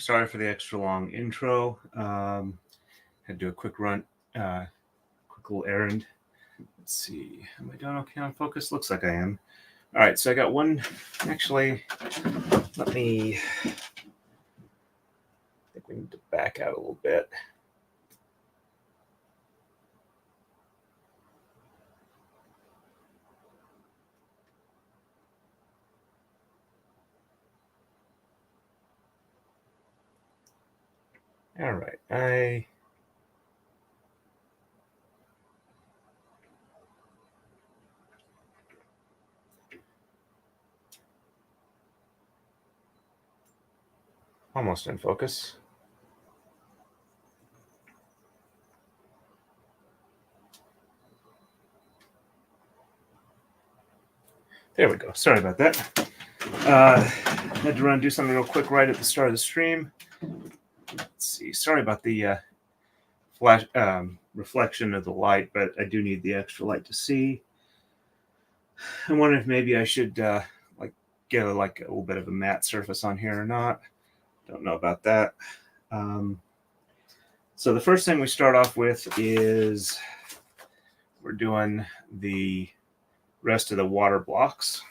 Sorry for the extra long intro. Had to do a quick run, quick little errand. Let's see, am I doing okay on focus? Looks like I am. All right, so I got one. Actually, let me. I think we need to back out a little bit. All right, almost in focus. There we go. Sorry about that. Had to run and do something real quick right at the start of the stream. Let's see. Sorry about the flash reflection of the light, but I do need the extra light to see. I wonder if maybe I should get a little bit of a matte surface on here or not. Don't know about that. So the first thing we start off with is we're doing the rest of the water blocks.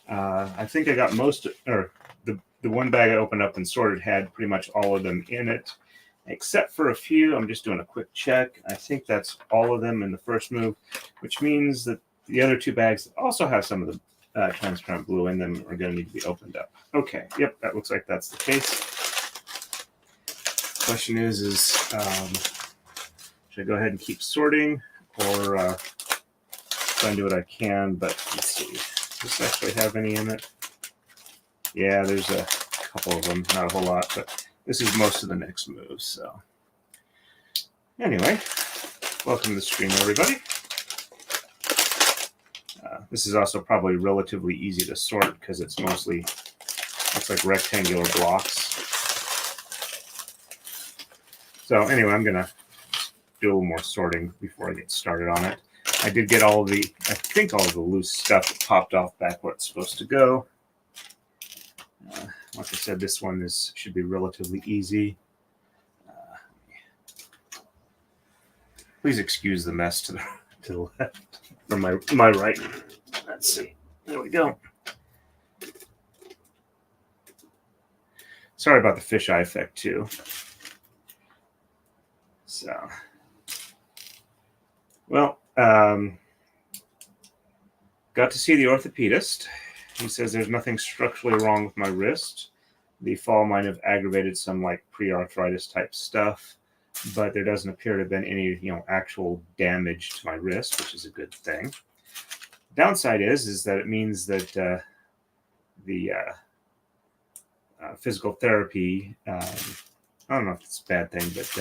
I think I got most, or the one bag I opened up and sorted had pretty much all of them in it, except for a few. I'm just doing a quick check. I think that's all of them in the first move, which means that the other two bags that also have some of the transparent blue in them are going to need to be opened up. Okay, yep, that looks like that's the case. Question is should I go ahead and keep sorting or try and do what I can? But let's see, does this actually have any in it? Yeah, there's a couple of them, not a whole lot, but this is most of the next moves. So anyway, welcome to the stream, everybody. This is also probably relatively easy to sort because it's mostly, looks like rectangular blocks. So anyway, I'm gonna do a little more sorting before I get started on it. I did get all the, I think all of the loose stuff that popped off back where it's supposed to go. Like I said, this one should be relatively easy. Please excuse the mess to the left, or my right. Let's see. There we go. Sorry about the fisheye effect too. So, well, got to see the orthopedist. He says there's nothing structurally wrong with my wrist. The fall might have aggravated some like pre-arthritis type stuff, but there doesn't appear to have been any, actual damage to my wrist, which is a good thing. Downside is that it means that the physical therapy, I don't know if it's a bad thing, but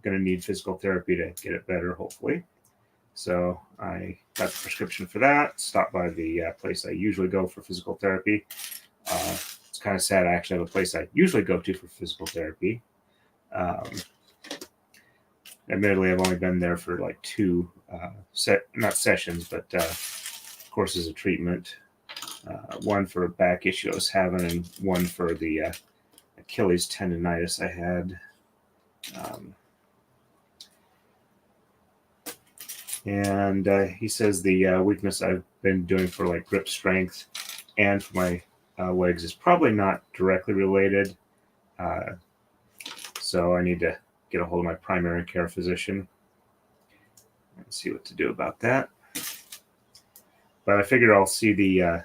going to need physical therapy to get it better, hopefully. So I got the prescription for that, stopped by the place I usually go for physical therapy. It's kind of sad. I actually have a place I usually go to for physical therapy. Admittedly, I've only been there for like two, not sessions, but courses of treatment. One for a back issue I was having and one for the Achilles tendonitis I had. And he says the weakness I've been doing for like grip strength and for my legs is probably not directly related. So I need to get a hold of my primary care physician and see what to do about that. But I figured I'll see the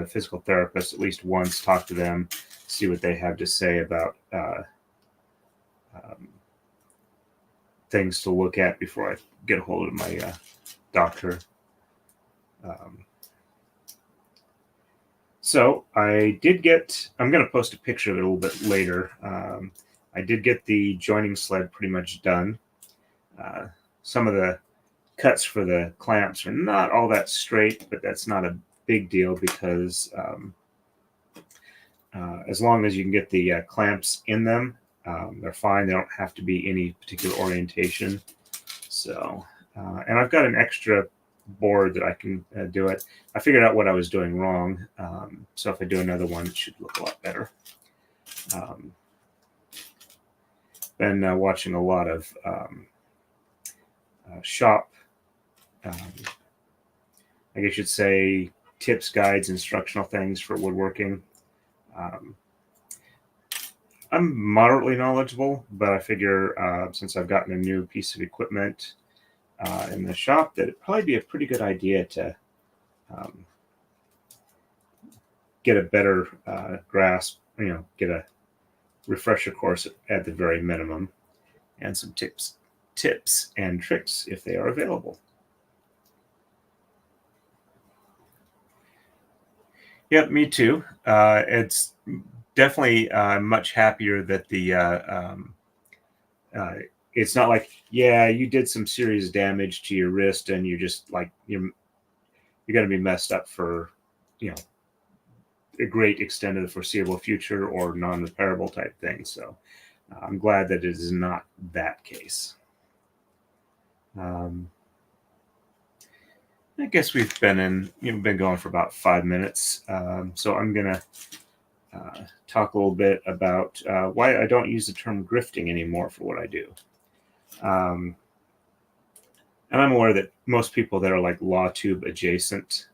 physical therapist at least once, talk to them, see what they have to say about things to look at before I get a hold of my doctor. So I did get, I'm going to post a picture of it a little bit later. I did get the joining sled pretty much done. Some of the cuts for the clamps are not all that straight, but that's not a big deal because as long as you can get the clamps in them, they're fine. They don't have to be any particular orientation. So, and I've got an extra board that I can do it. I figured out what I was doing wrong. So if I do another one, it should look a lot better. Been watching a lot of shop, I guess you'd say, tips, guides, instructional things for woodworking. I'm moderately knowledgeable, but I figure since I've gotten a new piece of equipment in the shop, that it'd probably be a pretty good idea to get a better grasp, get a refresher course at the very minimum, and some tips and tricks if they are available. Yep, me too. It's definitely much happier that uh, it's not like, yeah, you did some serious damage to your wrist and you're just like you're going to be messed up for you know a great extent of the foreseeable future or non-repairable type thing. So I'm glad that it is not that case. I guess we've been going for about 5 minutes. So I'm gonna talk a little bit about why I don't use the term grifting anymore for what I do. And I'm aware that most people that are like law tube adjacent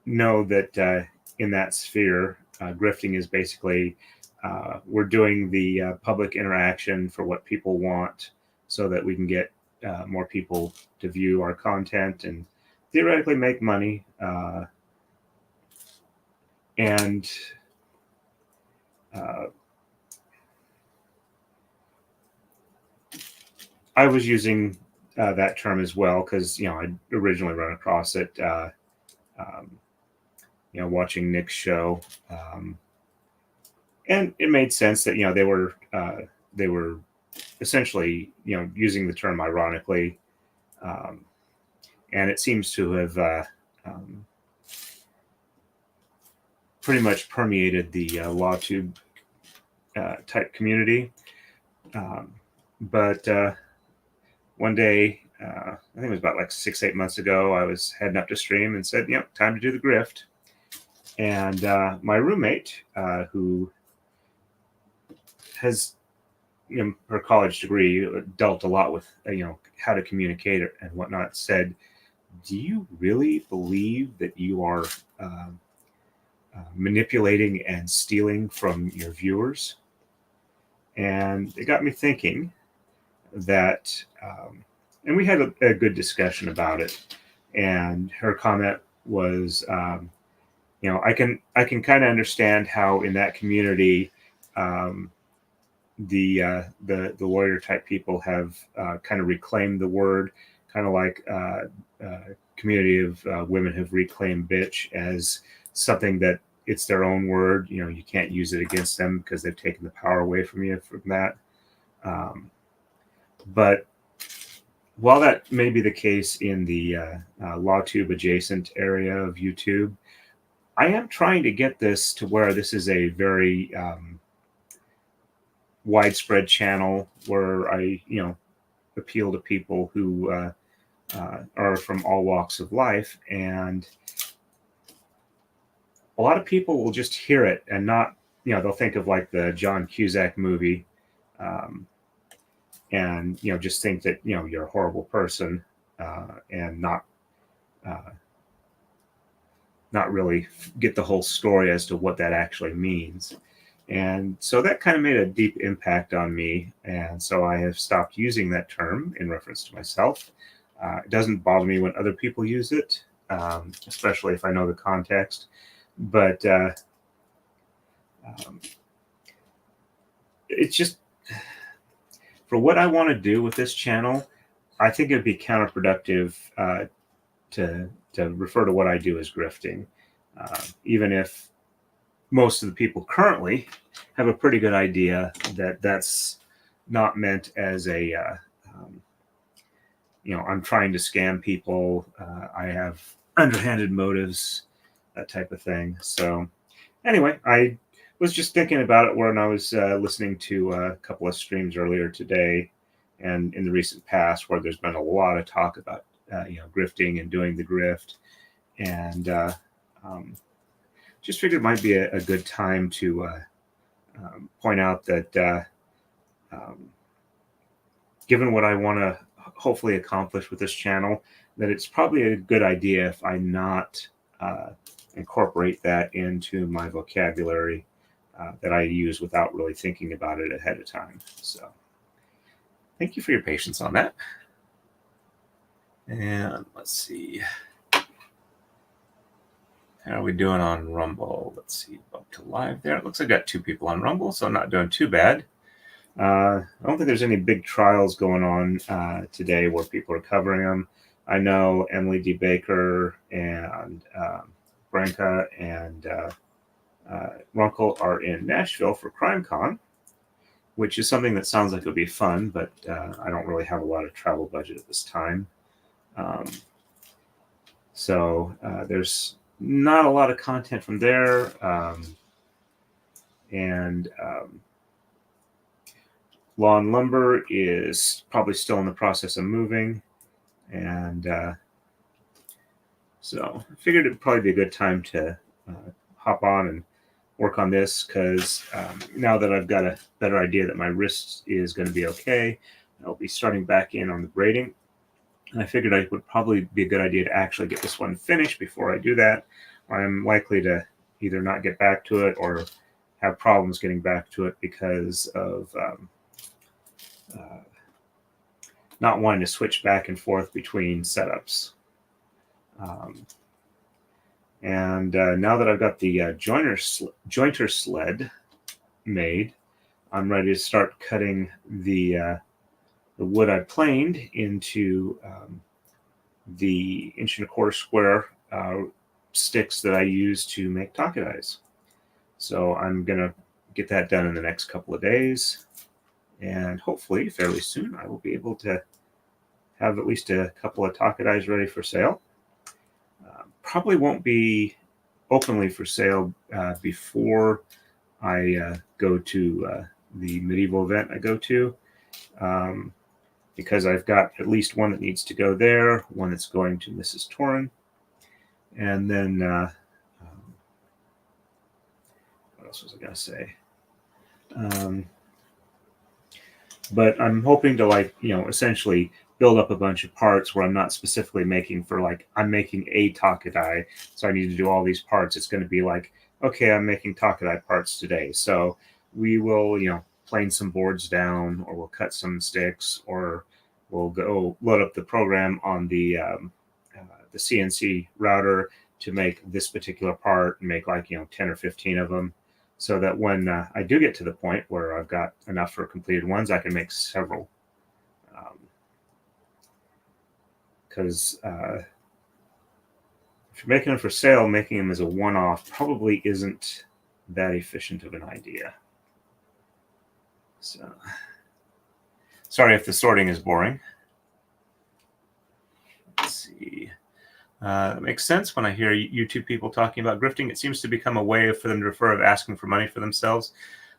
know that in that sphere, grifting is basically we're doing the public interaction for what people want so that we can get more people to view our content and theoretically make money. And I was using that term as well because I originally run across it, watching Nick's show, and it made sense that they were essentially using the term ironically, and it seems to have pretty much permeated the LawTube type community. But one day, I think it was about like 6-8 months ago, I was heading up to stream and said, time to do the grift. And my roommate, who has her college degree, dealt a lot with how to communicate and whatnot, said, "Do you really believe that you are manipulating and stealing from your viewers?" And it got me thinking that, and we had a good discussion about it. And her comment was, I can kind of understand how in that community, the lawyer type people have kind of reclaimed the word, kind of like community of women have reclaimed bitch as something that it's their own word. You can't use it against them because they've taken the power away from you from that. But while that may be the case in the LawTube adjacent area of YouTube, I am trying to get this to where this is a very widespread channel where I, appeal to people who are from all walks of life. And a lot of people will just hear it and not, they'll think of like the John Cusack movie, and just think that you're a horrible person, and not really get the whole story as to what that actually means. And so that kind of made a deep impact on me, and so I have stopped using that term in reference to myself. It doesn't bother me when other people use it, especially if I know the context, but it's just, for what I want to do with this channel, I think it'd be counterproductive to refer to what I do as grifting, even if most of the people currently have a pretty good idea that that's not meant as a, I'm trying to scam people. I have underhanded motives, that type of thing. So anyway, I was just thinking about it when I was listening to a couple of streams earlier today and in the recent past, where there's been a lot of talk about grifting and doing the grift, and just figured it might be a good time to point out that given what I want to hopefully accomplish with this channel, that it's probably a good idea if I not incorporate that into my vocabulary that I use without really thinking about it ahead of time. So thank you for your patience on that. And let's see. How are we doing on Rumble? Let's see, up to live there. It looks like I got 2 people on Rumble, so I'm not doing too bad. I don't think there's any big trials going on today where people are covering them. I know Emily D. Baker and Branka and Runkle are in Nashville for CrimeCon, which is something that sounds like it would be fun, but I don't really have a lot of travel budget at this time. So there's not a lot of content from there. Lawn Lumber is probably still in the process of moving. And so I figured it'd probably be a good time to hop on and work on this, because now that I've got a better idea that my wrist is going to be okay, I'll be starting back in on the braiding. And I figured it would probably be a good idea to actually get this one finished before I do that. I'm likely to either not get back to it or have problems getting back to it because of not wanting to switch back and forth between setups. Now that I've got the jointer sled made, I'm ready to start cutting the wood I planed into the 1¼ inch square sticks that I use to make takedais. So I'm going to get that done in the next couple of days. And hopefully, fairly soon, I will be able to have at least a couple of takedais ready for sale. Probably won't be openly for sale before I go to the medieval event I go to, because I've got at least one that needs to go there, one that's going to Mrs. Torrin, and then what else was I going to say? But I'm hoping to, essentially build up a bunch of parts where I'm not specifically making for, I'm making a takedai, so I need to do all these parts. It's going to be like, okay, I'm making takedai parts today, so we will, plane some boards down, or we'll cut some sticks, or we'll go load up the program on the CNC router to make this particular part and make 10 or 15 of them, so that when I do get to the point where I've got enough for completed ones, I can make several. Because if you're making them for sale, making them as a one-off probably isn't that efficient of an idea. So, sorry if the sorting is boring. Let's see. It makes sense when I hear YouTube people talking about grifting. It seems to become a way for them to refer of asking for money for themselves.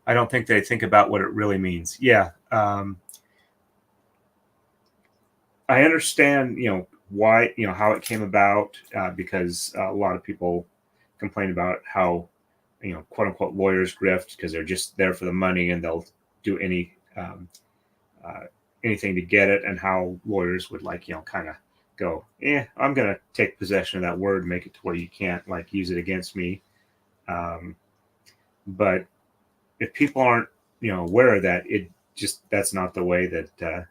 I don't think they think about what it really means. Yeah. I understand, why, how it came about, because a lot of people complain about how, quote unquote lawyers grift because they're just there for the money and they'll do anything to get it, and how lawyers would kind of go, I'm going to take possession of that word, make it to where you can't use it against me. But if people aren't, aware of that, that's not the way that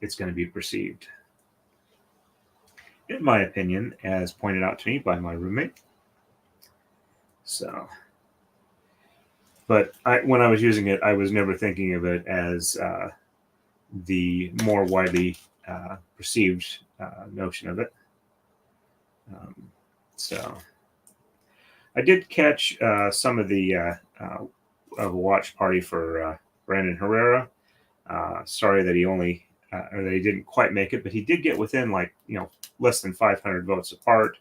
it's going to be perceived, in my opinion, as pointed out to me by my roommate. So, but when I was using it, I was never thinking of it as the more widely perceived notion of it. So I did catch some of the of a watch party for Brandon Herrera. Sorry that he only or that he didn't quite make it, but he did get within less than 500 votes apart.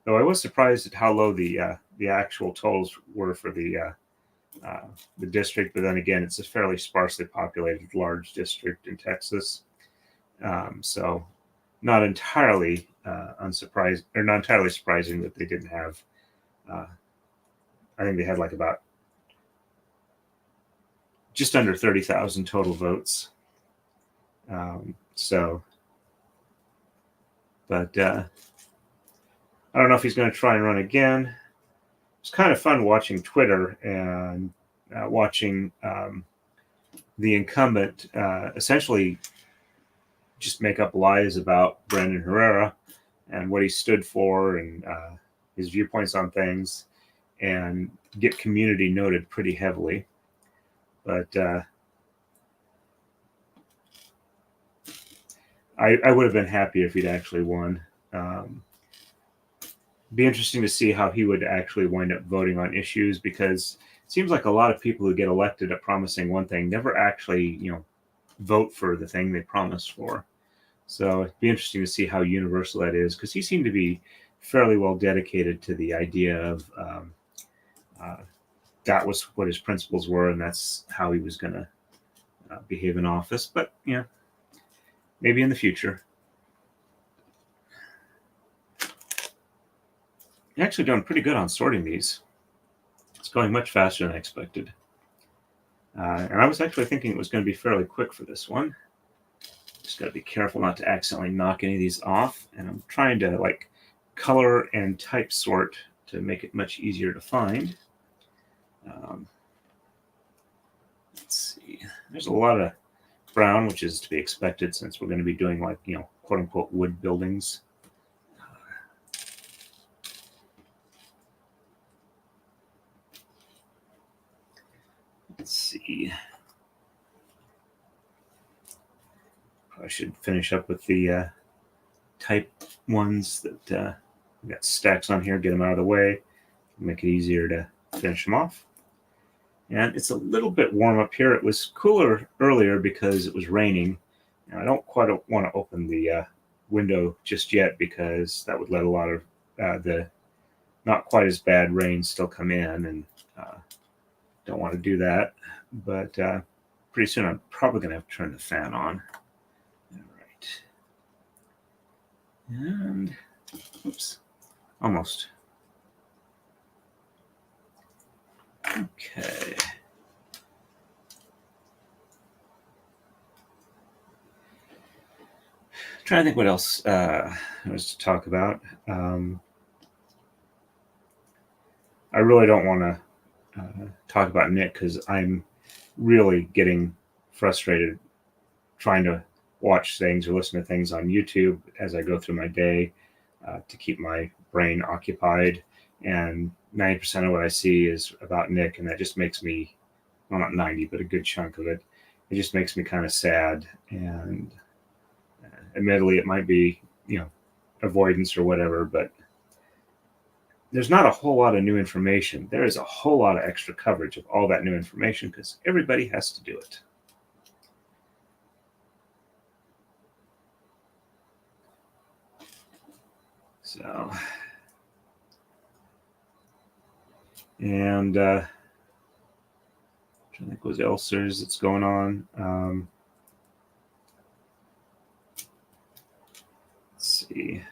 Though I was surprised at how low the actual totals were for the district, but then again, it's a fairly sparsely populated large district in Texas. So not entirely unsurprised, or not entirely surprising that they didn't have. I think they had like about just under 30,000 total votes. But I don't know if he's going to try and run again. It's kind of fun watching Twitter and watching the incumbent essentially just make up lies about Brandon Herrera and what he stood for and his viewpoints on things, and get community noted pretty heavily. But I would have been happier if he'd actually won. Be interesting to see how he would actually wind up voting on issues, because it seems like a lot of people who get elected at promising one thing never actually, vote for the thing they promised for. So it'd be interesting to see how universal that is, because he seemed to be fairly well dedicated to the idea of that was what his principles were, and that's how he was going to behave in office. But maybe in the future. I'm actually doing pretty good on sorting these. It's going much faster than I expected. And I was actually thinking it was going to be fairly quick for this one. Just got to be careful not to accidentally knock any of these off. And I'm trying to color and type sort to make it much easier to find. Let's see. There's a lot of brown, which is to be expected since we're going to be doing quote unquote wood buildings. Let's see. I should finish up with the type ones that we got stacks on here, get them out of the way, make it easier to finish them off. And it's a little bit warm up here. It was cooler earlier because it was raining. And I don't quite want to open the window just yet, because that would let a lot of the not quite as bad rain still come in, and don't want to do that. But pretty soon I'm probably going to have to turn the fan on. All right. And, oops, almost. Okay. Trying to think what else there was to talk about. I really don't want to talk about Nick, because I'm really getting frustrated trying to watch things or listen to things on YouTube as I go through my day to keep my brain occupied. And 90% of what I see is about Nick, and that just makes me, well, not 90, but a good chunk of it, it just makes me kind of sad. And admittedly, it might be, avoidance or whatever, but there's not a whole lot of new information. There is a whole lot of extra coverage of all that new information, because everybody has to do it. So, and I think was ulcers that's going on. Let's see.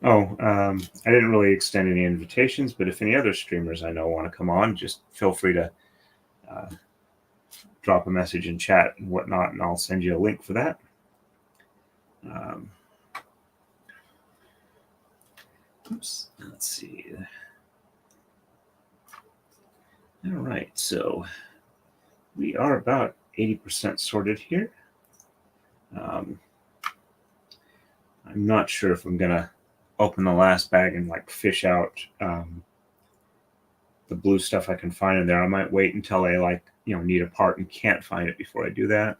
Oh, I didn't really extend any invitations, but if any other streamers I know want to come on, just feel free to drop a message in chat and whatnot, and I'll send you a link for that. Oops, let's see. All right, so we are about 80% sorted here. I'm not sure if I'm going to open the last bag and fish out the blue stuff I can find in there. I might wait until I need a part and can't find it before I do that.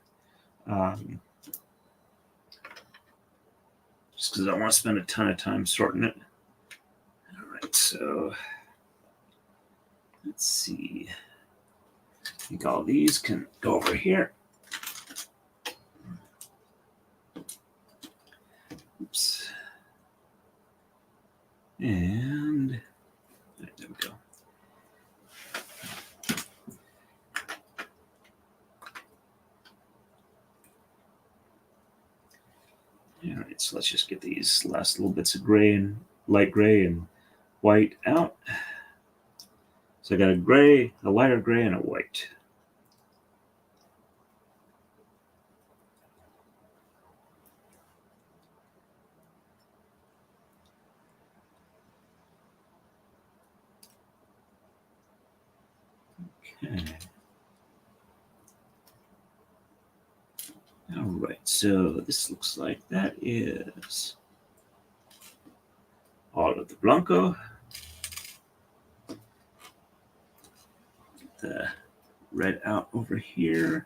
Just because I don't want to spend a ton of time sorting it. All right, so let's see. I think all these can go over here. Oops. And there we go. So let's just get these last little bits of gray and light gray and white out. So I got a gray, a lighter gray, and a white. Okay. All right, so this looks like that is all of the Blanco. Get the red out over here.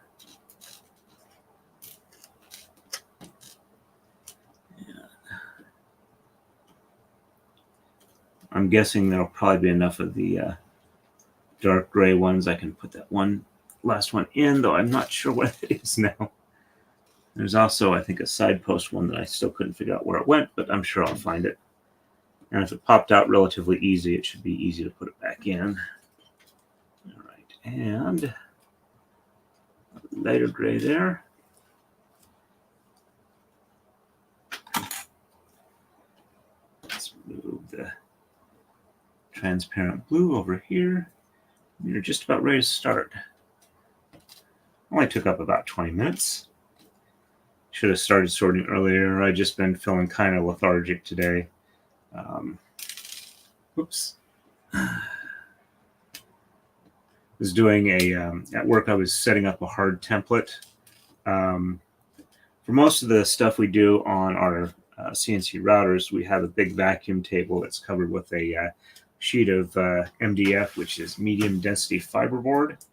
I'm guessing there'll probably be enough of the dark gray ones. I can put that one last one in, though I'm not sure what it is now. There's also, I think, a side post one that I still couldn't figure out where it went, but I'm sure I'll find it. And if it popped out relatively easy, it should be easy to put it back in. All right, and lighter gray there. Let's move the transparent blue over here. You're just about ready to start. Only took up about 20 minutes. Should have started sorting earlier. I've just been feeling kind of lethargic today. Oops. Was doing at work, I was setting up a hard template. For most of the stuff we do on our CNC routers, we have a big vacuum table that's covered with a sheet of MDF, which is medium density fiberboard.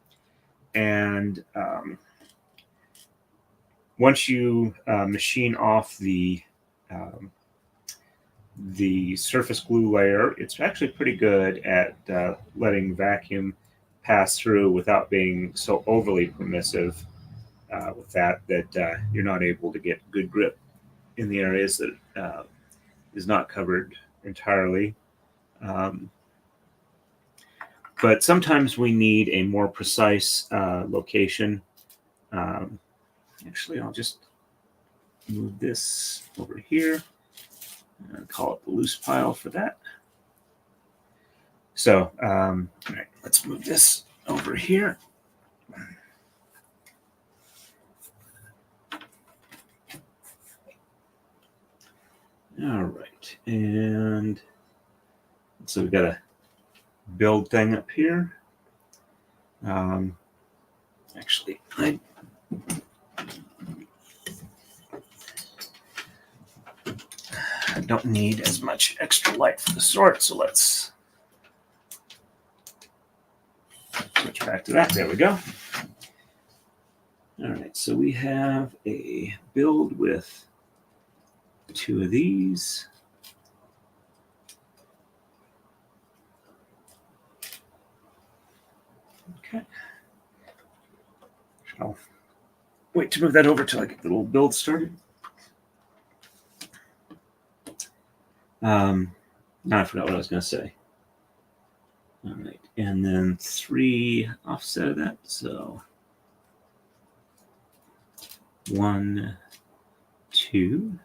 And once you machine off the surface glue layer, it's actually pretty good at letting vacuum pass through without being so overly permissive with that you're not able to get good grip in the areas that is not covered entirely. But sometimes we need a more precise location. Actually, I'll just move this over here and call it the loose pile for that. So, all right, let's move this over here. All right, and so we've got a build thing up here. Actually, I don't need as much extra light for the sort, so let's switch back to that. There we go. All right, so we have a build with 2 of these. Okay. I'll wait to move that over till I get the little build started. Now I forgot what I was going to say. All right, and then 3 offset of that. So 1, 2,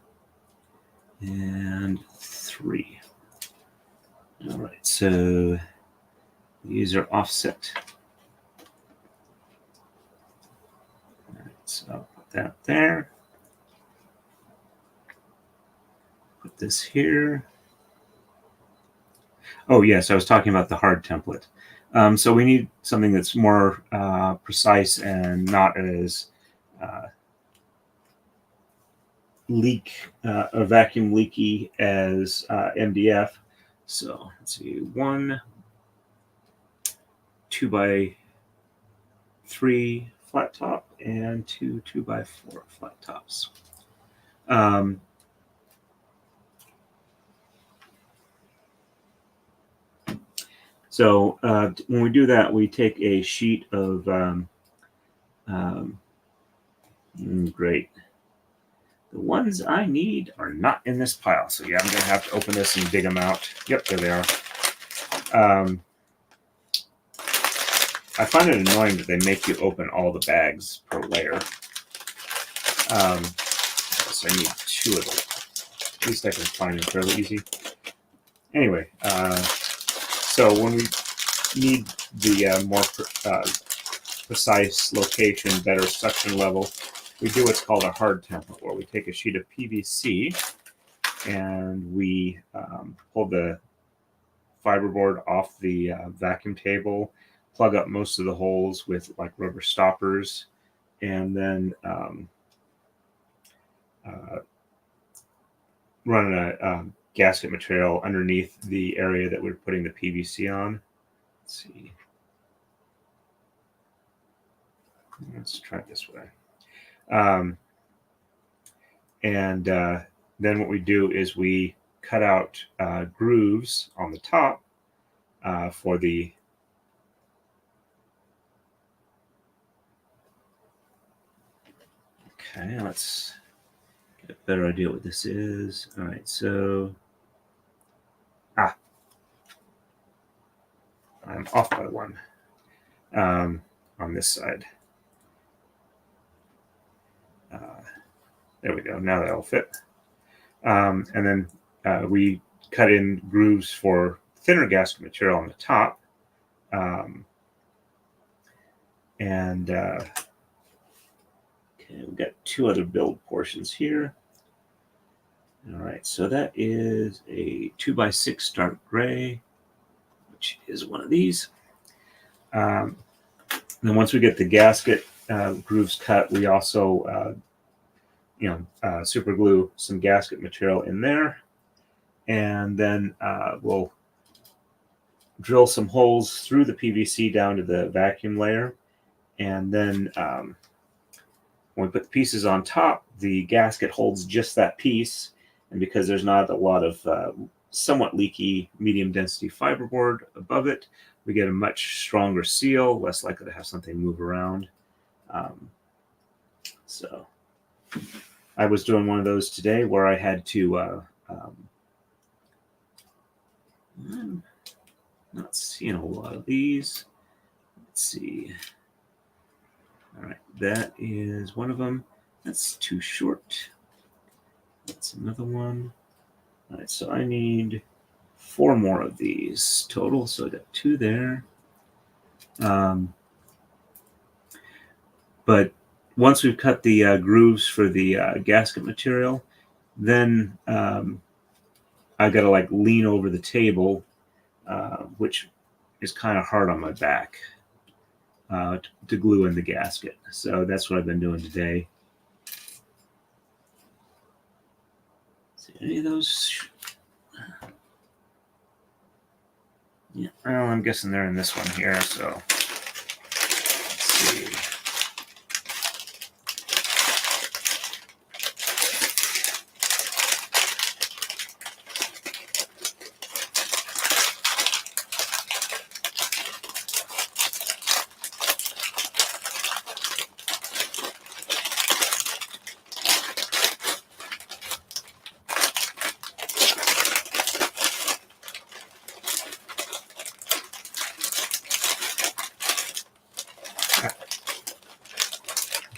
and 3. All right, so these are offset. All right, so I'll put that there. Put this here. Oh, yes, I was talking about the hard template. So we need something that's more precise and not as vacuum leaky as MDF. So let's see, 1 2x3 flat top and 2 2x4 flat tops. So when we do that, we take a sheet of great. The ones I need are not in this pile. So yeah, I'm going to have to open this and dig them out. Yep, there they are. I find it annoying that they make you open all the bags per layer. So I need 2 of them. At least I can find them fairly easy. Anyway, so when we need the more precise location, better suction level, we do what's called a hard template, where we take a sheet of PVC and we pull the fiberboard off the vacuum table, plug up most of the holes with like rubber stoppers, and then run a gasket material underneath the area that we're putting the PVC on. Let's see. Let's try it this way. And then what we do is we cut out grooves on the top for the okay, let's get a better idea what this is. All right, so I'm off by one on this side. There we go. Now that'll fit. And then we cut in grooves for thinner gasket material on the top. And okay, we've got two other build portions here. All right, so that is a 2x6 dark gray, which is one of these. Then once we get the gasket grooves cut, we also super glue some gasket material in there, and then we'll drill some holes through the PVC down to the vacuum layer, and then when we put the pieces on top, the gasket holds just that piece, and because there's not a lot of somewhat leaky medium density fiberboard above it, we get a much stronger seal, less likely to have something move around. So I was doing one of those today where I had to not seeing a lot of these. Let's see. All right, that is one of them. That's too short. That's another one. All right, so I need 4 more of these total. So I got 2 there. But once we've cut the grooves for the gasket material, then I got to like lean over the table, which is kind of hard on my back to glue in the gasket. So that's what I've been doing today. See any of those? Yeah, well, I'm guessing they're in this one here. So let's see.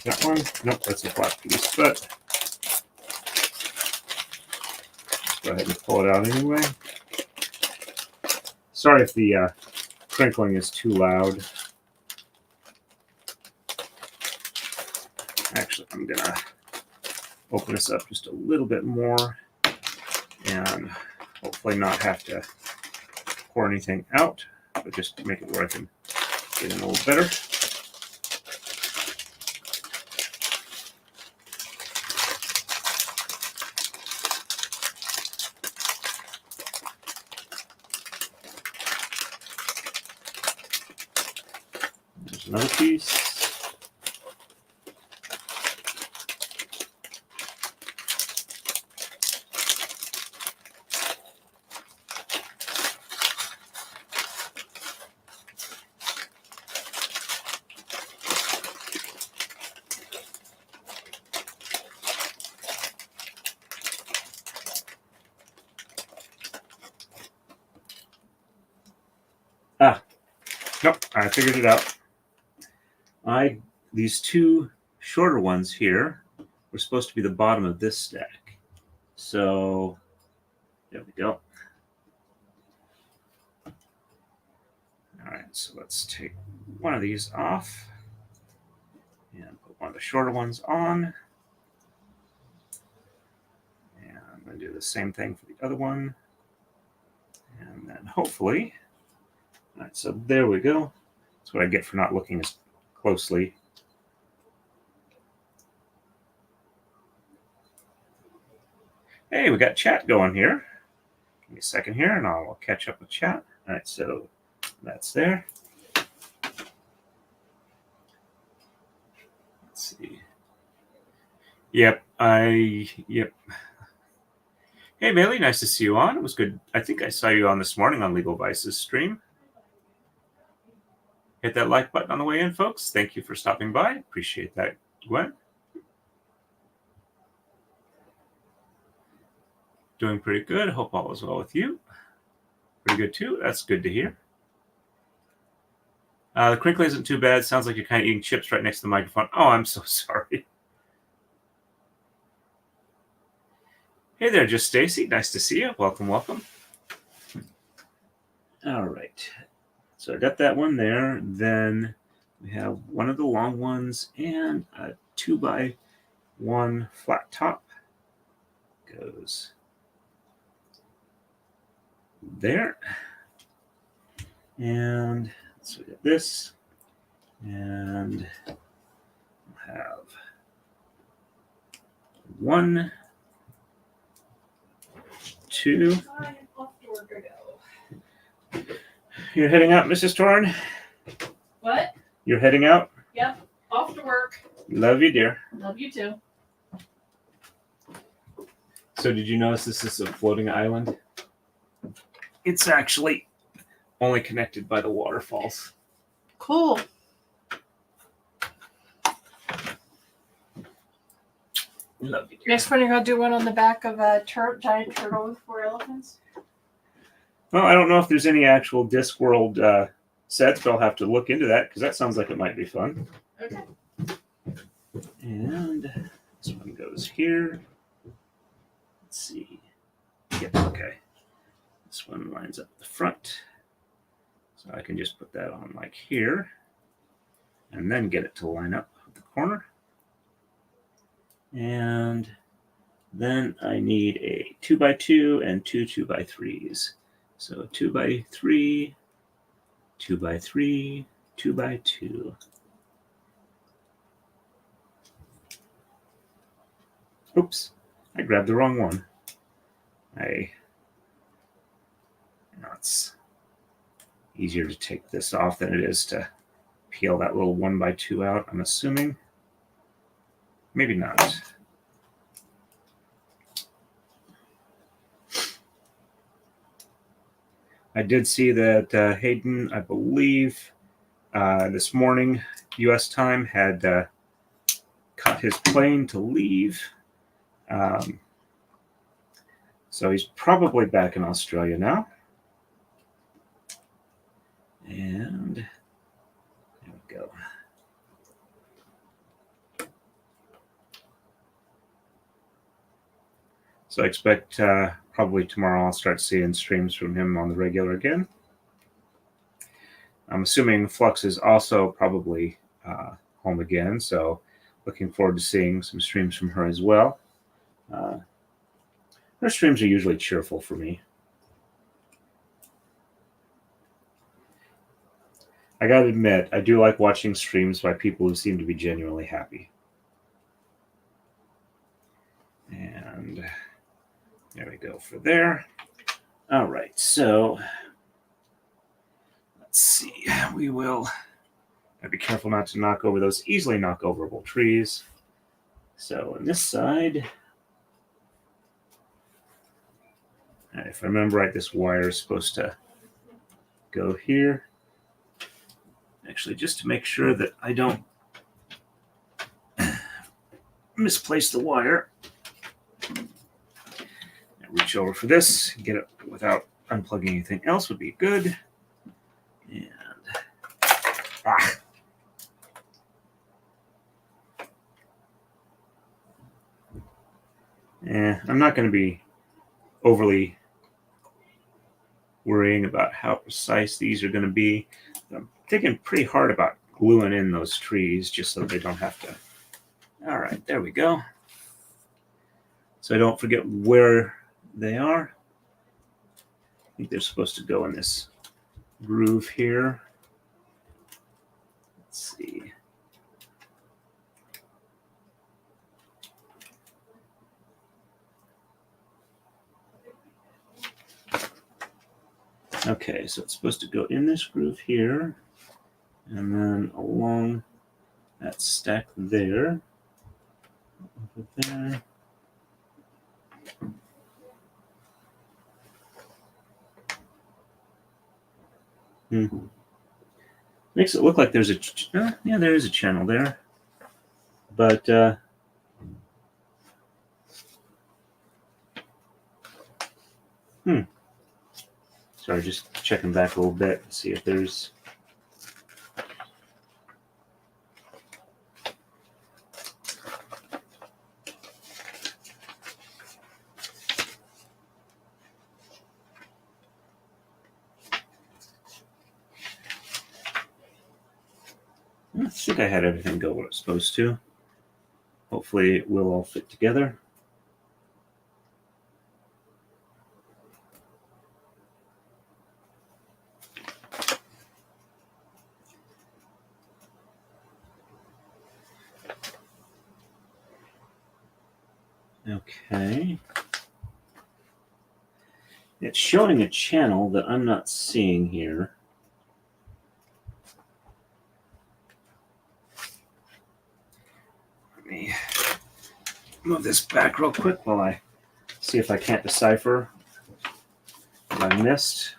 That one? Nope, that's a flat piece, but let's go ahead and pull it out anyway. Sorry if the crinkling is too loud. Actually, I'm gonna open this up just a little bit more and hopefully not have to pour anything out, but just make it where I can get in a little better. Another piece. Nope, I figured it out. These 2 shorter ones here were supposed to be the bottom of this stack. So there we go. All right, so let's take one of these off and put one of the shorter ones on. And I'm going to do the same thing for the other one. And then hopefully, all right, so there we go. That's what I get for not looking as closely. Hey, we got chat going here. Give me a second here and I'll catch up with chat. All right, so that's there. Let's see. Yep. Hey, Bailey, nice to see you on. It was good. I think I saw you on this morning on Legal Vices stream. Hit that like button on the way in, folks. Thank you for stopping by. Appreciate that, Gwen. Doing pretty good. Hope all is well with you. Pretty good, too. That's good to hear. The crinkle isn't too bad. Sounds like you're kind of eating chips right next to the microphone. Oh, I'm so sorry. Hey there, Just Stacy. Nice to see you. Welcome, welcome. All right. So I got that one there. Then we have one of the long ones and a 2x1 flat top. Goes there. And so we got this. And we'll have 1, 2. You're heading out, Mrs. Torn? What? You're heading out? Yep. Off to work. Love you, dear. Love you too. So did you notice this is a floating island? It's actually only connected by the waterfalls. Cool. Love you, dear. Next one, you're going to do one on the back of a giant turtle with 4 elephants? Well, I don't know if there's any actual Discworld sets, but I'll have to look into that because that sounds like it might be fun. Okay. And this one goes here. Let's see. Yep, okay. This one lines up the front. So I can just put that on like here and then get it to line up with the corner. And then I need a 2x2 and 2 2x3s. So 2x3, 2x3, 2x2. Oops, I grabbed the wrong one. It's easier to take this off than it is to peel that little 1x2 out, I'm assuming. Maybe not. I did see that Hayden, I believe, this morning, U.S. time, had caught his plane to leave. So he's probably back in Australia now. And there we go. So I expect probably tomorrow I'll start seeing streams from him on the regular again. I'm assuming Flux is also probably home again, so looking forward to seeing some streams from her as well. Her streams are usually cheerful for me. I gotta admit, I do like watching streams by people who seem to be genuinely happy. And there we go for there. All right, so let's see. We will gotta be careful not to knock over those easily knock overable trees. So on this side, if I remember right, this wire is supposed to go here. Actually, just to make sure that I don't misplace the wire. Reach over for this, get it without unplugging anything else would be good. I'm not going to be overly worrying about how precise these are going to be. I'm thinking pretty hard about gluing in those trees just so they don't have to. All right, there we go. So I don't forget where they are. I think they're supposed to go in this groove here. Let's see. Okay, so it's supposed to go in this groove here, and then along that stack there, over there. Makes it look like there's a, yeah, there is a channel there, but sorry, just checking back a little bit to see if there's. I think I had everything go what it's supposed to. Hopefully it will all fit together. Okay. It's showing a channel that I'm not seeing here. Let me move this back real quick while I see if I can't decipher what I missed.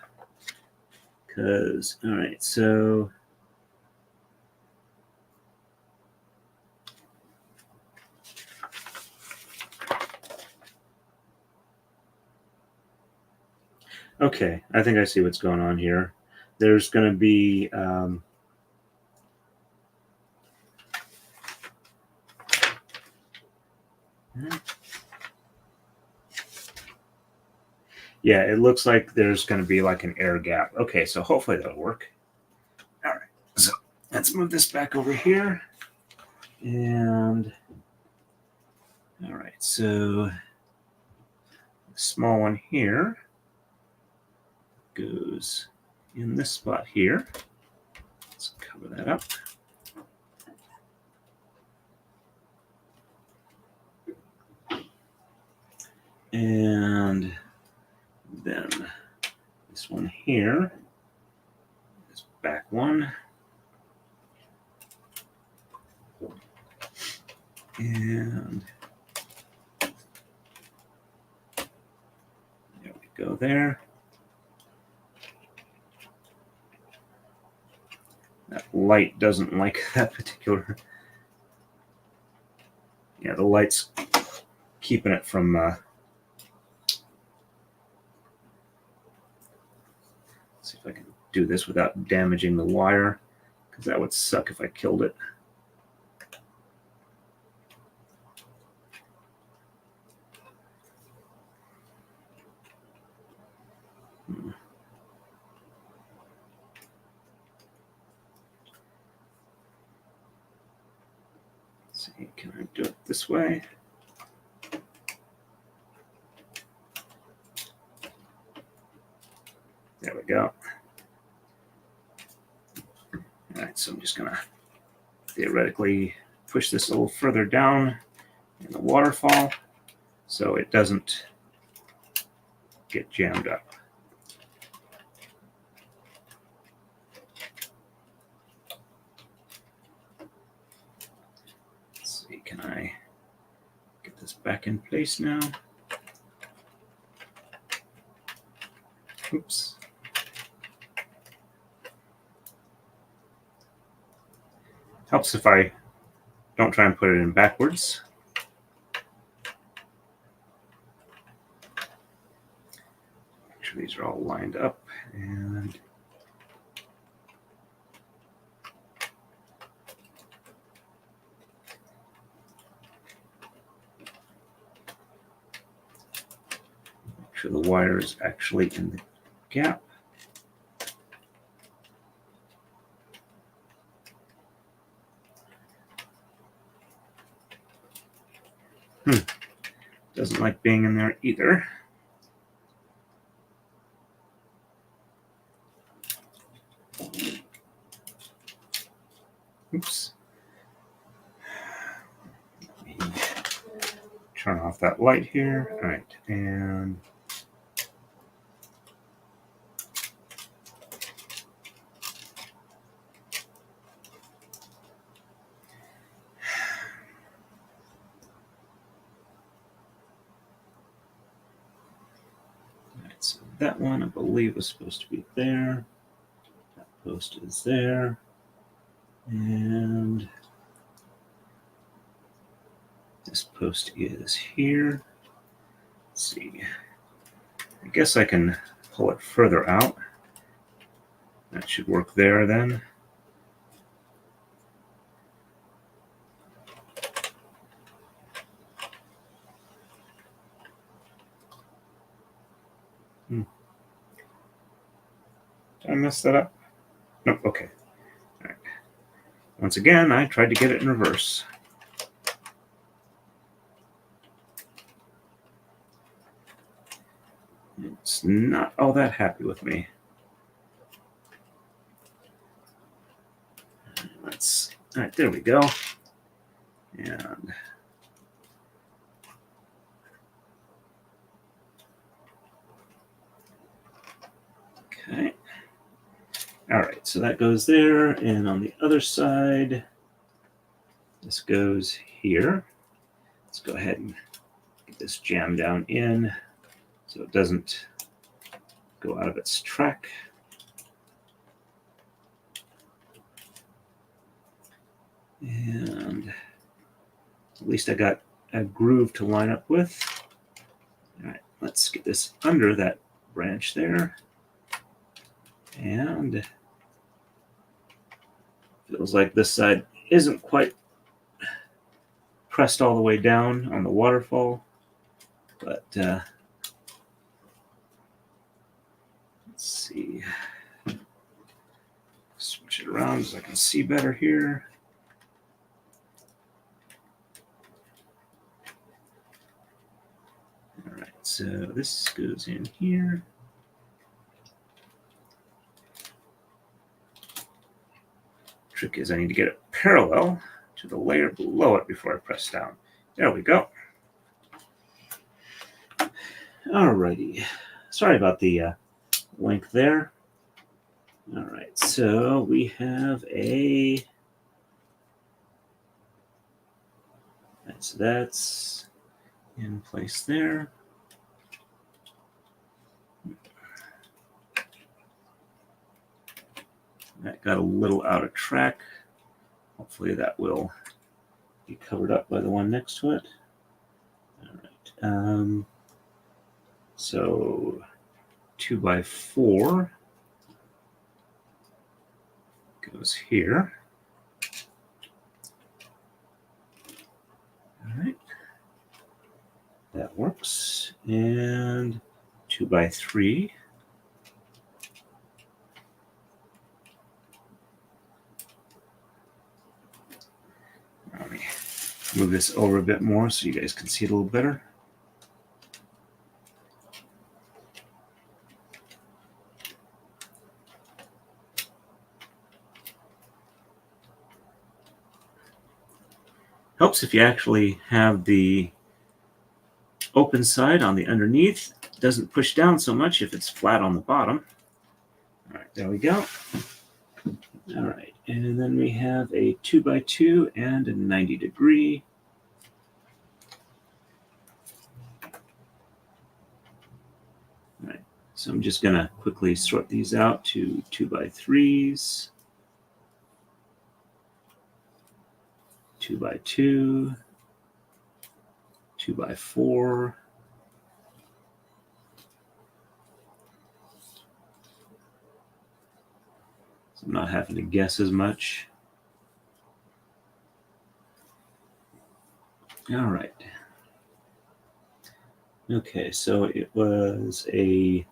Because, all right, so. Okay, I think I see what's going on here. There's going to be yeah, it looks like there's going to be like an air gap. Okay, so hopefully that'll work. All right, so let's move this back over here. And all right, so the small one here goes in this spot here. Let's cover that up. And then this one here, this back one. And there we go there. That light doesn't like that particular. Yeah, the light's keeping it from. See if I can do this without damaging the wire, because that would suck if I killed it. Let's see, can I do it this way? There we go. All right, so I'm just gonna theoretically push this a little further down in the waterfall so it doesn't get jammed up. Let's see, can I get this back in place now? Oops. Helps if I don't try and put it in backwards. Make sure these are all lined up and sure the wire is actually in the gap. Doesn't like being in there either. Oops. Let me turn off that light here. All right, and so that one, I believe, was supposed to be there. That post is there. And this post is here. Let's see. I guess I can pull it further out. That should work there then. Did I mess that up? Nope, okay. All right. Once again, I tried to get it in reverse. It's not all that happy with me. All right, there we go. And okay. All right, so that goes there. And on the other side, this goes here. Let's go ahead and get this jammed down in so it doesn't go out of its track. And at least I got a groove to line up with. All right, let's get this under that branch there. And feels like this side isn't quite pressed all the way down on the waterfall, but let's see. Switch it around so I can see better here. All right, so this goes in here. Trick is I need to get it parallel to the layer below it before I press down. There we go. Alrighty. Sorry about the link there. All right, so we have a. That's in place there. That got a little out of track. Hopefully that will be covered up by the one next to it. All right. So 2x4 goes here. All right. That works. And 2x3. Let me move this over a bit more so you guys can see it a little better. Helps if you actually have the open side on the underneath. It doesn't push down so much if it's flat on the bottom. All right, there we go. All right, and then we have a 2x2 and a 90-degree. All right, so I'm just gonna quickly sort these out to 2x3s, 2x2, 2x4. So I'm not having to guess as much. All right. Okay, so it was a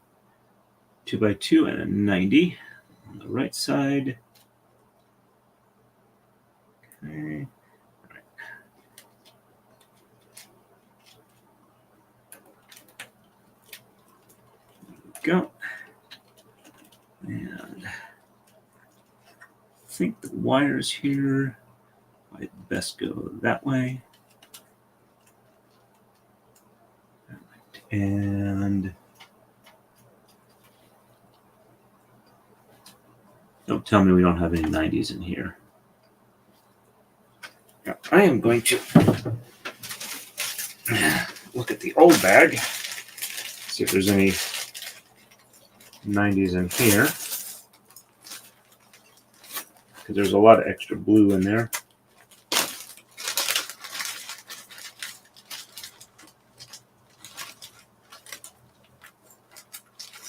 2x2 and a 90 on the right side. Okay. Go. And I think the wires here might best go that way. And don't tell me we don't have any 90s in here. Now, I am going to look at the old bag, see if there's any 90s in here. Because there's a lot of extra blue in there.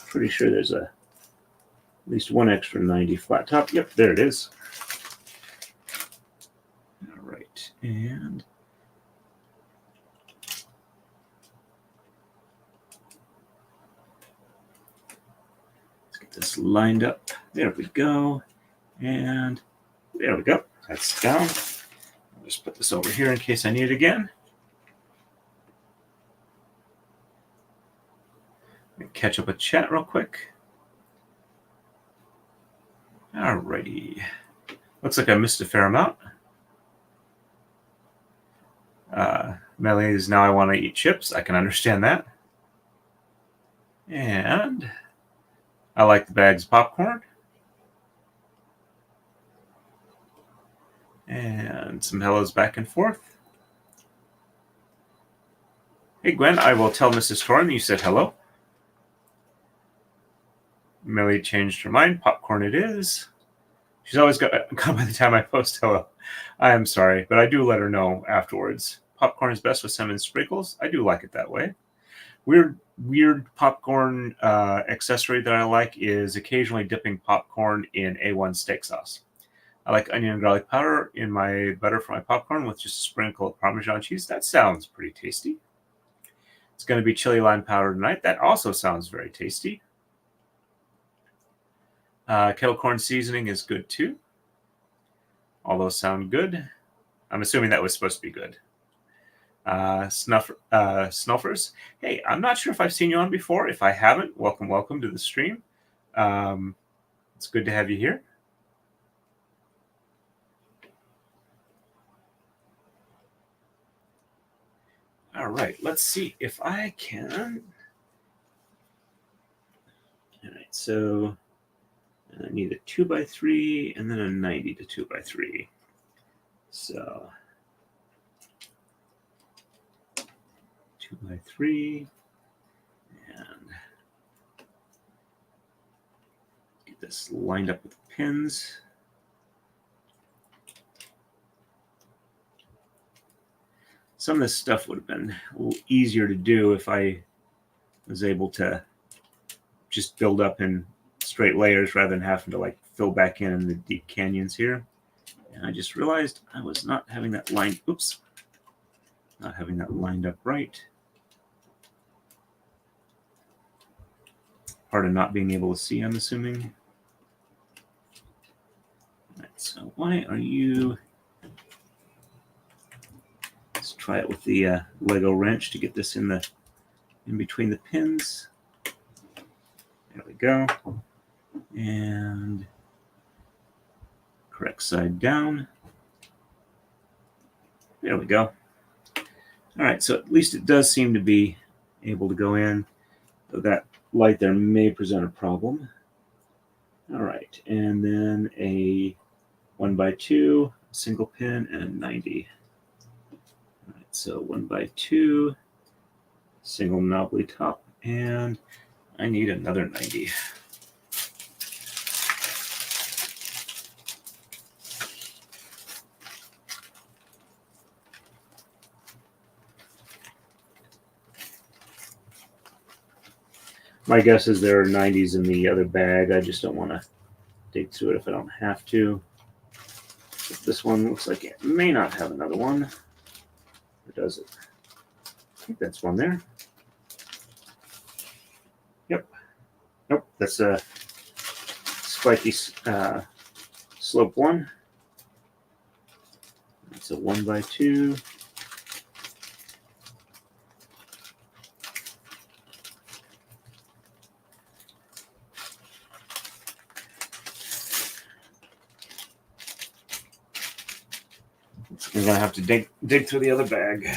Pretty sure there's at least one extra 90 flat top. Yep, there it is. All right, and let's get this lined up. There we go. And there we go. That's down. I'll just put this over here in case I need it again. Catch up with chat real quick. Alrighty. Looks like I missed a fair amount. Melly is now I want to eat chips. I can understand that. And I like the bag's popcorn. And some hellos back and forth. Hey, Gwen, I will tell Mrs. Torn you said hello. Millie changed her mind. Popcorn it is. She's always got by the time I post hello. I am sorry, but I do let her know afterwards. Popcorn is best with cinnamon sprinkles. I do like it that way. Weird popcorn accessory that I like is occasionally dipping popcorn in A1 steak sauce. I like onion and garlic powder in my butter for my popcorn with just a sprinkle of Parmesan cheese. That sounds pretty tasty. It's going to be chili lime powder tonight. That also sounds very tasty. Kettle corn seasoning is good too. All those sound good. I'm assuming that was supposed to be good. Snuffers. Hey, I'm not sure if I've seen you on before. If I haven't, welcome to the stream. It's good to have you here. All right, let's see if I can. All right, so I need a 2x3 and then a 90 to 2x3. So 2x3 and get this lined up with the pins. Some of this stuff would have been a little easier to do if I was able to just build up in straight layers rather than having to like fill back in the deep canyons here. And I just realized I was not having that lined. Oops, not having that lined up right. Part of not being able to see, I'm assuming. All right, so why are you? Let's try it with the Lego wrench to get this in between the pins. There we go. And correct side down. There we go. All right, so at least it does seem to be able to go in. Though that light there may present a problem. All right, and then a 1x2, single pin, and 90. All right, so 1x2, single knobbly top, and I need another 90. My guess is there are 90s in the other bag. I just don't want to dig through it if I don't have to. But this one looks like it may not have another one. Or does it? I think that's one there. Nope, that's a spiky slope 1. That's a 1x2. We're gonna have to dig through the other bag.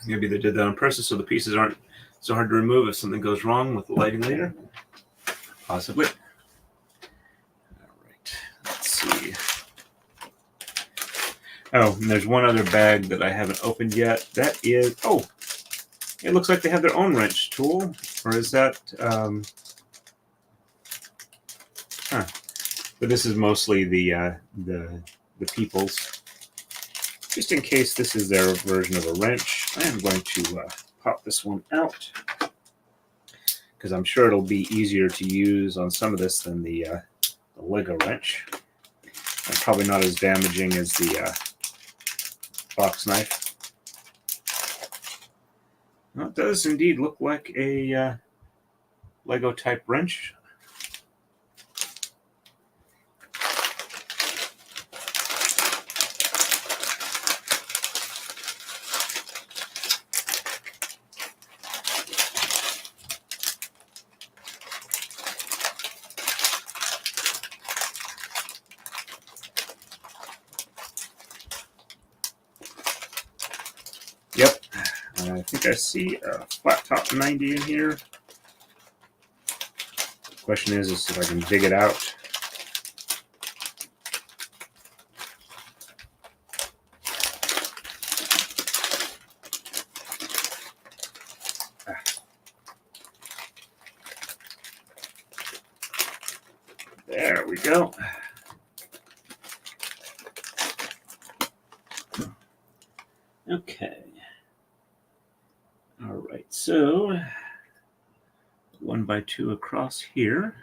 Maybe they did that on purpose so the pieces aren't so hard to remove if something goes wrong with the lighting later. Possibly. All right, let's see. Oh, and there's one other bag that I haven't opened yet. That is, oh, it looks like they have their own wrench tool, or is that, But this is mostly the people's. Just in case this is their version of a wrench, I am going to pop this one out because I'm sure it'll be easier to use on some of this than the Lego wrench, and probably not as damaging as the box knife. Well, it does indeed look like a Lego type wrench. Yep, I think I see a flat top 90 in here. The question is if I can dig it out. There we go. Okay. All right, so 1x2 across here.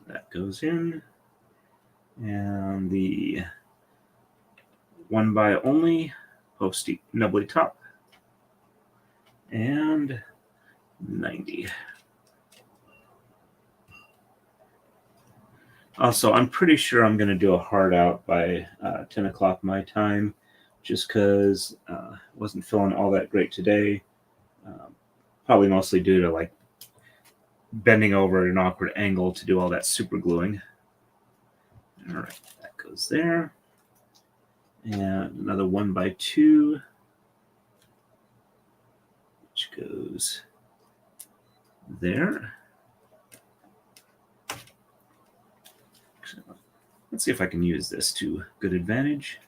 That goes in. And the 1x only posty nubbly top. And 90. Also, I'm pretty sure I'm going to do a hard out by 10 o'clock my time, just because I wasn't feeling all that great today. Probably mostly due to like bending over at an awkward angle to do all that super gluing. All right, that goes there. And another 1x2, which goes there. Let's see if I can use this to good advantage.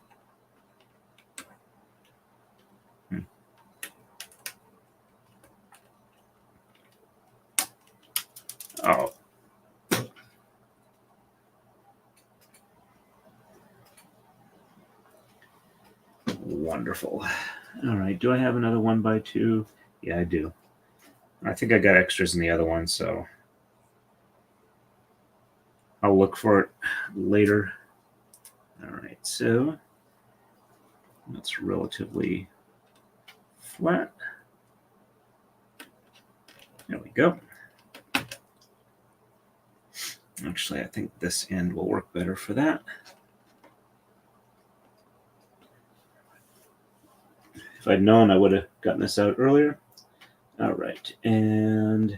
Oh. Wonderful. All right, do I have another 1x2? Yeah, I do. I think I got extras in the other one, so I'll look for it later. All right, so that's relatively flat. There we go. Actually, I think this end will work better for that. If I'd known, I would have gotten this out earlier. All right, and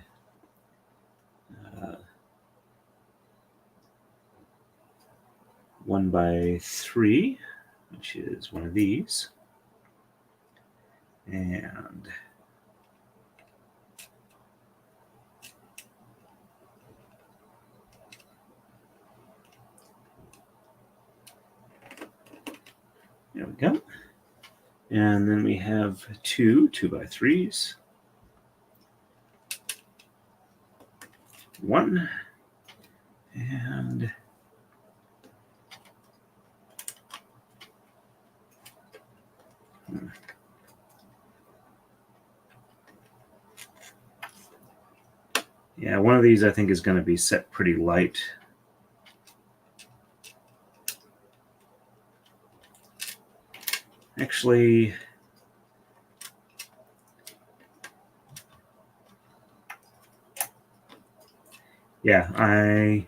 1x3, which is one of these. And there we go. And then we have two 2x3s. One. And Yeah, one of these I think is going to be set pretty light. Actually, yeah, I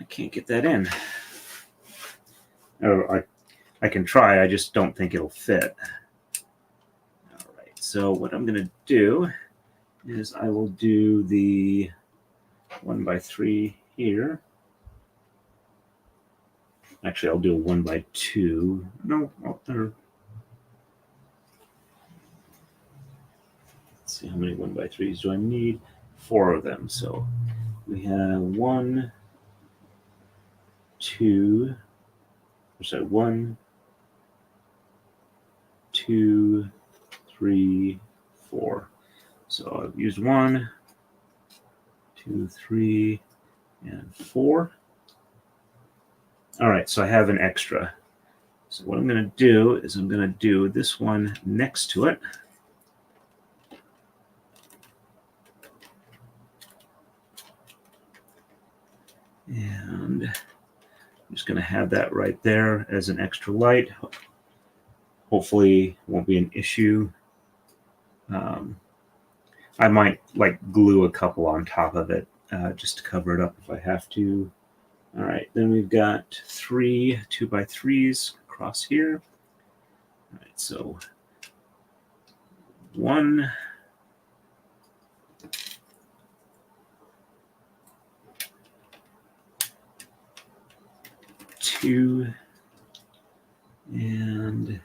can't get that in. Oh, I can try, I just don't think it'll fit. All right, so what I'm going to do is I will do the 1x3 here. Actually, I'll do a 1x2. No, let's see, how many 1x3s do I need? 4 of them. So we have 1, 2, sorry, 1, 2, 3, 4. So I've used 1, 2, 3, and 4. All right, so I have an extra. So what I'm going to do is I'm going to do this one next to it. And I'm just going to have that right there as an extra light. Hopefully won't be an issue. I might like glue a couple on top of it just to cover it up if I have to. All right, then we've got 3 2x3s across here. All right, so 1, 2, and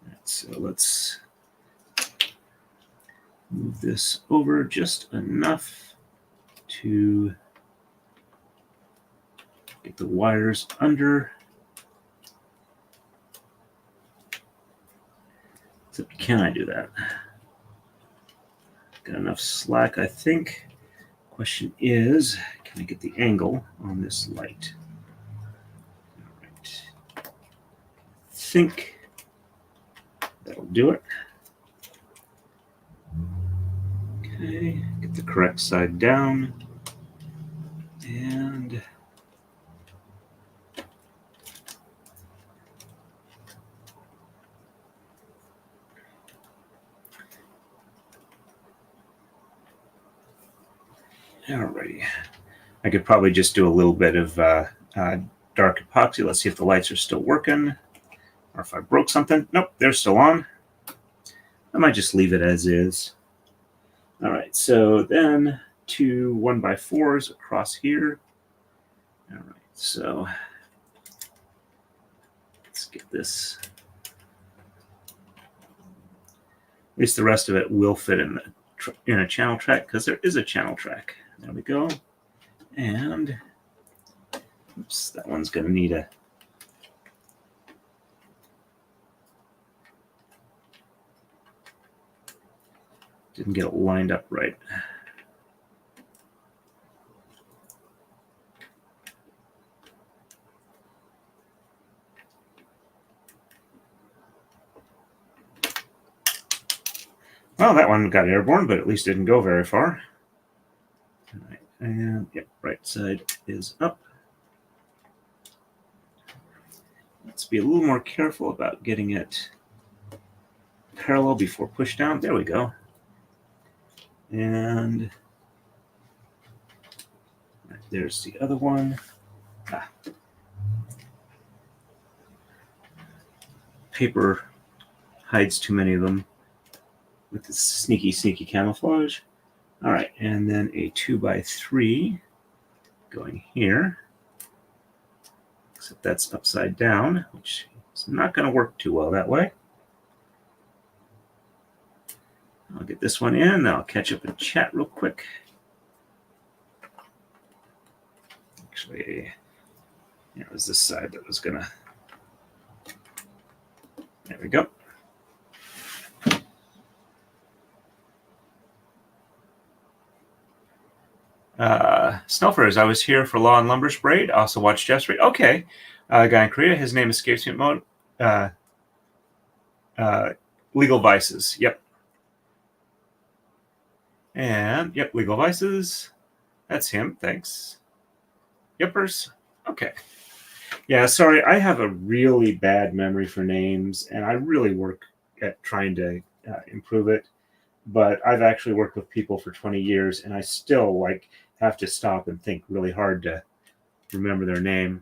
all right, so let's move this over just enough to get the wires under. Except, can I do that? Got enough slack, I think. Question is, can I get the angle on this light? All right. I think that'll do it. Okay, get the correct side down. And alrighty. I could probably just do a little bit of dark epoxy. Let's see if the lights are still working or if I broke something. Nope, they're still on. I might just leave it as is. All right, so then 2 1x4s across here. All right, so let's get this. At least the rest of it will fit in a channel track because there is a channel track. There we go. And oops, that one's going to need a didn't get it lined up right. Well, that one got airborne, but at least didn't go very far. All right, and yep, right side is up. Let's be a little more careful about getting it parallel before push down. There we go. And right, there's the other one. Paper hides too many of them with this sneaky camouflage. All right, and then a 2x3 going here. Except that's upside down, which is not going to work too well that way. I'll get this one in, then I'll catch up and chat real quick. Actually, it was this side that was gonna. There we go. Snowfers, I was here for Law and Lumber Sprayed. Also watched Jeff's raid. Okay. Guy in Korea, his name escapes me at the moment. Legal Vices. Yep. And yep, legal vices. That's him. Thanks. Yippers. Okay. Yeah, sorry. I have a really bad memory for names, and I really work at trying to improve it. But I've actually worked with people for 20 years, and I still have to stop and think really hard to remember their name.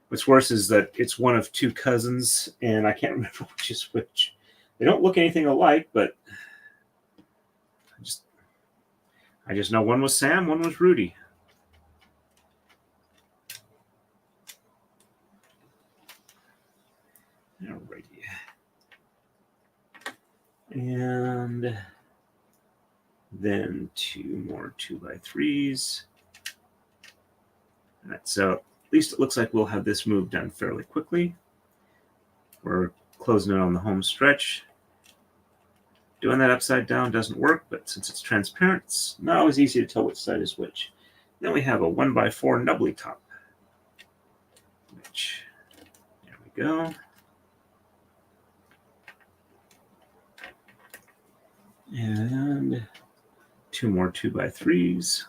What's worse is that it's one of two cousins, and I can't remember which is which. They don't look anything alike, but I just know one was Sam, one was Rudy. Alrighty. And then two more 2x3s. All right, so at least it looks like we'll have this move done fairly quickly. We're closing it on the home stretch. Doing that upside down doesn't work, but since it's transparent, it's not always easy to tell which side is which. Then we have a 1x4 nubbly top, which, there we go. And two more 2x3s.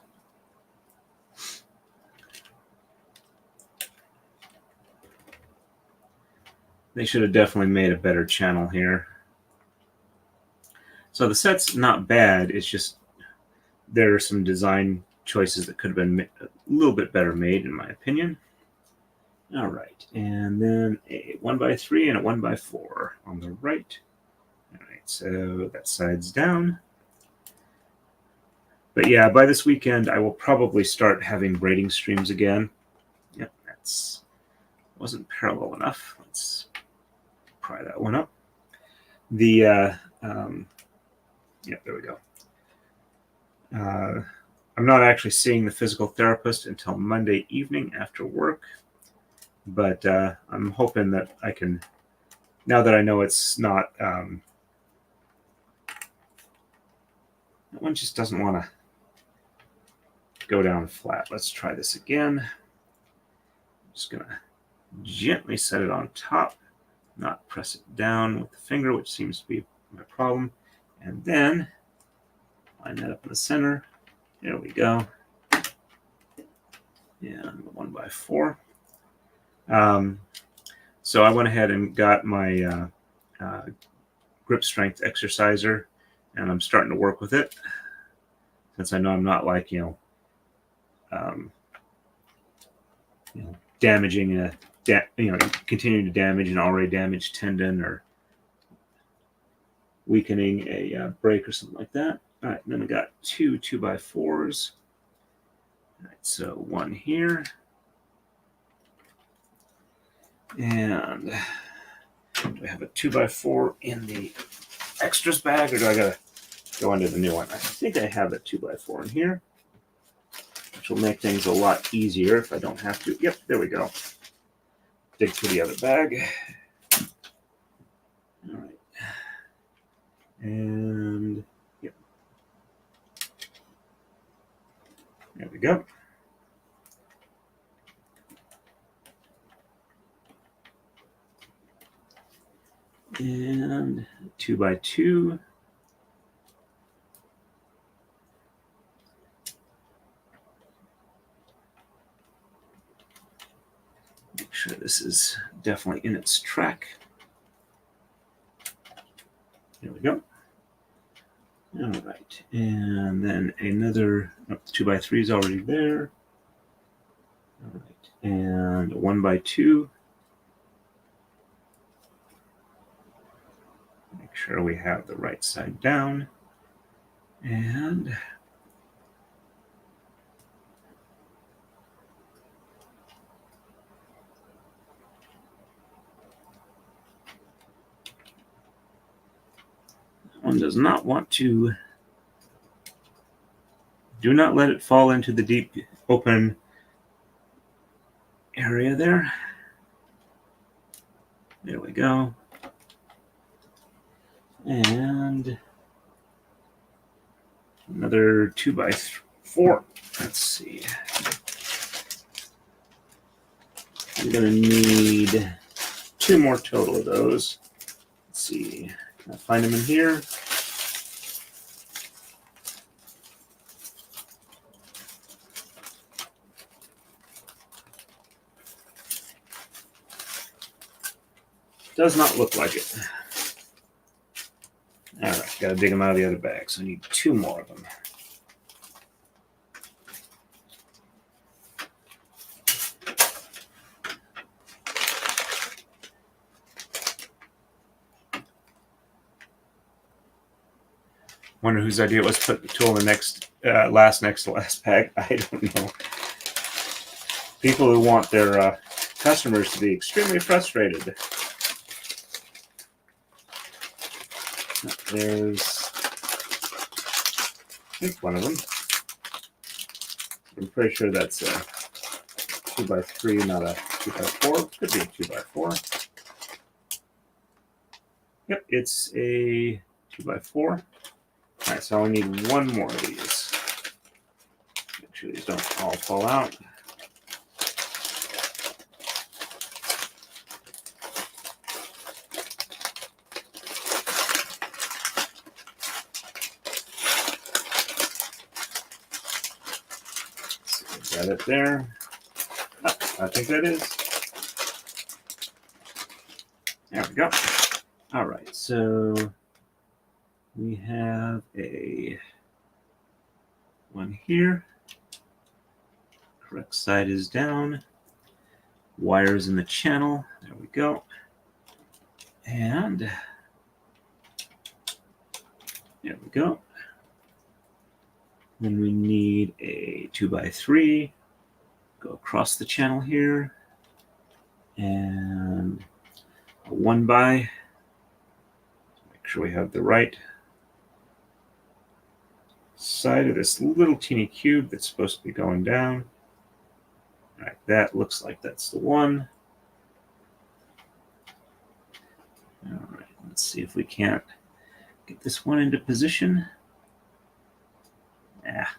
They should have definitely made a better channel here. So the set's not bad. It's just there are some design choices that could have been a little bit better made, in my opinion. All right, and then a 1x3 and a 1x4 on the right. All right, so that side's down. But yeah, by this weekend, I will probably start having braiding streams again. Yep, that's wasn't parallel enough. Let's pry that one up. The yeah, there we go. I'm not actually seeing the physical therapist until Monday evening after work, but I'm hoping that I can, now that I know it's not, that one just doesn't want to go down flat. Let's try this again. I'm just going to gently set it on top, not press it down with the finger, which seems to be my problem. And then line that up in the center. There we go. And the 1x4. So I went ahead and got my grip strength exerciser, and I'm starting to work with it, since I know I'm not like, damaging continuing to damage an already damaged tendon or weakening a break or something like that. All right, and then I got two 2x4s. All right, so one here. And do I have a 2x4 in the extras bag, or do I gotta go into the new one? I think I have a 2x4 in here, which will make things a lot easier if I don't have to. Yep, there we go. Dig through the other bag. All right. And yep. There we go. And 2x2. Make sure this is definitely in its track. There we go. All right, and then another 2x3 is already there. All right, and 1x2. Make sure we have the right side down. And one does not want to, do not let it fall into the deep open area there. There we go. And another 2x4. Let's see. I'm gonna need two more total of those. Let's see. Can I find them in here? Does not look like it. All right, got to dig them out of the other bag. So I need 2 more of them. Wonder whose idea it was to put the tool in the next to last bag. I don't know. People who want their customers to be extremely frustrated. There's, I think, one of them. I'm pretty sure that's a 2x3, not a 2x4. Could be a 2x4. Yep, it's a 2x4. All right, so I need 1 more of these. Make sure these don't all fall out. So got it there. Oh, I think that is. There we go. All right, so we have a one here. Correct side is down. Wires in the channel. There we go. And there we go. Then we need a 2x3. Go across the channel here. And a 1x. Make sure we have the right side of this little teeny cube that's supposed to be going down. All right, that looks like that's the one. All right, let's see if we can't get this one into position. Ah.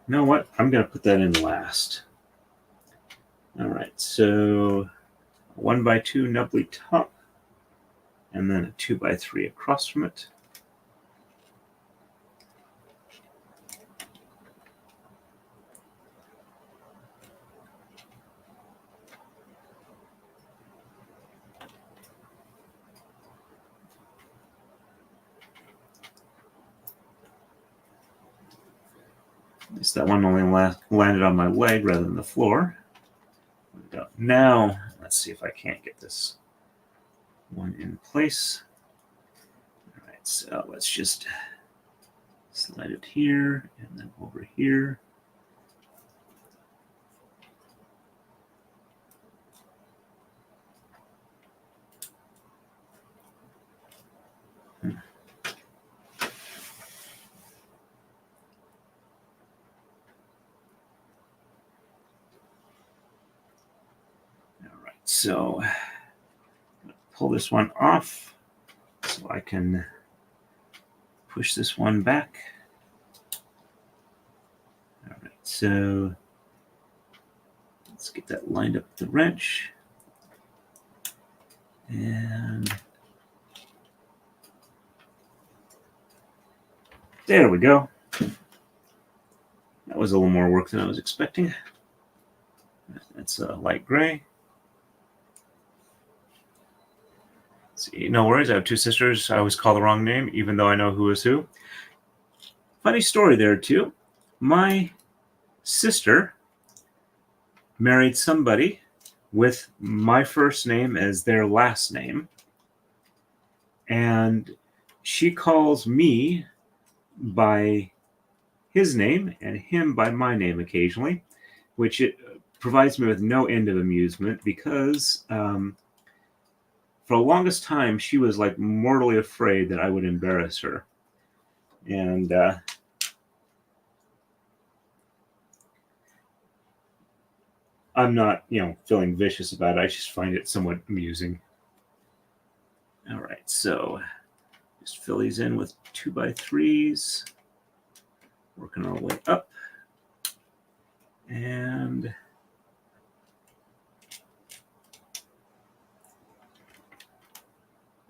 You know what? I'm going to put that in last. All right, so 1x2 nubbly top, and then a 2x3 across from it. At least that one only landed on my leg rather than the floor. Now, let's see if I can't get this one in place. All right, so let's just slide it here and then over here. So pull this one off so I can push this one back. All right, so let's get that lined up with the wrench. And there we go. That was a little more work than I was expecting. That's a light gray. See, no worries. I have 2 sisters. I always call the wrong name, even though I know who is who. Funny story there, too. My sister married somebody with my first name as their last name. And she calls me by his name and him by my name occasionally, which it provides me with no end of amusement because for the longest time, she was like mortally afraid that I would embarrass her. And I'm not, feeling vicious about it. I just find it somewhat amusing. All right, so just fill these in with 2x3s. Working our way up. And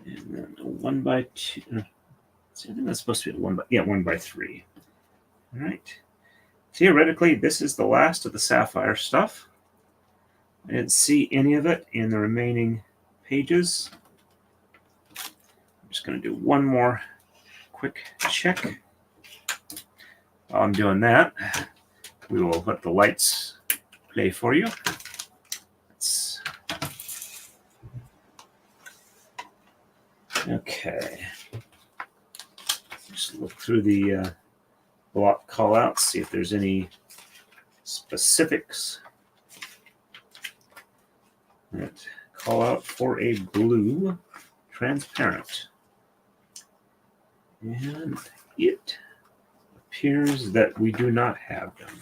then a 1x2. So I think that's supposed to be 1 by 3. All right. Theoretically, this is the last of the sapphire stuff. I didn't see any of it in the remaining pages. I'm just going to do one more quick check. While I'm doing that, we will let the lights play for you. Okay. Just look through the block callouts, see if there's any specifics. Right. Call out for a blue transparent. And it appears that we do not have them.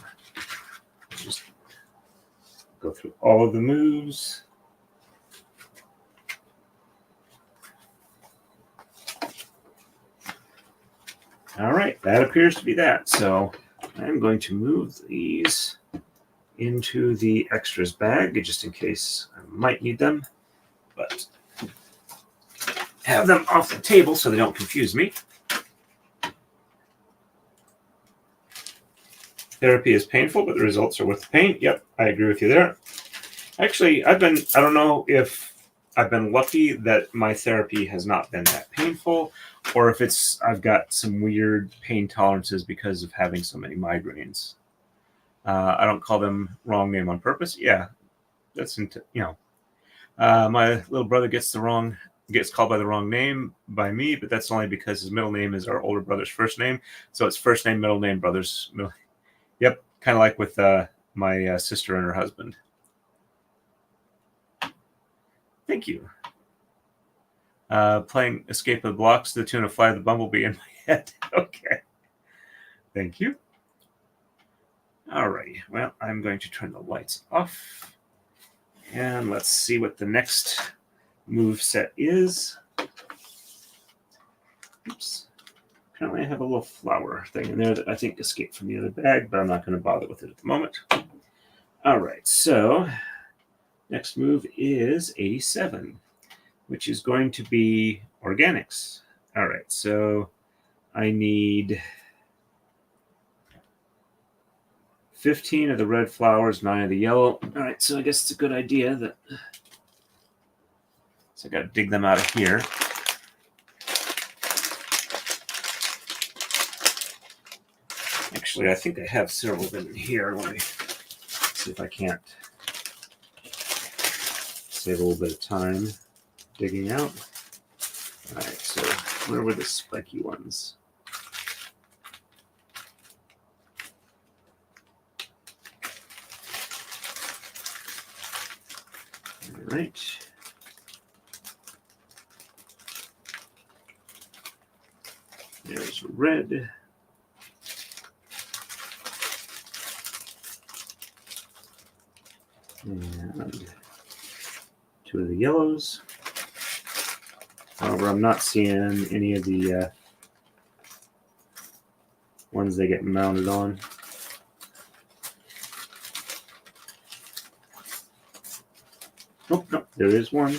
Just go through all of the moves. All right, that appears to be that. So I'm going to move these into the extras bag just in case I might need them, but have them off the table so they don't confuse me. Therapy is painful, but the results are worth the pain. Yep, I agree with you there. Actually, I don't know if I've been lucky that my therapy has not been that painful, or if I've got some weird pain tolerances because of having so many migraines. I don't call them wrong name on purpose. Yeah, that's my little brother gets called by the wrong name by me, but that's only because his middle name is our older brother's first name, so it's first name, middle name, brother's middle. Yep, kind of like with my sister and her husband. Thank you. Playing Escape of the Blocks to the tune of Fly the Bumblebee in my head. Okay. Thank you. Alrighty. Well, I'm going to turn the lights off. And let's see what the next move set is. Oops. Apparently I have a little flower thing in there that I think escaped from the other bag, but I'm not going to bother with it at the moment. Alright, so next move is 87, which is going to be organics. Alright, so I need 15 of the red flowers, 9 of the yellow. All right, so I guess it's a good idea that... So I got to dig them out of here. Actually, I think I have several of them in here. Let me see if I can't save a little bit of time digging out. All right, so where were the spiky ones? All right. There's red. And 2 of the yellows. However, I'm not seeing any of the ones they get mounted on. Oh, no, there is one.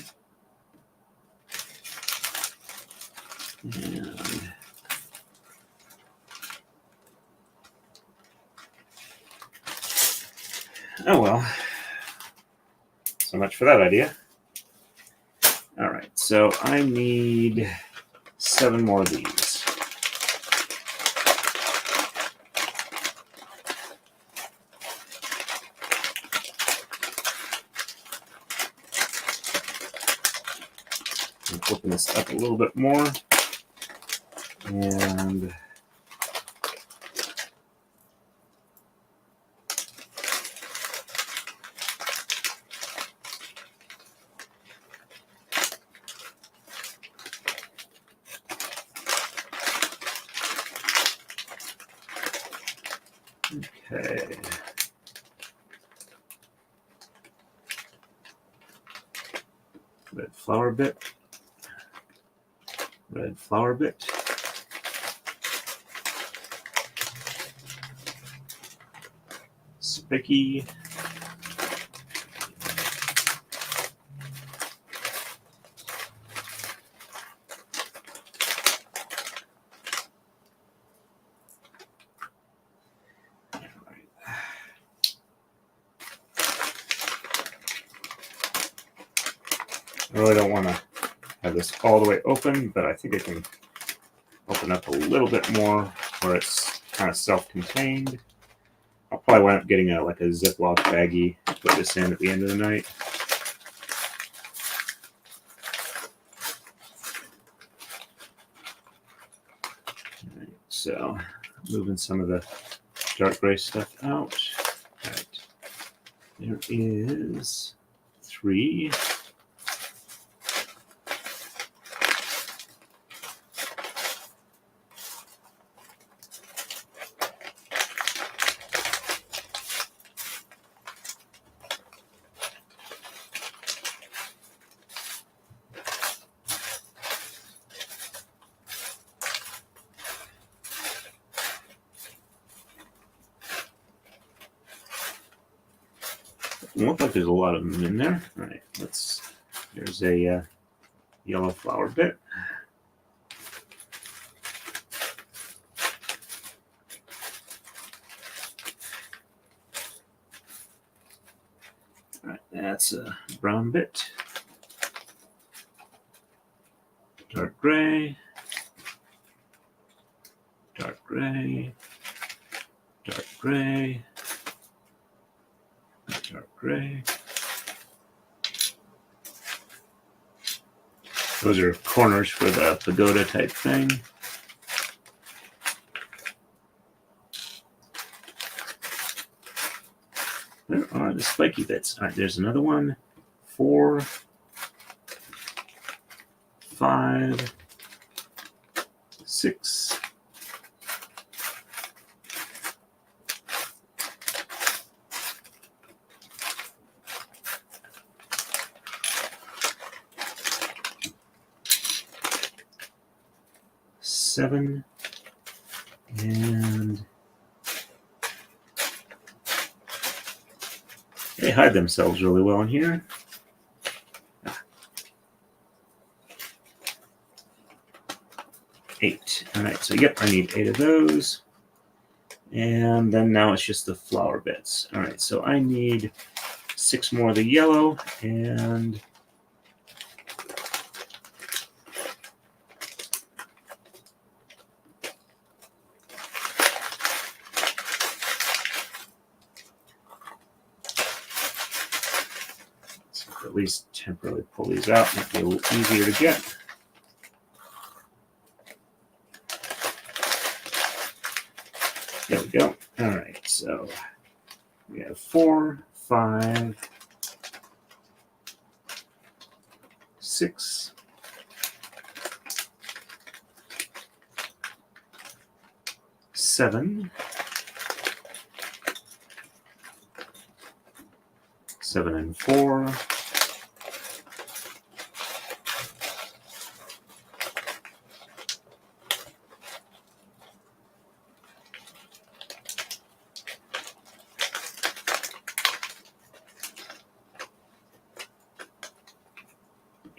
And oh well. So much for that idea. All right, so I need 7 more of these. I'm flipping this up a little bit more. And okay. Red flower bit. Red flower bit. Spiky. really don't want to have this all the way open, but I think I can open up a little bit more where it's kind of self-contained. I'll probably wind up getting like a Ziploc baggie to put this in at the end of the night. All right, so moving some of the dark gray stuff out. All right. There is 3. Look like there's a lot of them in there. All right, there's a yellow flower bit. All right, that's a brown bit. Dark gray. Dark gray. Dark gray. Dark gray. Those are corners for the pagoda type thing. There are the spiky bits. All right, there's another one. 4, 5, 6. Seven, and they hide themselves really well in here. 8. All right, so yep, I need 8 of those. And then now it's just the flower bits. All right, so I need 6 more of the yellow, and at least temporarily pull these out. Might be a little easier to get. There we go. All right, so we have 4, 5, 6, 7, 7 and 4.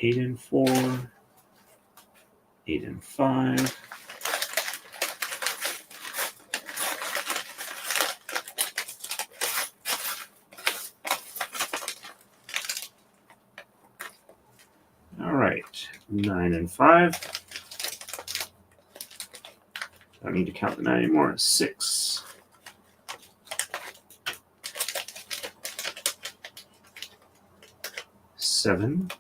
8 and 4, 8 and 5. All right, 9 and 5. I don't need to count the 9 anymore. 6. 7.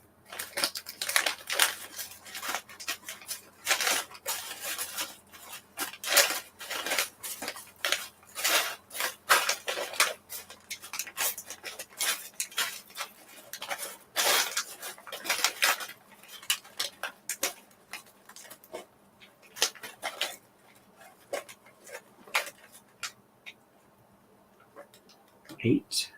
8.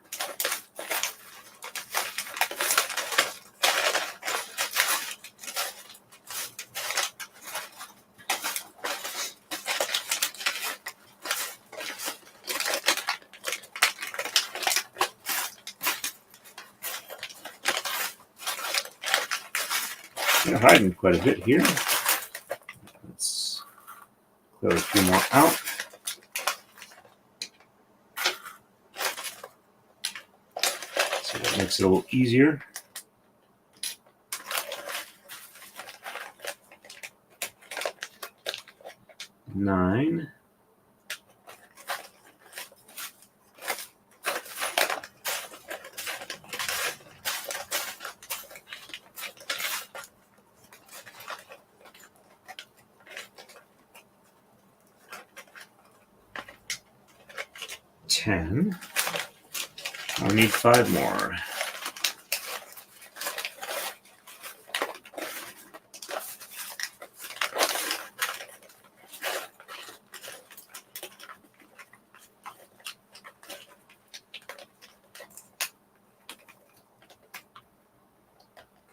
They're hiding quite a bit here. Let's clear a few more out. So that makes it a little easier. 9. $10. I need 5 more.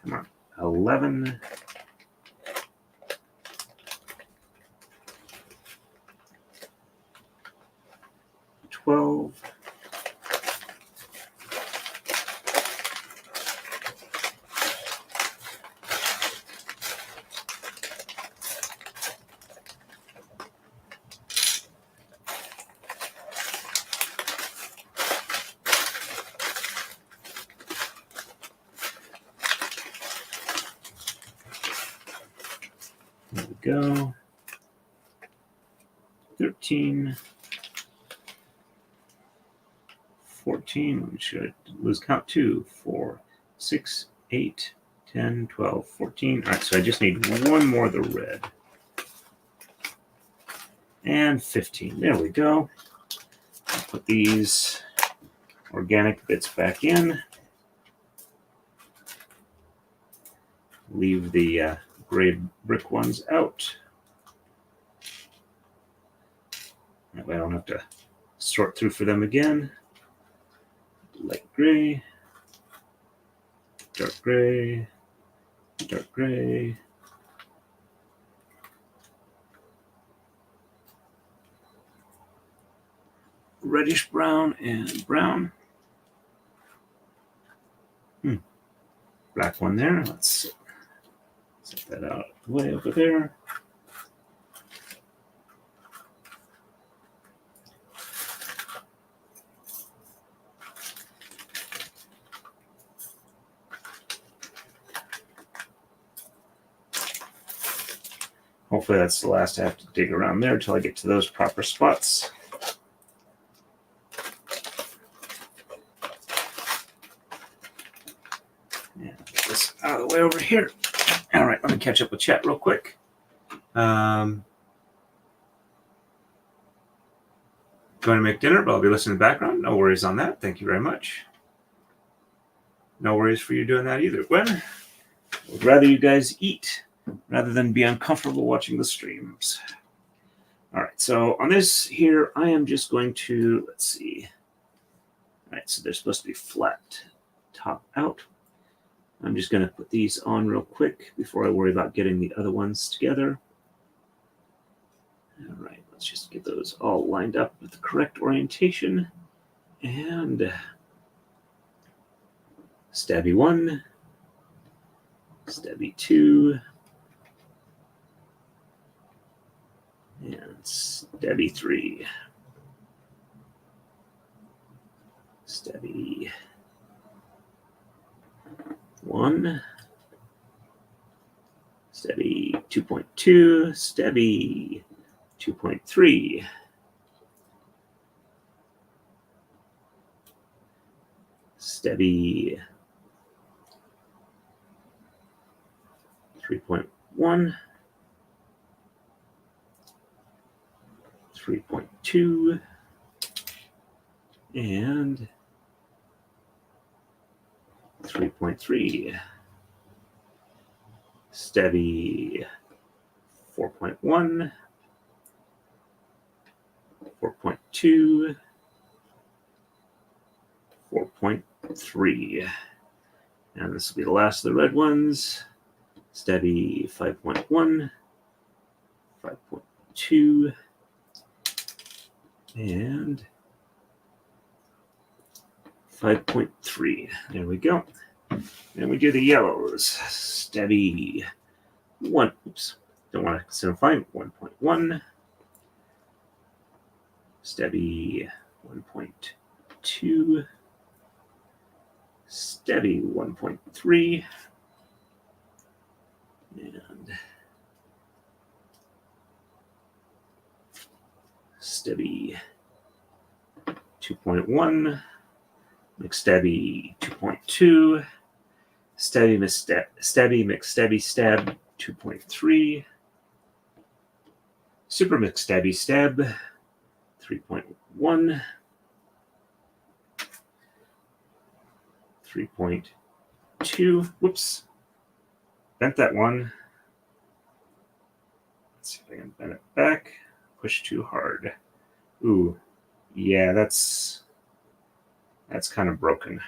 Come on. 11. 12. 13. 14. Should I lose count? 2, 4, 6, 8, 10, 12, 14. All right, so I just need one more of the red. And 15. There we go. I'll put these organic bits back in. Leave the gray brick ones out. That way I don't have to sort through for them again. Light gray, dark gray, dark gray. Reddish brown and brown. Black one there. Let's set that out way over there. Hopefully that's the last I have to dig around there until I get to those proper spots. And get this out of the way over here. All right, let me catch up with chat real quick. Going to make dinner, but I'll be listening in the background. No worries on that. Thank you very much. No worries for you doing that either, Gwen. I'd rather you guys eat rather than be uncomfortable watching the streams. All right, so on this here, I am just going to, let's see. All right, so they're supposed to be flat top out. I'm just going to put these on real quick before I worry about getting the other ones together. All right, let's just get those all lined up with the correct orientation. And stabby 1, stabby 2, and stabby 3. Stabby 1, stabby 2.2, stabby 2.3, stabby 3.1, 3.2, and 3.3. Stabby 4.1, 4.2, 4.3. And this will be the last of the red ones. Stabby 5.1, 5.2, and 5.3. There we go. Then we do the yellows. Stabby 1. Oops. Don't want to simplify. 1.1. Stabby 1.2. Stabby 1.3. And McStabby 2.1, McStabby 2.2, Stabby McStabby Stab 2.3, Super McStabby Stab 3.1, 3.2. Whoops. Bent that one. Let's see if I can bend it back. Push too hard. Ooh. Yeah, that's kind of broken.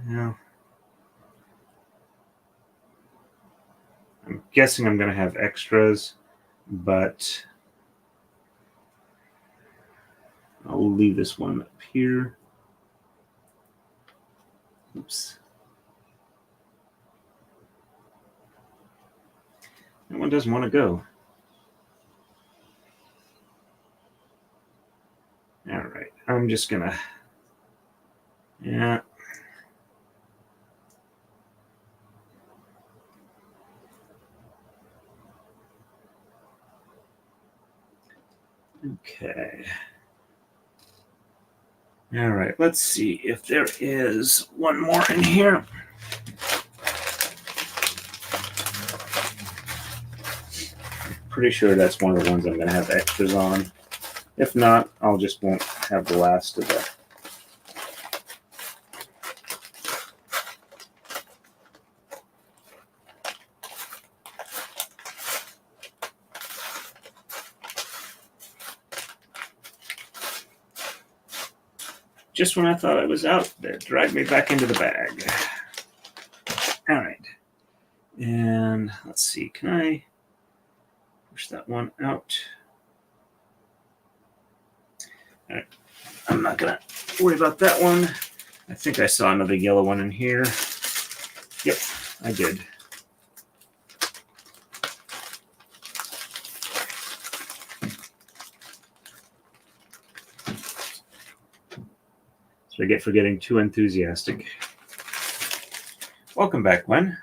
Yeah. I'm guessing I'm going to have extras, but I'll leave this one up here. Oops. That one doesn't want to go. All right. I'm just going to... Yeah. Okay. All right. Let's see if there is one more in here. Pretty sure that's one of the ones I'm going to have extras on. If not, I'll just won't have the last of the... Just when I thought I was out, that dragged me back into the bag. All right. And let's see, can I push that one out? All right. I'm not going to worry about that one. I think I saw another yellow one in here. Yep, I did. So I get for getting too enthusiastic. Welcome back, Gwen.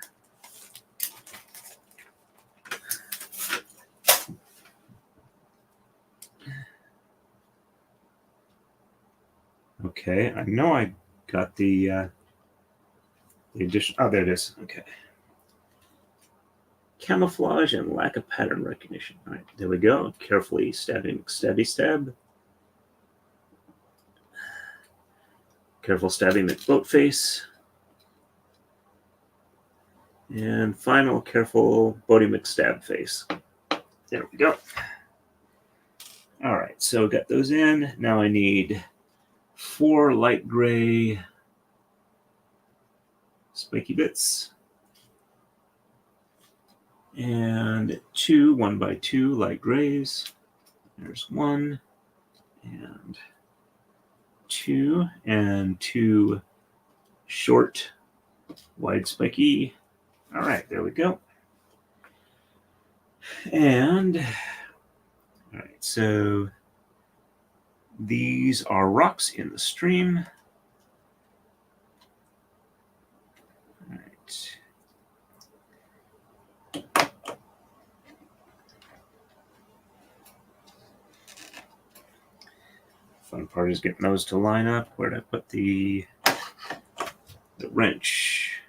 Okay, I know I got the addition. Oh, there it is. Okay. Camouflage and lack of pattern recognition. All right, there we go. Carefully stabby stab. Careful stabbing McBoat face. And final careful Bodie McStab face. There we go. All right, so got those in. Now I need 4 light gray spiky bits. And 2 1x2 light grays. There's 1 and 2 and 2 short wide spiky. All right, there we go. And all right, so these are rocks in the stream. All right. Fun part is getting those to line up. Where did I put the wrench?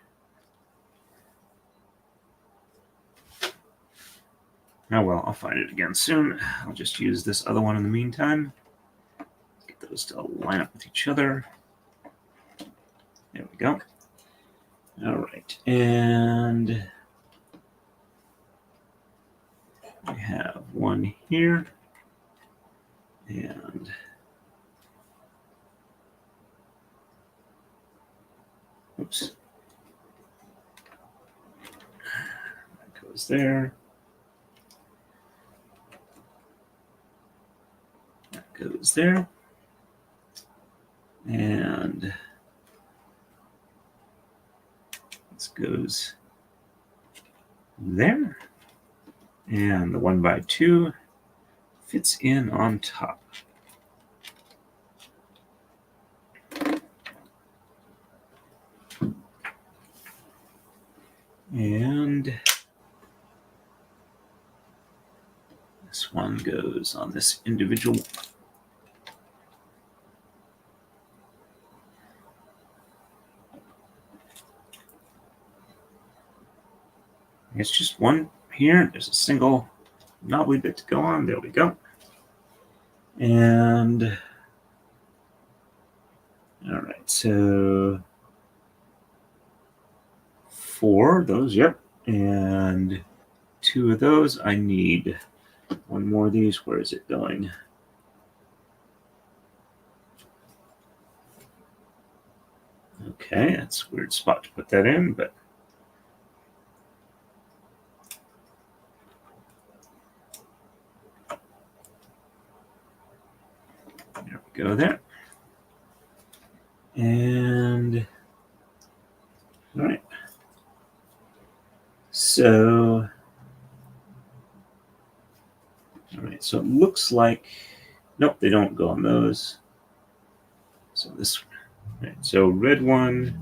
Oh well, I'll find it again soon. I'll just use this other one in the meantime. Get those to line up with each other. There we go. All right, and we have one here, and oops, that goes there. That goes there, and this goes there, and the 1x2 fits in on top. And This one goes on this individual. It's just one here. There's a single knobbly bit to go on. There we go. And all right, so 4 of those, yep. And 2 of those. I need one more of these. Where is it going? Okay, that's a weird spot to put that in, but there we go there. And all right. So all right, so it looks like nope, they don't go on those. So this right, so red one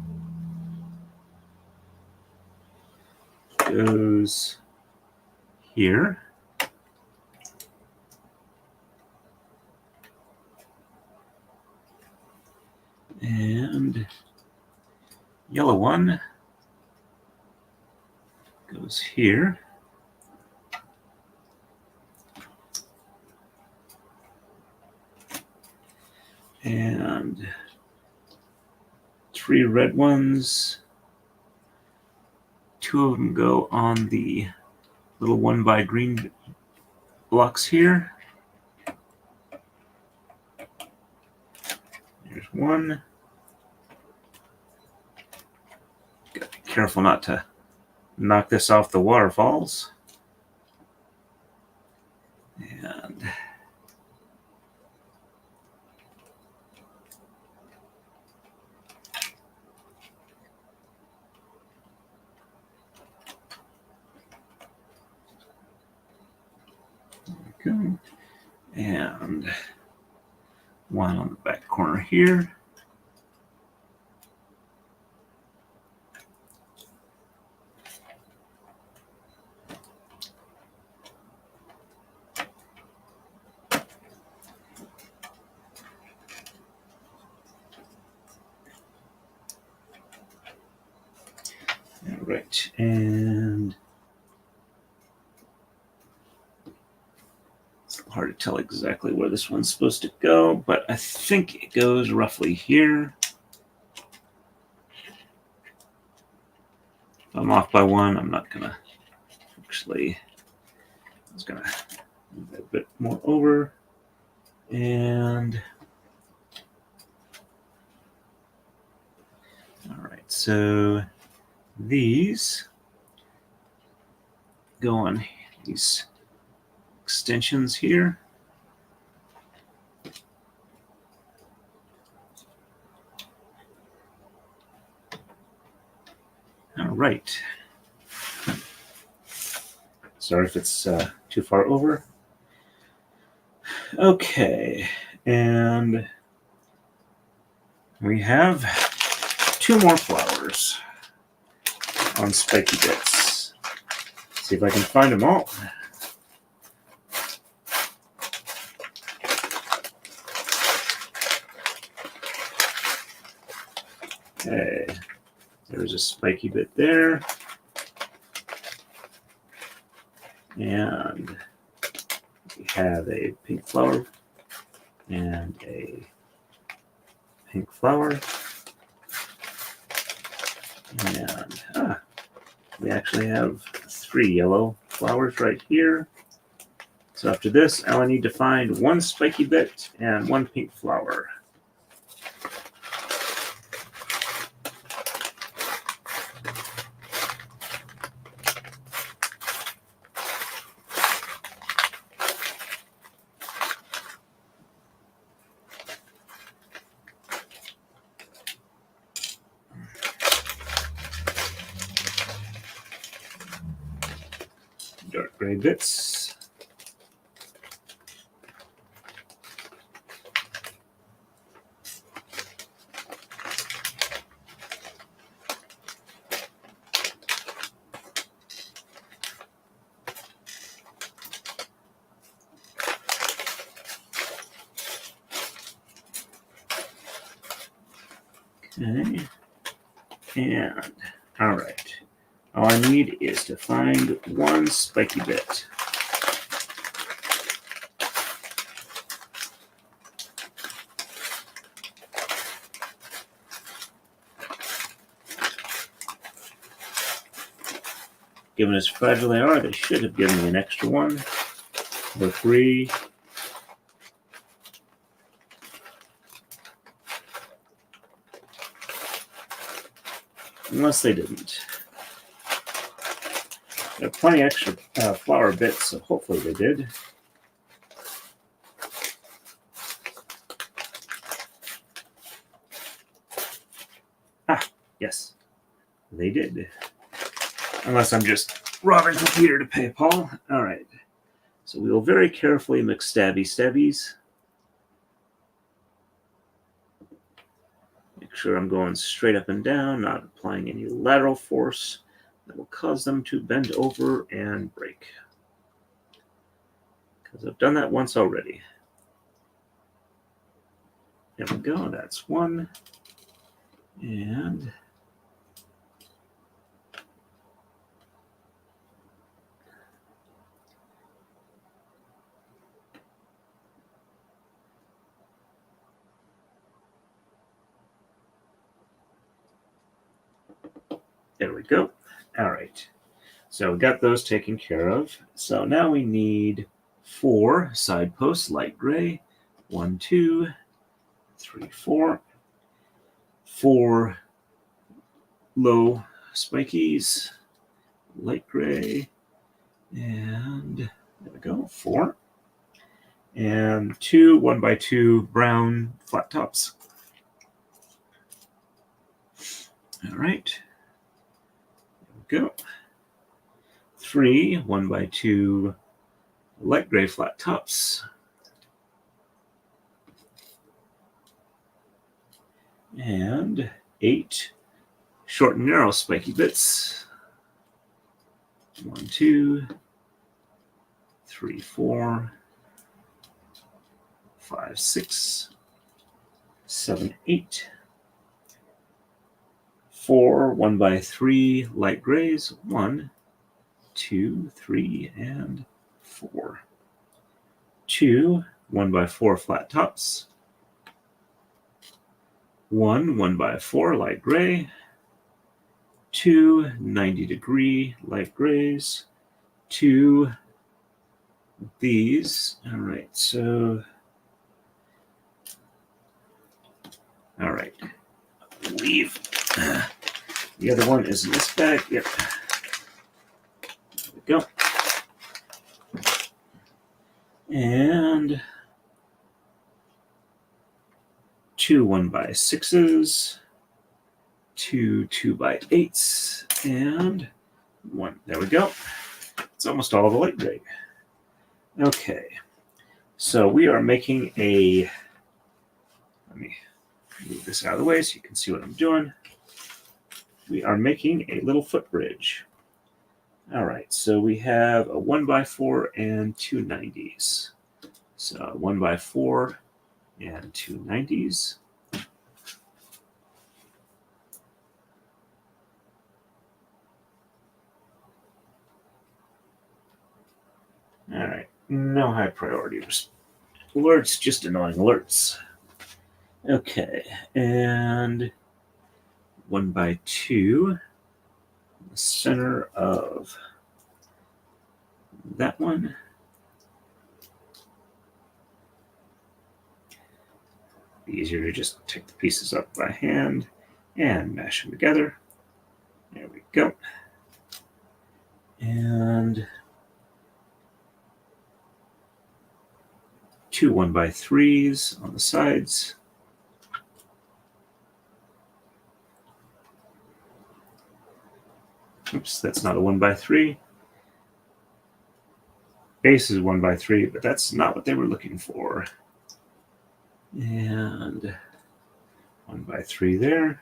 goes here. And yellow one goes here. And 3 red ones. 2 of them go on the little 1 by green blocks here. There's one. Gotta be careful not to knock this off the waterfalls. And there we go. And one on the back corner here. All right, and it's hard to tell exactly where this one's supposed to go, but I think it goes roughly here. If I'm off by 1, I'm not gonna actually. I was gonna move that a bit more over, and all right, so these go on these extensions here. All right. Sorry if it's too far over. Okay, and we have 2 more flowers on spiky bits. See if I can find them all. Okay, there's a spiky bit there. And we have a pink flower and a pink flower. And we actually have 3 yellow flowers right here. So after this, I only need to find 1 spiky bit and 1 pink flower. Dark gray bits. Okay. And all right. All I need is to find one spiky bit. Given as fragile they are, they should have given me an extra one. Or 3. Unless they didn't. There are plenty extra flower bits, so hopefully they did. Ah, yes, they did. Unless I'm just robbing from Peter to pay Paul. All right. So we will very carefully mix stabbies. Make sure I'm going straight up and down, not applying any lateral force that will cause them to bend over and break. Because I've done that once already. There we go, that's one. And there we go. All right. So we got those taken care of. So now we need 4 side posts, light gray. 1, 2, 3, 4. 4 low spikies, light gray. And there we go, 4. And 2 1x2 brown flat tops. All right. There we go. 3 1x2 light gray flat tops. And 8 short and narrow spiky bits. 1, 2, 3, 4, 5, 6, 7, 8. 4 1x3 light grays. 1, 2, 3, and 4. 2 1x4 flat tops. 1 1x4 light gray. 2 90-degree light grays. 2 these. All right, so all right. I believe the other one is in this bag. Yep. There we go. And 2 1x6s, 2 2x8s, and 1. There we go. It's almost all the light gray. Okay, so we are making a. Let me move this out of the way so you can see what I'm doing. We are making a little footbridge. All right, so we have a 1x4 and 2 90s. So 1x4 and 2 90s. All right, no high priority alerts, just annoying alerts. Okay, and 1x2, the center of that one. Easier to just take the pieces up by hand and mash them together. There we go. And 2 1x3s on the sides. Oops, that's not a 1x3. Base is 1x3, but that's not what they were looking for. And 1x3 there.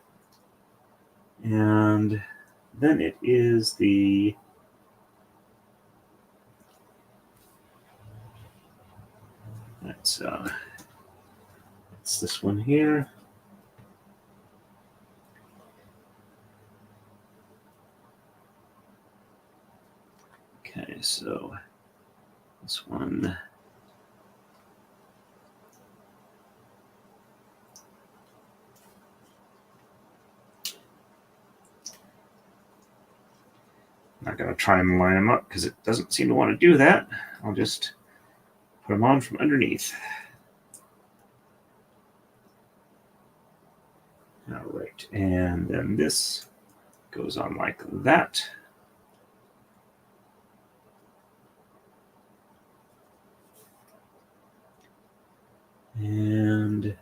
And then it is the it's this one here. Okay, so this one. I'm not going to try and line them up because it doesn't seem to want to do that. I'll just put them on from underneath. All right, and then this goes on like that. And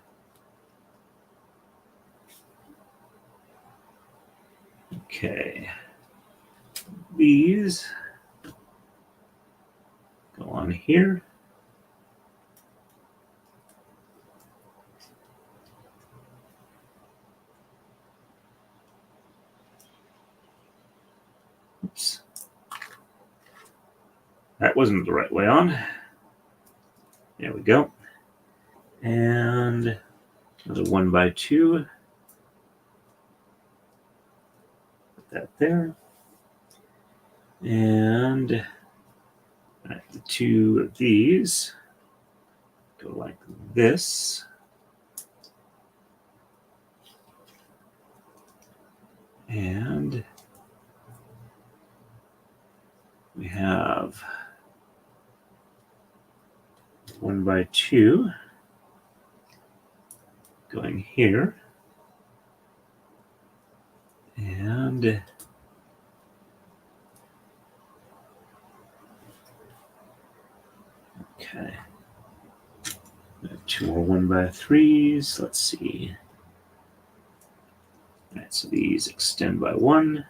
okay, these go on here. Oops. That wasn't the right way on. There we go. And another 1x2. Put that there. And the two of these go like this. And we have 1x2 going here. And okay. We have two more 1x3s. Let's see. All right, so these extend by 1.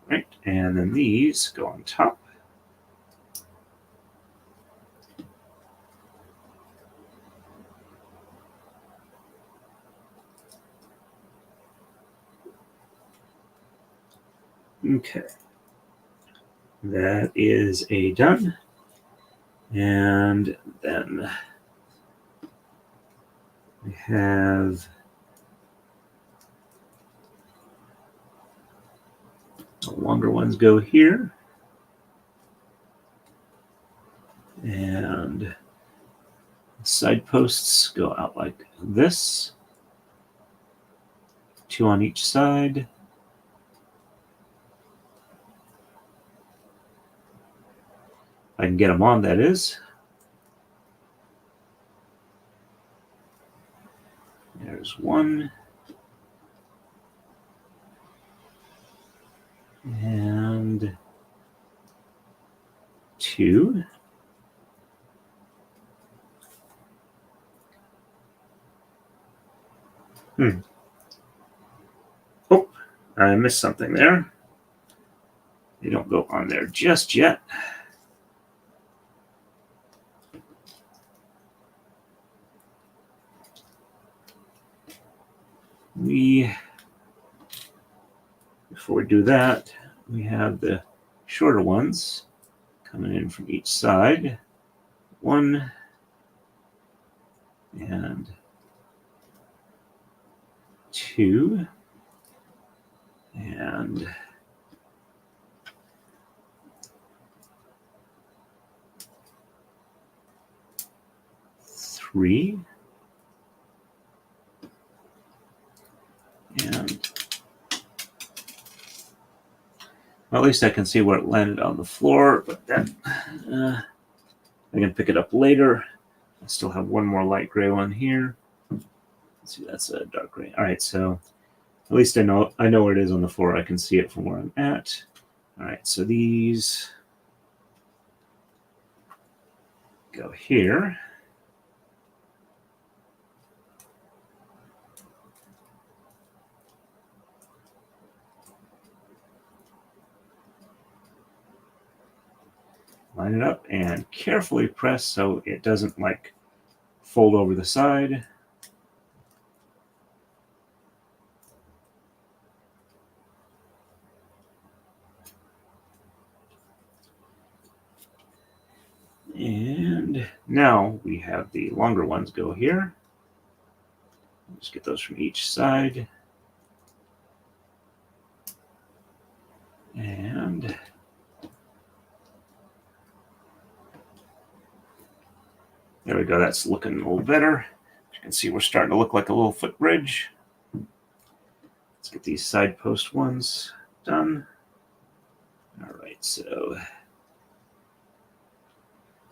Right, and then these go on top. Okay, that is a done. And then we have the longer ones go here. And the side posts go out like this. 2 on each side. I can get them on, that is. There's 1. And 2. Oh, I missed something there. They don't go on there just yet. Before we do that, we have the shorter ones coming in from each side. 1 and 2 and 3 and well, at least I can see where it landed on the floor, but then I can pick it up later. I still have one more light gray one here. Let's see, that's a dark gray. All right, so at least I know where it is on the floor. I can see it from where I'm at. All right, so these go here. Line it up and carefully press so it doesn't like fold over the side. And now we have the longer ones go here. Just get those from each side. And there we go. That's looking a little better. As you can see, we're starting to look like a little footbridge. Let's get these side post ones done. All right, so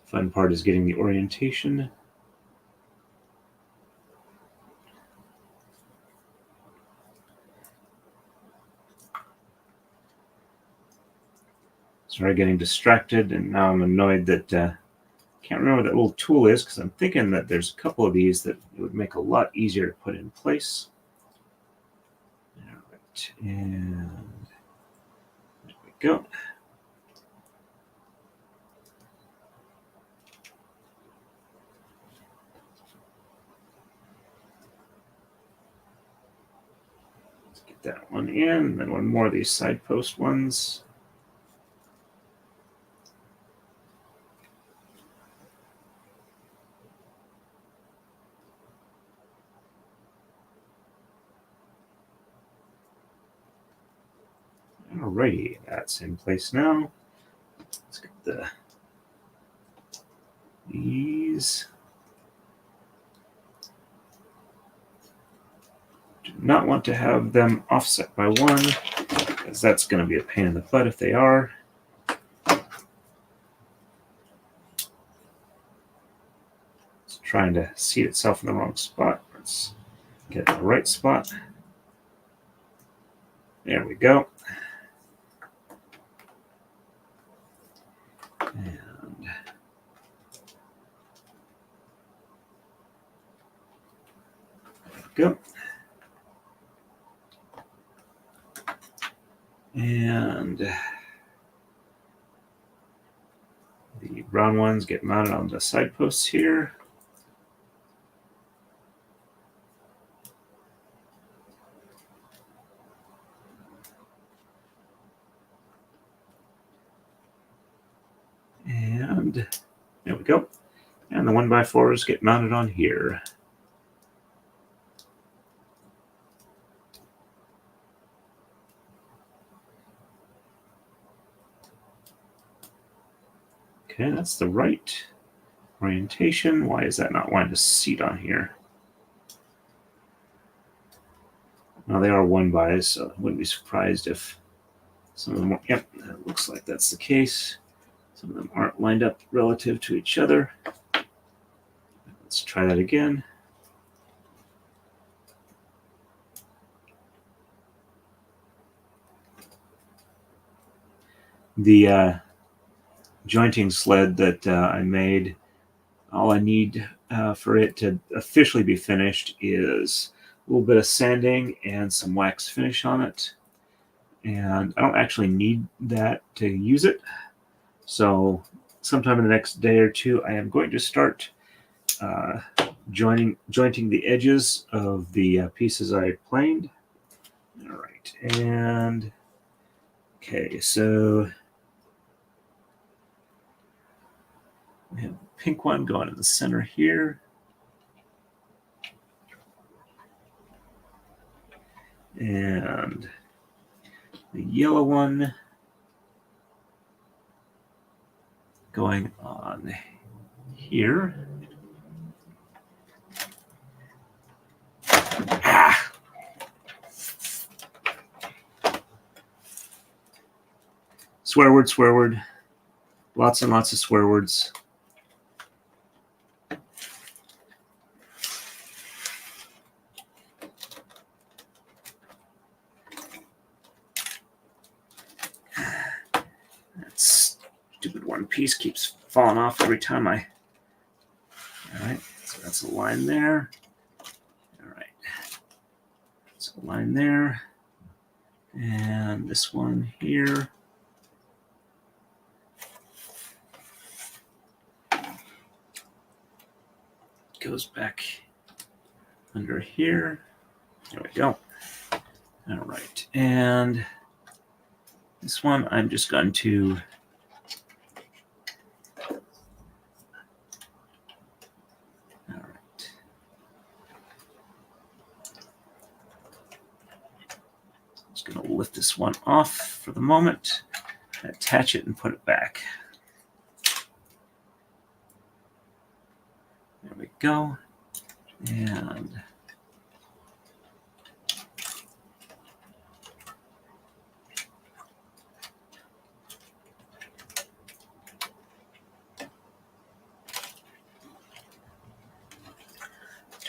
fun part is getting the orientation. Sorry, getting distracted, and now I'm annoyed that can't remember what that little tool is, because I'm thinking that there's a couple of these that it would make a lot easier to put in place. All right, and there we go. Let's get that one in, and then one more of these side post ones. Alrighty, that's in place now. Let's get these. Do not want to have them offset by one, because that's going to be a pain in the butt if they are. It's trying to seat itself in the wrong spot. Let's get the right spot. There we go. And there we go. And the brown ones get mounted on the side posts here. And there we go. And the 1x4s get mounted on here. Okay, that's the right orientation. Why is that not wanting to seat on here? Now they are 1x, so I wouldn't be surprised if some of them are, yep, that looks like that's the case. Some of them aren't lined up relative to each other. Let's try that again. The jointing sled that I made, all I need for it to officially be finished is a little bit of sanding and some wax finish on it. And I don't actually need that to use it. So sometime in the next day or two, I am going to start jointing the edges of the pieces I planed. All right, and okay, so we have a pink one going in the center here. And the yellow one going on here. Ah! Swear word, swear word. Lots and lots of swear words. That stupid one piece keeps falling off every time I... All right, so that's a line there. All right, so a line there. And this one here. Goes back under here. There we go. All right, and this one I'm just going to all right. just going to lift this one off for the moment, attach it, and put it back. There we go. And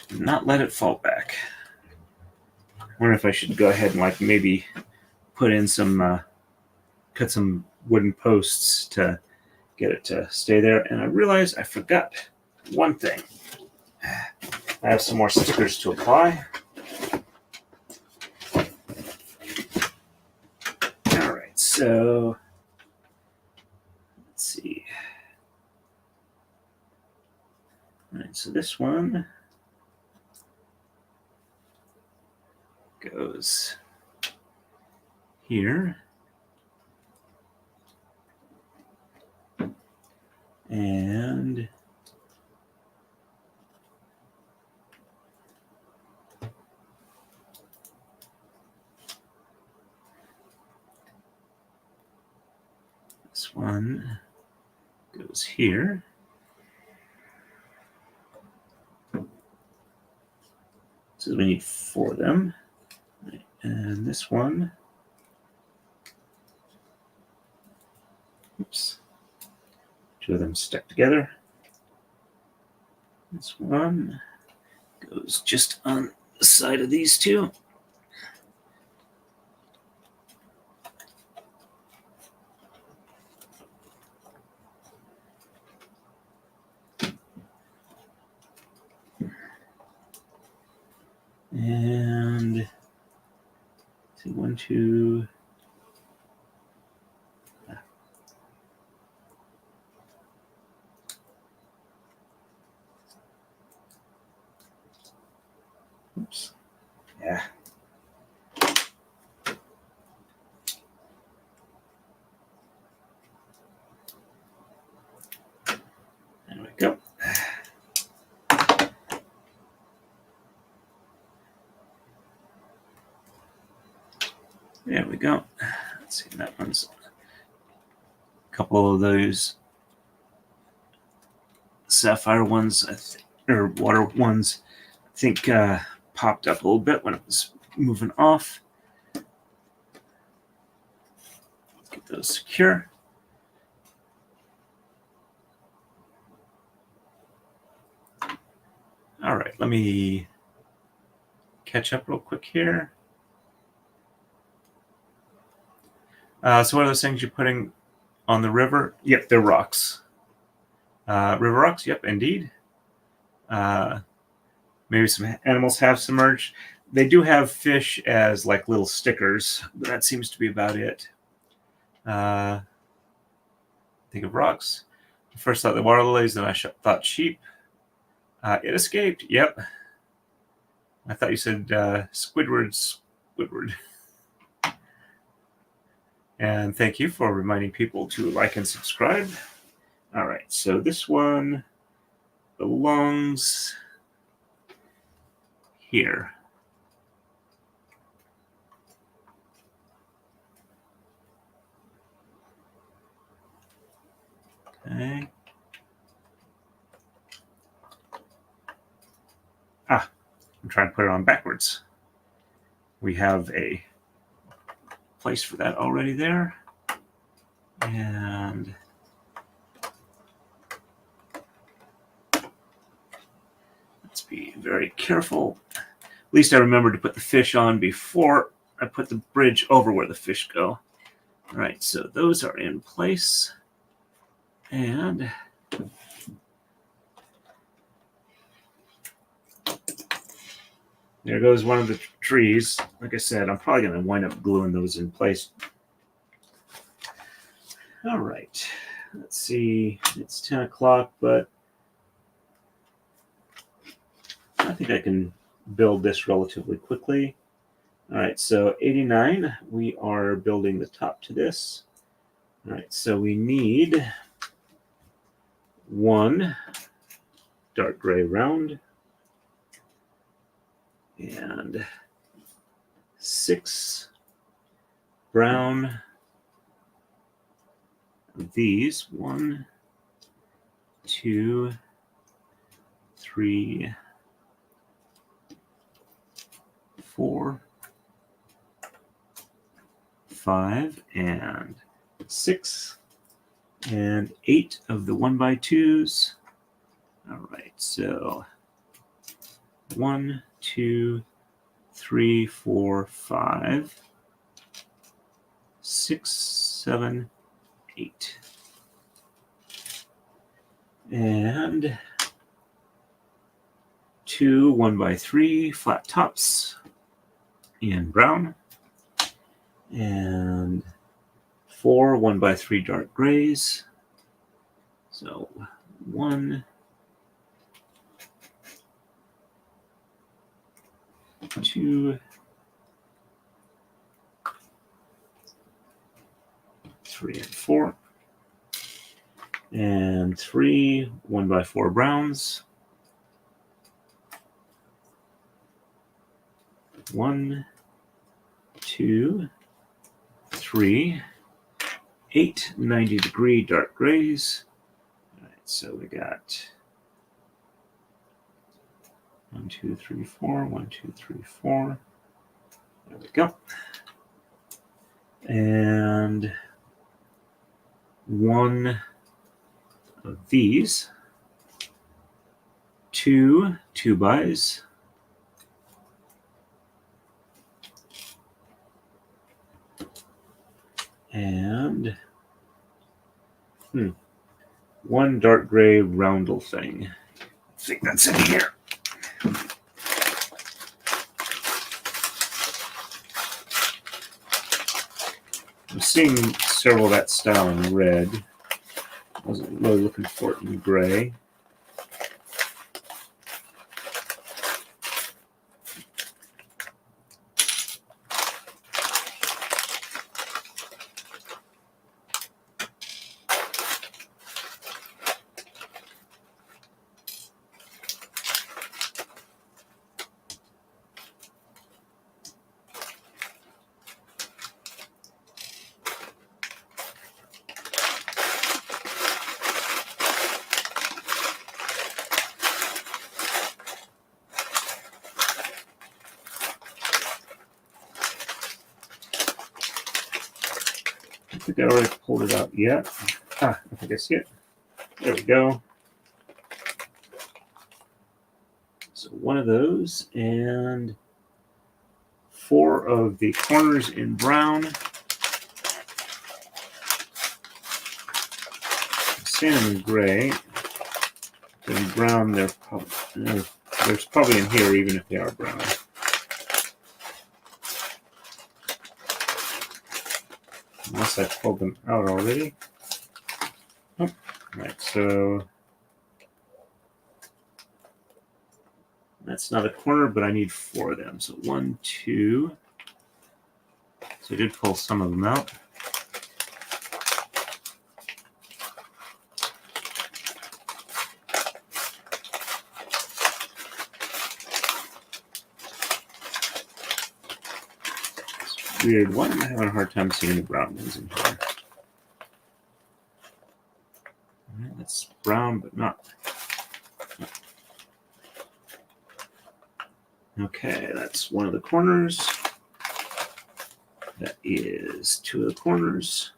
do not let it fall back. I wonder if I should go ahead and maybe put in some, cut some wooden posts to get it to stay there. And I realized I forgot one thing. I have some more stickers to apply. All right, so let's see. All right, so this one goes here. And this one goes here. So we need 4 of them. And this one, oops, 2 of them stuck together. This one goes just on the side of these 2. And see, 1, 2. Oops. Yeah. There we go. There we go. Let's see, that one's a couple of those sapphire ones, or water ones, I think popped up a little bit when it was moving off. Let's get those secure. All right, let me catch up real quick here. So what are those things you're putting on the river? Yep, they're rocks. River rocks, yep, indeed. Maybe some animals have submerged. They do have fish as little stickers, but that seems to be about it. Think of rocks. First thought the water lilies, then I thought sheep. It escaped. Yep. I thought you said Squidward. And thank you for reminding people to like and subscribe. All right, so this one belongs here. Okay. I'm trying to put it on backwards. We have a place for that already there. And let's be very careful. At least I remembered to put the fish on before I put the bridge over where the fish go. All right, so those are in place. And there goes one of the trees. Like I said, I'm probably going to wind up gluing those in place. All right, let's see. It's 10 o'clock, but I think I can build this relatively quickly. All right, so 89, we are building the top to this. All right, so we need 1 dark gray round and 6 brown. These 1, 2, 3, 4, 5, and 6, and 8 of the 1x2s. All right, so 1, 2, 3, 4, 5, 6, 7, 8. And 2 1x3 flat tops in brown. And 4 1x3 dark grays. So 1, 2, 3, and 4. And 3 1x4 browns. 1, 2, 3, 8 90-degree dark grays. All right, so we got 1, 2, 3, 4, 1, 2, 3, 4. There we go. And 1 of these, 2 2x, and 1 dark gray roundel thing. I think that's in here. I'm seeing several of that style in red. Wasn't really looking for it in gray. I think I already pulled it out yet. I think I see it. There we go. So 1 of those and 4 of the corners in brown. Salmon gray. In brown, there's probably in here even if they are brown. Unless I pulled them out already. Oh, right, so that's not a corner, but I need 4 of them. So 1, 2. So I did pull some of them out. It's weird. Why am I having a hard time seeing the brown ones in here? That's brown, but not. Okay, that's 1 of the corners. That is 2 of the corners.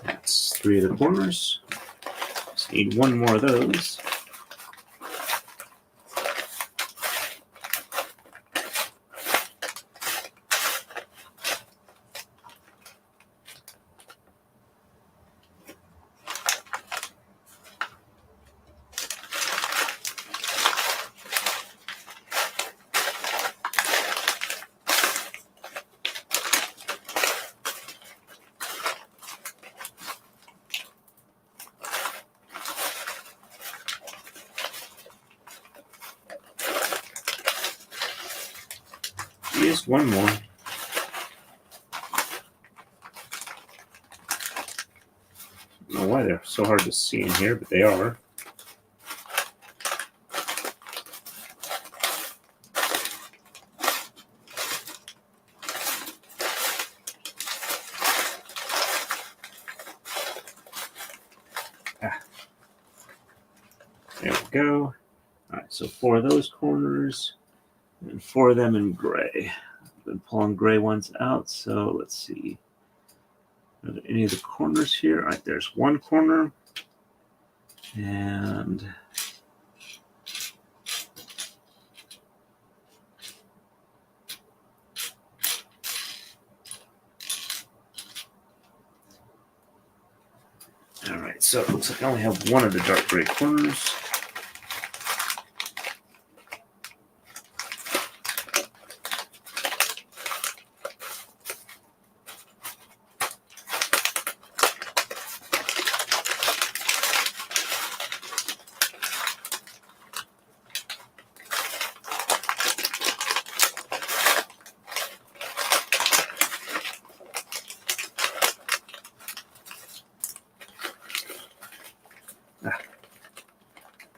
And that's 3 of the corners. Just need 1 more of those. just one more. I don't know why they're so hard to see in here, but they are. There we go. All right, so 4 of those corners and 4 of them in gray. I've been pulling gray ones out, so let's see. Are there any of the corners here? All right, there's one corner. And all right, so it looks like I only have one of the dark gray corners.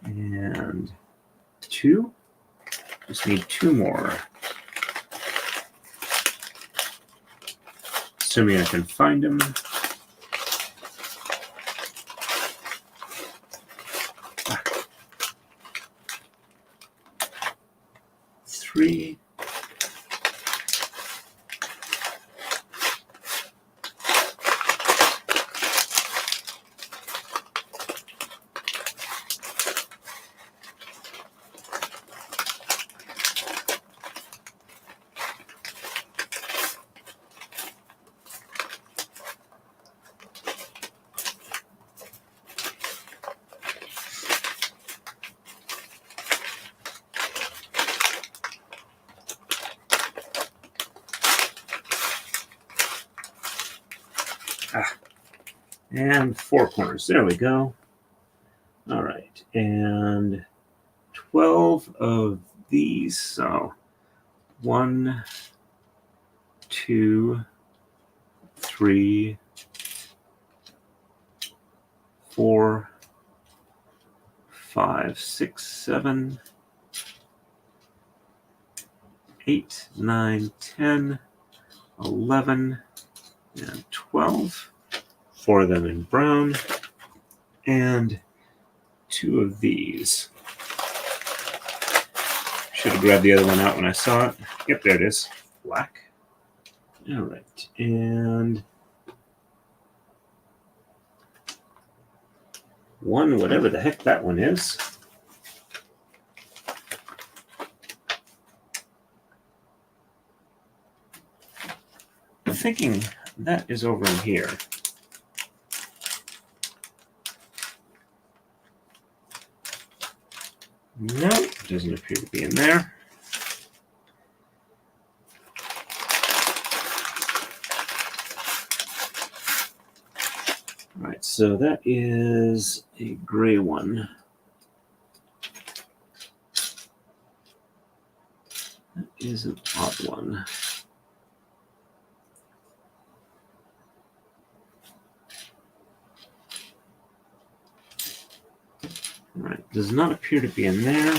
And 2. Just need 2 more. Assuming I can find them. Three. And 4 corners. There we go. All right. And 12 of these. So 1, 2, 3, 4, 5, 6, 7, 8, 9, 10, 11, and 12. 4 of them in brown. And 2 of these. Should have grabbed the other one out when I saw it. Yep, there it is. Black. All right. And 1, whatever the heck that one is. I'm thinking that is over in here. No, it doesn't appear to be in there. All right, so that is a gray one. That is an odd one. All right, does not appear to be in there.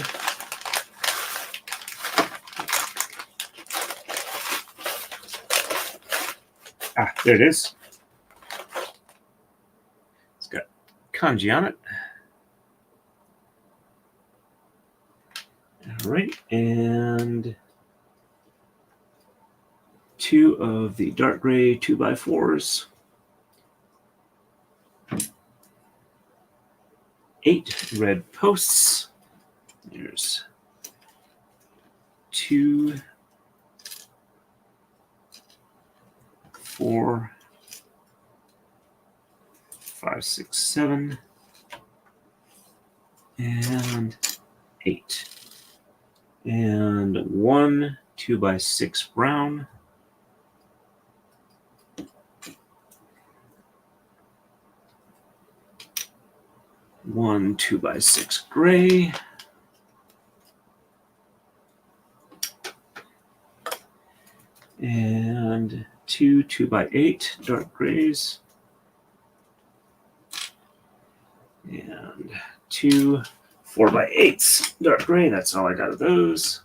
Ah, there it is. It's got kanji on it. All right, and 2 of the dark gray 2x4s. 8 red posts. There's 2, 4, 5, 6, 7, and 8. And 1 2x6 brown. One 2x6 gray. 2 2x8 dark grays, and 2 4x8s dark gray. That's all I got of those.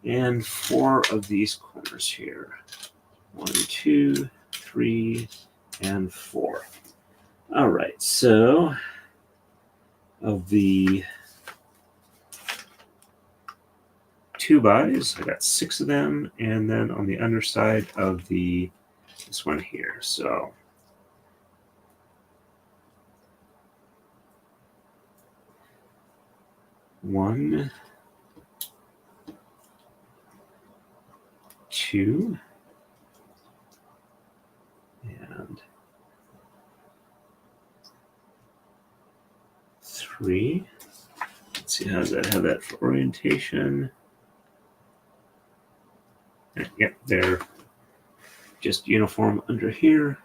And 4 of these corners here. 1, 2, 3, and 4. All right, so of the 2x, I got 6 of them, and then on the underside of this one here. So 1, 2, and 3. Let's see, how does that have that for orientation? Yep, they're just uniform under here.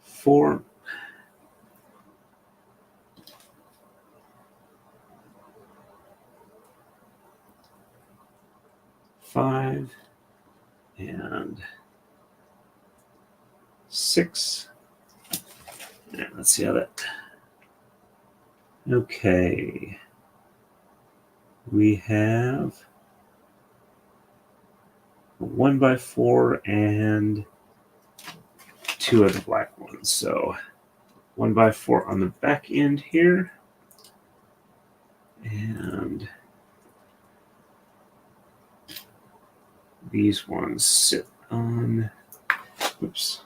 4. 5 and 6. Yeah, let's see how that. Okay. We have a 1x4 and 2 of the black ones. So 1x4 on the back end here. And these ones sit on, oops.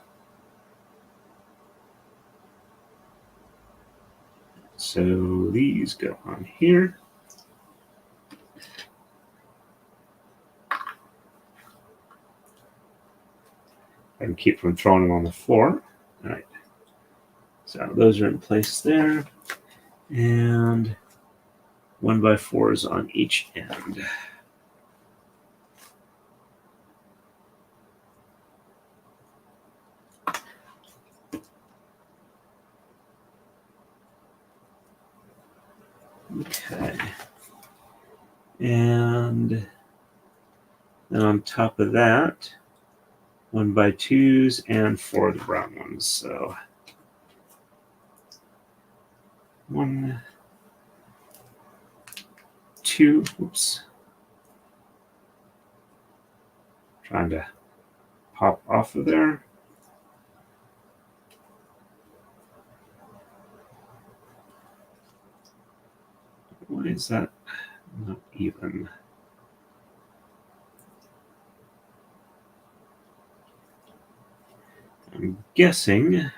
So these go on here. I can keep from throwing them on the floor. All right. So those are in place there. And 1x4s on each end. Okay. And then on top of that, 1x2s and 4 of the brown ones. So 1, 2, oops. Trying to pop off of there. Why is that not even? I'm guessing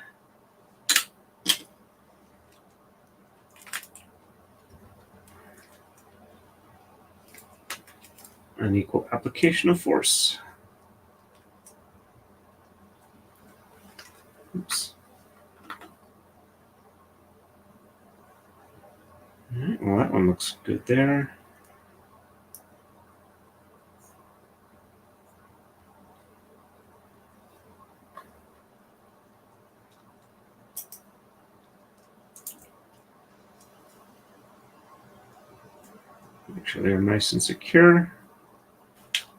an equal application of force. Oops. All right, well, that one looks good there. Make sure they're nice and secure.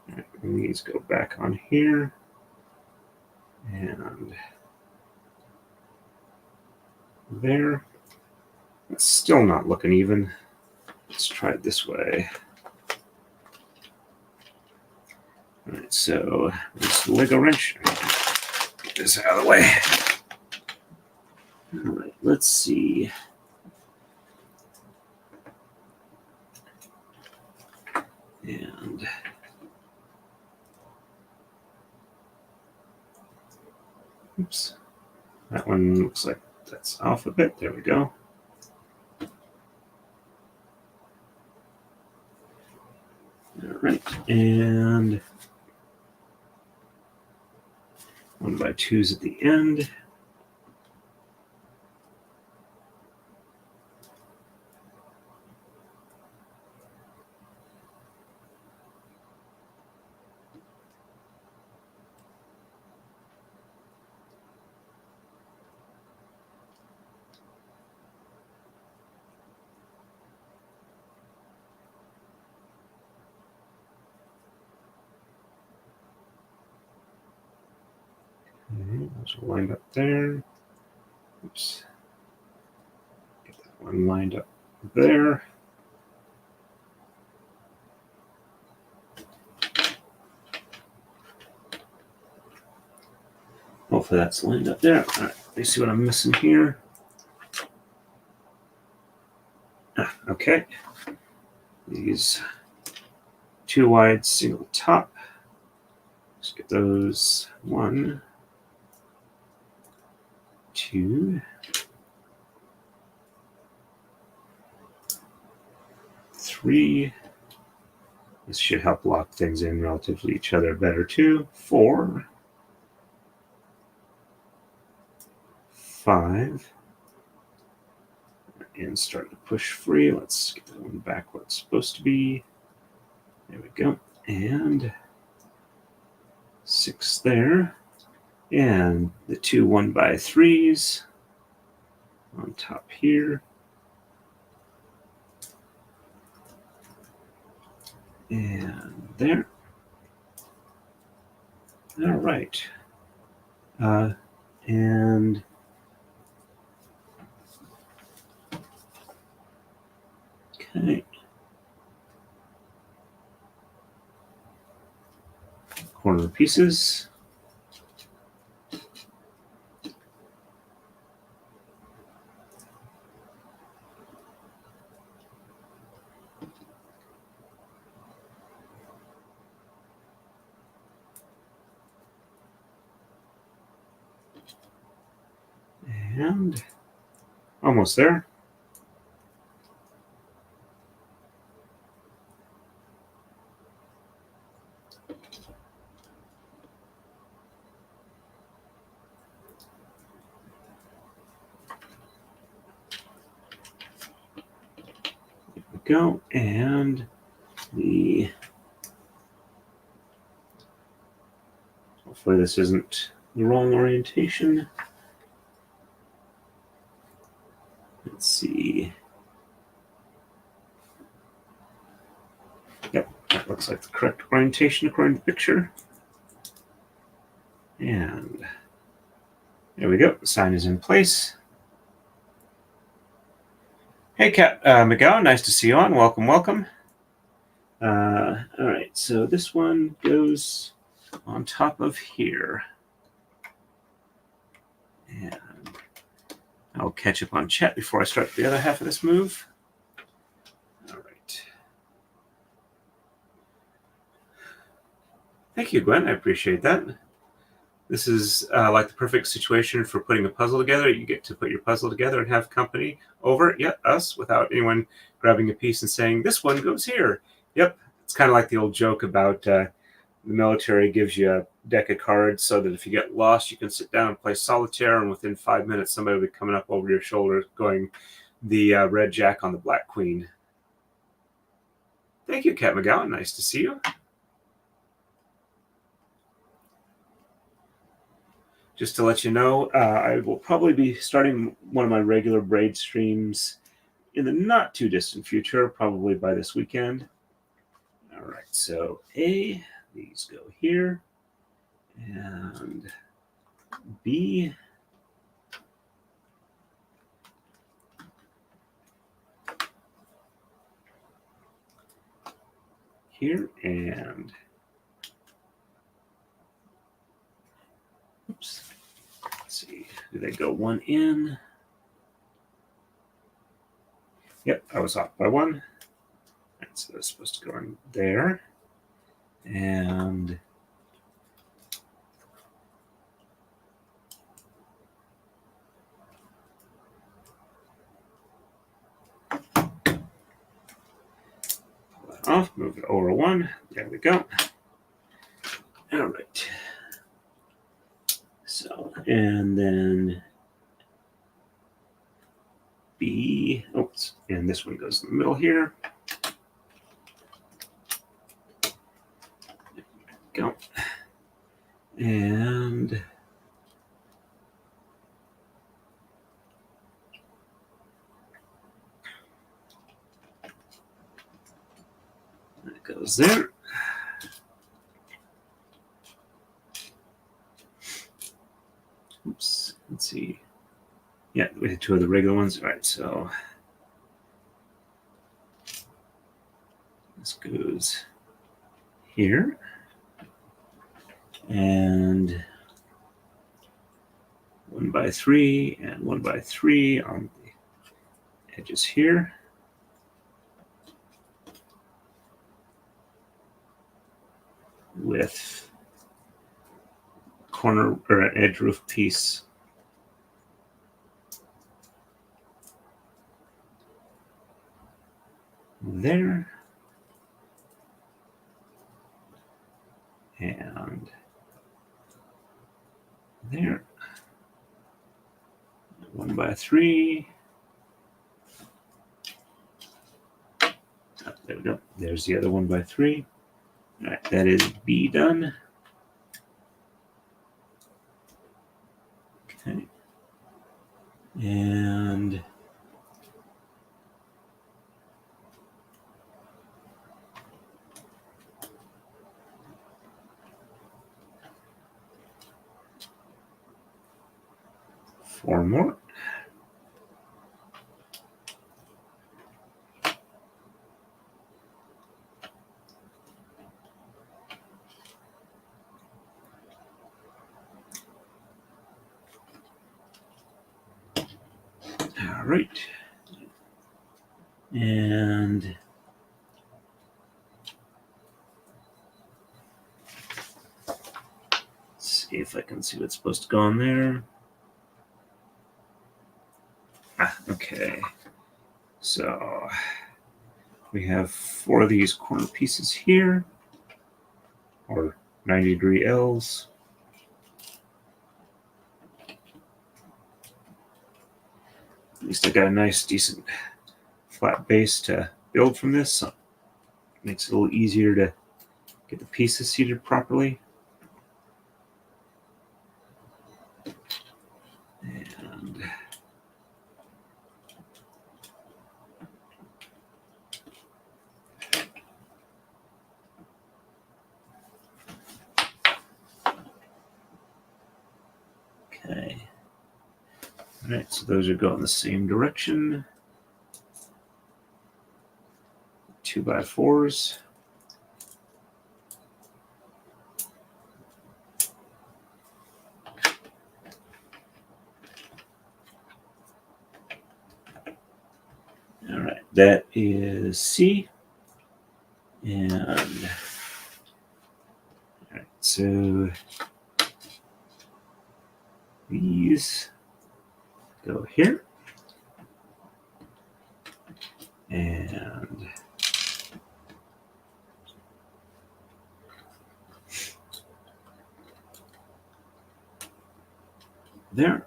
All right, and these go back on here. And there. It's still not looking even. Let's try it this way. All right, so this Lego wrench. Get this out of the way. All right, let's see. And oops, that one looks like that's off a bit. There we go. All right, and 1x2s at the end. Okay, those are lined up there. Oops. Get that one lined up there. Hopefully that's lined up there. All right, let me see what I'm missing here. Okay. These 2 wide single top. Let's get those 1, 2, 3. This should help lock things in relative to each other better too. 4, 5. And start to push free. Let's get that one back where it's supposed to be. There we go. And 6 there. And the 2 1x3s on top here. And there. All right. And okay. Corner pieces. And almost there. There we go. And hopefully this isn't the wrong orientation. Let's see. Yep, that looks like the correct orientation according to the picture. And there we go. The sign is in place. Hey, Kat McGowan, nice to see you on. Welcome, welcome. All right, so this one goes on top of here. And I'll catch up on chat before I start the other half of this move. All right. Thank you, Gwen. I appreciate that. This is like the perfect situation for putting a puzzle together. You get to put your puzzle together and have company over, us, without anyone grabbing a piece and saying, this one goes here. Yep. It's kind of like the old joke about the military gives you a deck of cards so that if you get lost, you can sit down and play solitaire, and within 5 minutes, somebody will be coming up over your shoulder going, the red jack on the black queen. Thank you, Kat McGowan. Nice to see you. Just to let you know, I will probably be starting one of my regular braid streams in the not too distant future, probably by this weekend. All right, so these go here, and B, here, and oops. Let's see, do they go one in? Yep, I was off by 1. Right, so that's supposed to go in there. And pull that off, move it over 1. There we go. All right. So, and then B, oops, and this one goes in the middle here. There we go. And that goes there. Oops, let's see. Yeah, we had 2 of the regular ones. All right, so this goes here. And 1x3 and 1x3 on the edges here. With corner or an edge roof piece there. And there. 1x3. Oh, there we go. There's the other 1x3. All right, that is B done. Okay. And four more. All right. And let's see if I can see what's supposed to go on there. Okay. So we have 4 of these corner pieces here, or 90-degree L's. At least I got a nice, decent flat base to build from this. So it makes it a little easier to get the pieces seated properly. And okay. All right, so those are going the same direction. 2x4s. All right, that is C. And all right, so these go here. And there.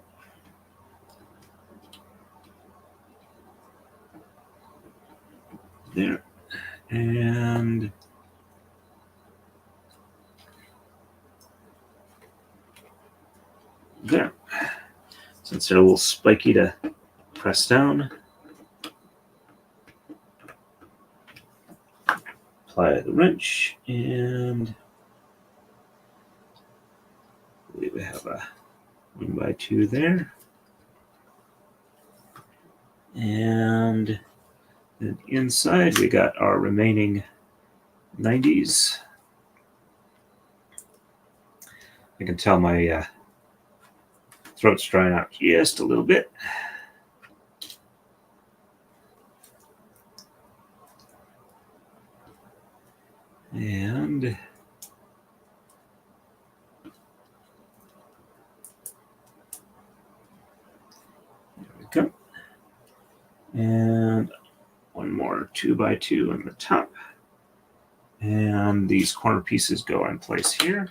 There. And there. Since they're a little spiky to press down, apply the wrench, and I believe we have a 1x2 there. And then inside we got our remaining 90s. I can tell my throat's drying out just a little bit. And there we go. And one more 2x2 on the top. And these corner pieces go in place here.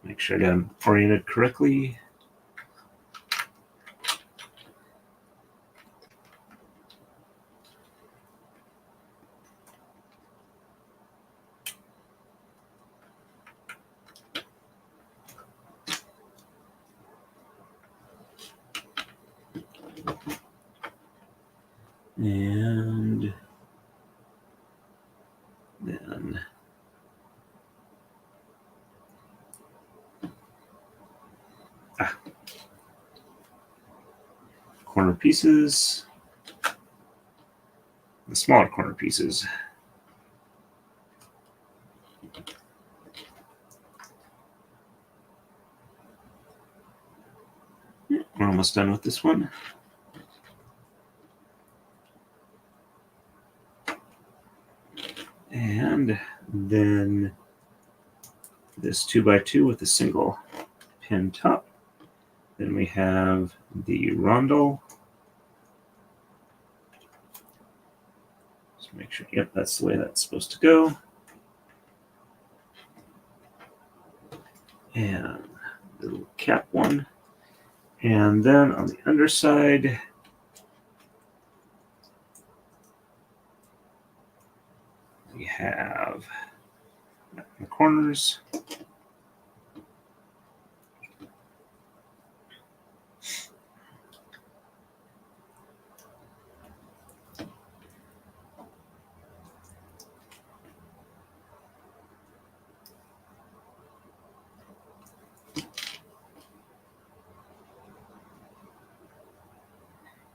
Make sure I got them oriented correctly. And then corner pieces, the smaller corner pieces. We're almost done with this one. And then this 2x2 with a single pin top. Then we have the rondel. Just make sure, yep, that's the way that's supposed to go. And the little cap one. And then on the underside, we have the corners.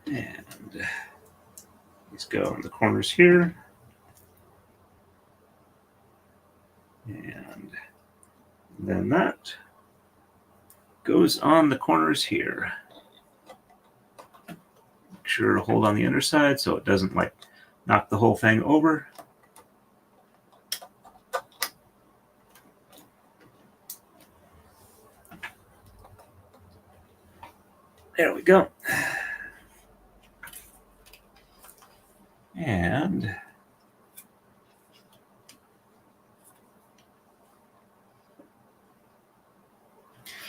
And these go in the corners here. And then that goes on the corners here. Make sure to hold on the underside so it doesn't like knock the whole thing over. There we go. And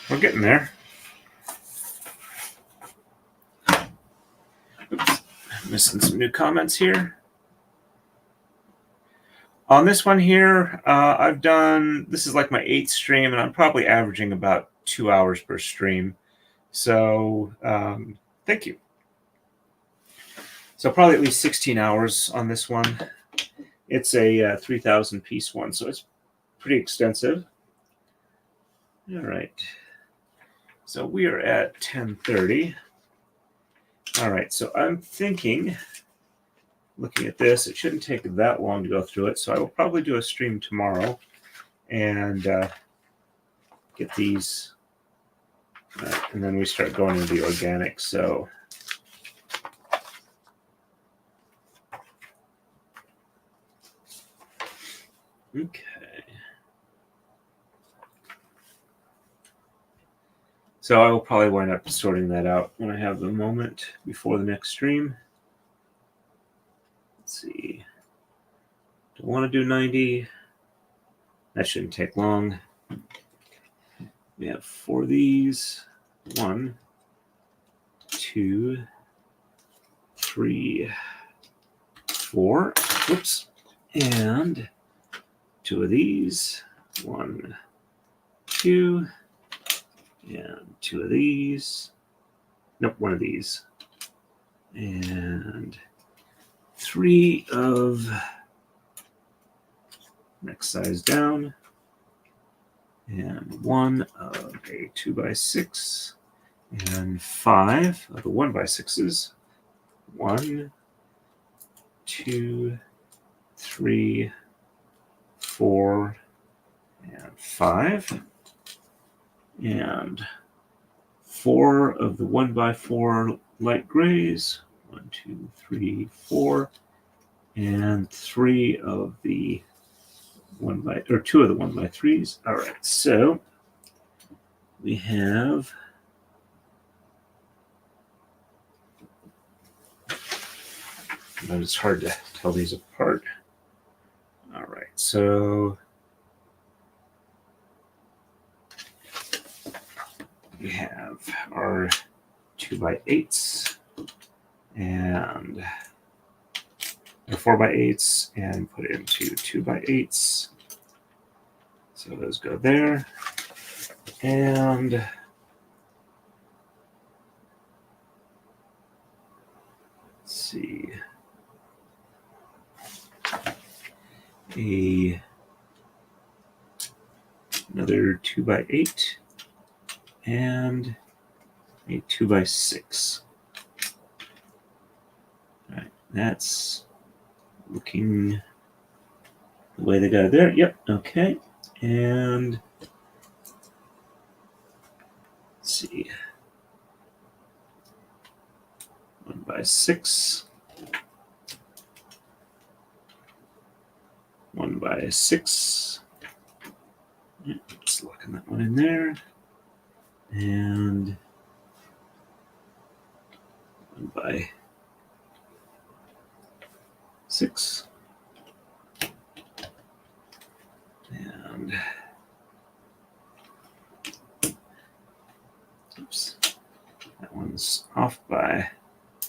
we're getting there. Oops, missing some new comments here. On this one here, I've done, this is like my 8th stream, and I'm probably averaging about 2 hours per stream. So thank you. So probably at least 16 hours on this one. It's a 3,000 piece one, so it's pretty extensive. All right. So we are at 10:30. All right, so I'm thinking, looking at this, it shouldn't take that long to go through it, so I will probably do a stream tomorrow and get these, and then we start going into the organic. So okay. So I will probably wind up sorting that out when I have the moment before the next stream. Let's see. Don't want to do 90. That shouldn't take long. We have 4 of these. 1, 2, 3, 4. Whoops. And 2 of these. 1, 2. And 2 of these. Nope, 1 of these. And 3 of next size down. And 1 of a 2x6. And 5 of the 1x6s. 1, 2, 3, 4, and 5. And 4 of the 1x4 light grays. 1, 2, 3, 4. And 3 of the 2 of the 1x3s. All right, so we have but it's hard to tell these apart. All right, so we have our 2x8s and our 4x8s and put it into 2x8s. So those go there. And let's see. Another 2x8 and a 2x6. All right, that's looking the way they got it there. Yep, okay. And let's see. 1x6. 1x6. Just locking that one in there. And 1x6. And oops, that one's off by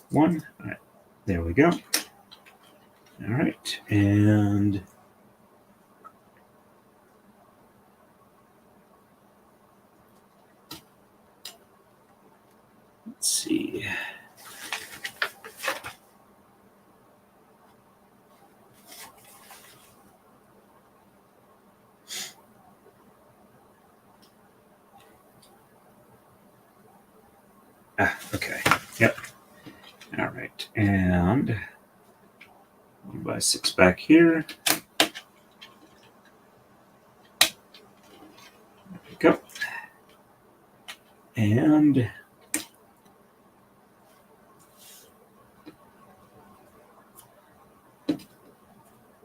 1. All right, there we go. All right, and let's see. Okay. Yep. All right. And 1x6 back here. There we go. And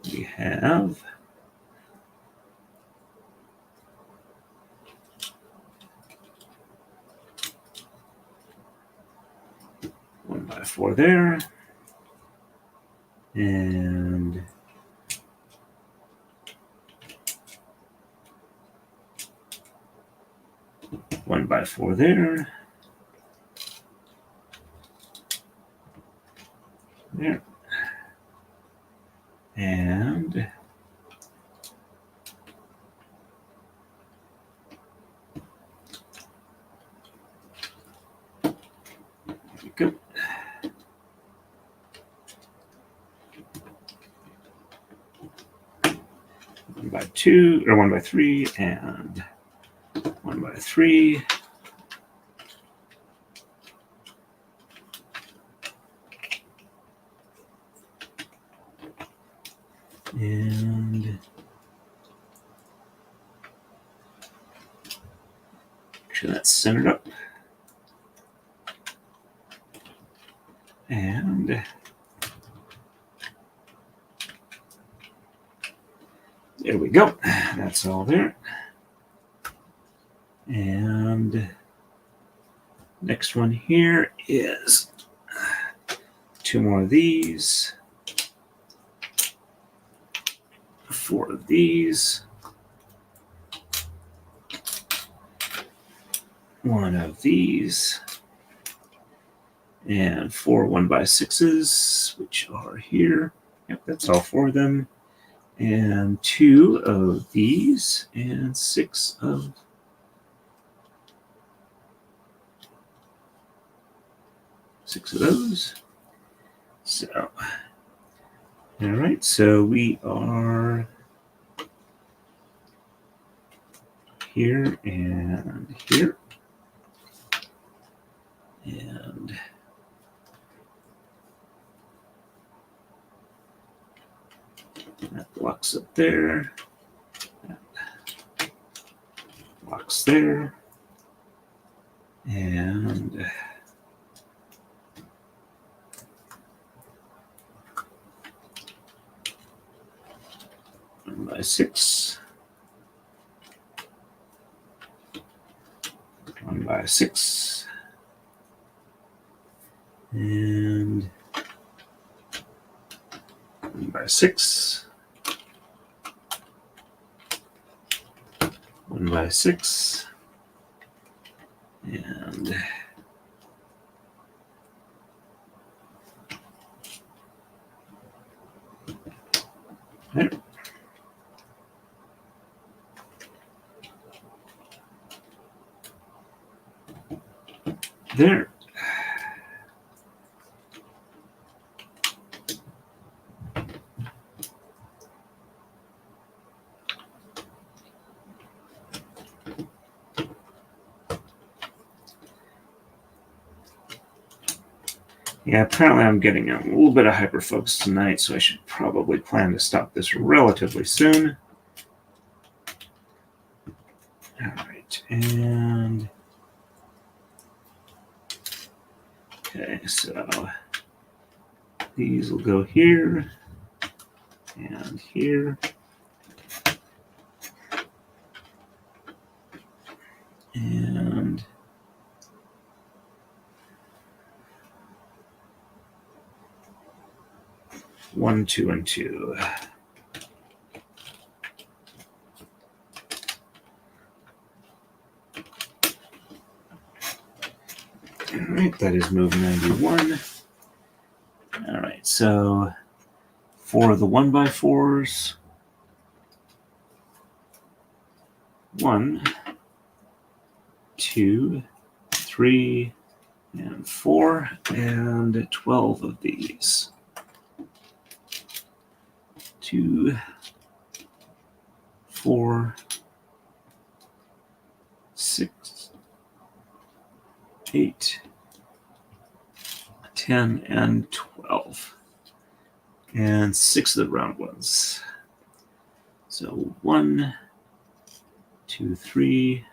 we have 1x4 there. And 1x4 there. There. And there we go. One by 2 or 1x3 and 1x3. And make sure that's centered up. And there we go. That's all there. And next one here is 2 more of these, 4 of these, 1 of these, and 4 1x6s, which are here. Yep, that's all 4 of them. And 2 of these, and 6 of those. So, all right, so we are here and here. And that blocks up there. That blocks there. And 1x6. 1x6. And 1x6. 1x6. And there. There. Yeah, apparently I'm getting a little bit of hyperfocus tonight, so I should probably plan to stop this relatively soon. All right, and okay, so these will go here and here. And 1, 2, and 2. All right, that is move 91. All right, so for the 1x4s, 1, 2, 3, and 4, and 12 of these. 2, 4, 6, 8, 10, and 12. And 6 of the round ones. So 1, 2, 3,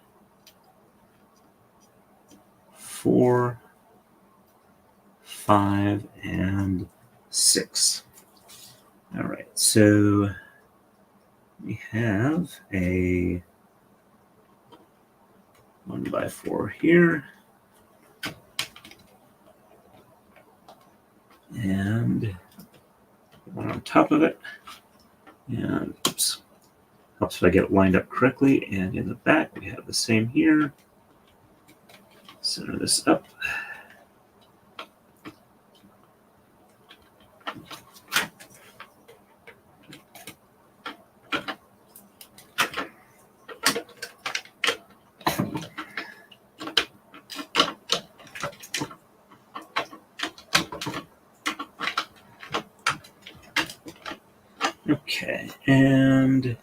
4, 5, and 6. All right, so we have a 1x4 here. And one on top of it. And oops, helps if I get it lined up correctly. And in the back, we have the same here. Center this up. Okay, and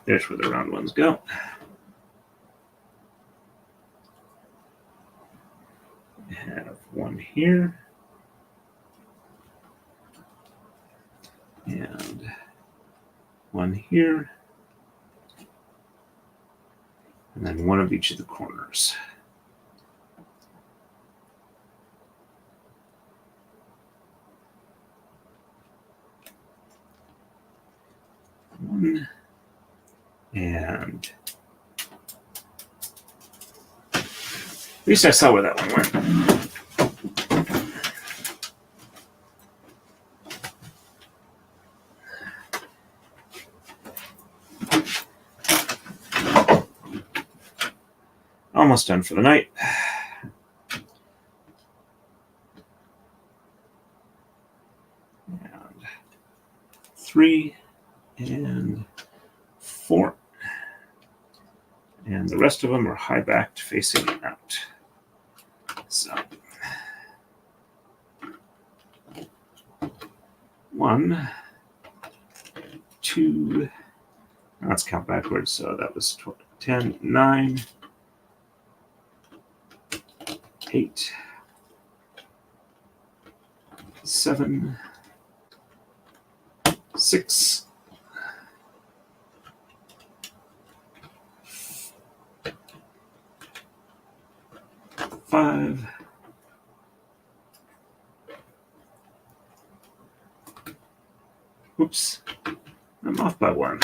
there's where the round ones go. We have one here. And one here. And then one of each of the corners. One. And at least I saw where that one went. Almost done for the night. And 3 and 4. And the rest of them are high backed facing out. So 1, 2, let's count backwards. So that was 10, 9, 8, 7, 6, 5, 'oops, I'm off by 1.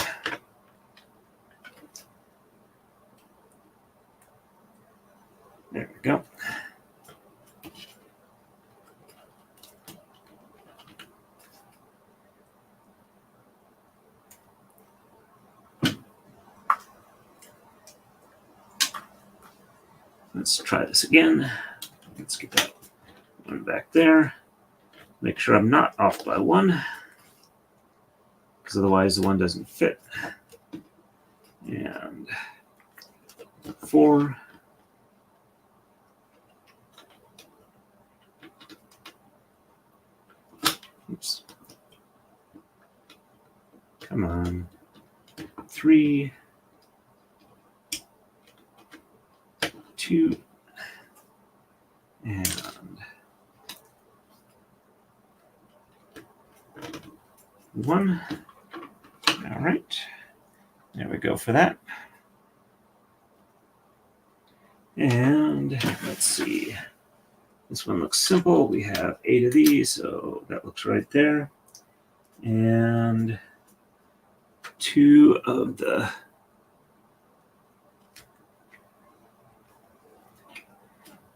There we go. Let's try this again. Let's get that one back there. Make sure I'm not off by 1, because otherwise the one doesn't fit. And 4. Oops. Come on. 3, 2, and 1. All right, there we go for that. And let's see. This one looks simple. We have 8 of these, so that looks right there. And 2 of the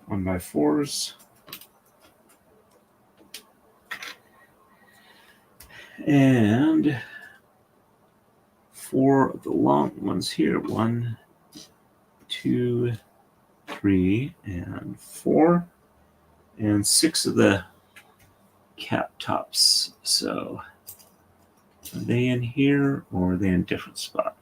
1x4s. And 4 of the long ones here. 1, 2, 3, and 4. And 6 of the cap tops. So are they in here or are they in a different spot?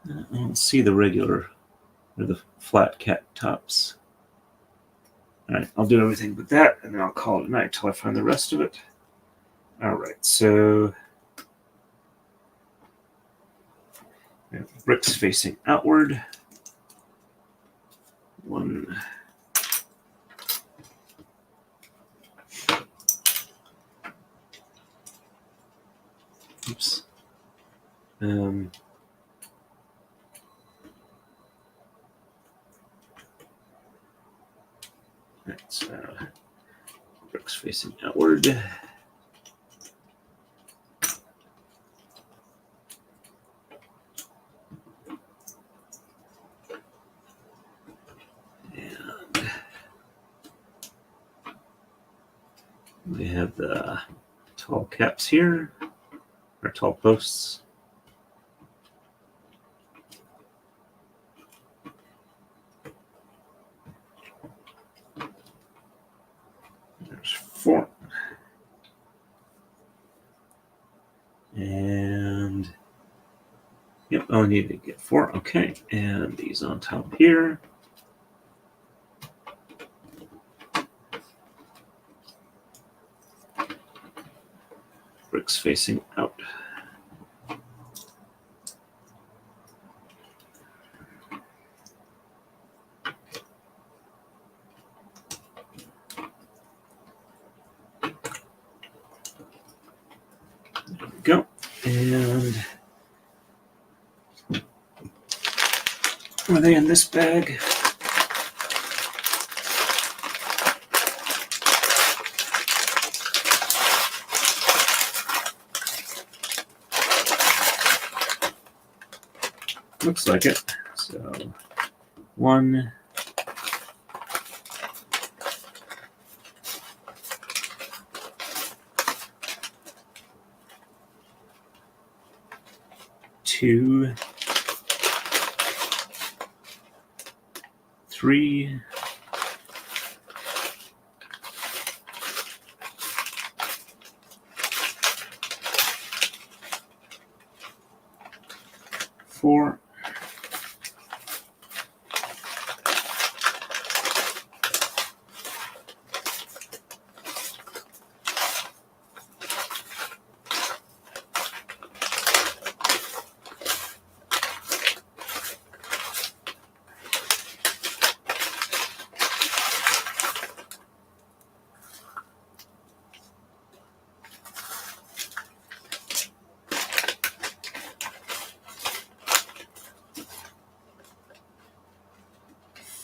I don't see the regular or the flat cap tops. All right, I'll do everything but that, and then I'll call it a night till I find the rest of it. All right, so we have bricks facing outward. 1. Oops. That's bricks facing outward. And we have the tall caps here, or tall posts. There's 4. And yep, I need to get 4. Okay, and these on top here. Bricks facing out. There we go. And are they in this bag? Looks like it. So 1, 2, 3, 4,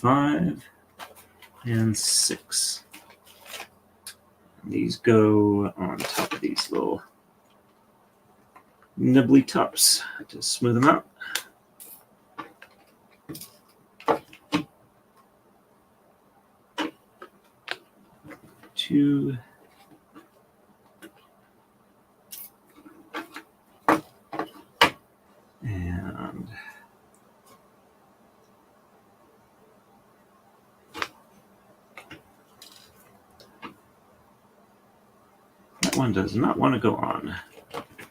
5, and 6. These go on top of these little nibbly tops to smooth them out. Two. And that one does not want to go on.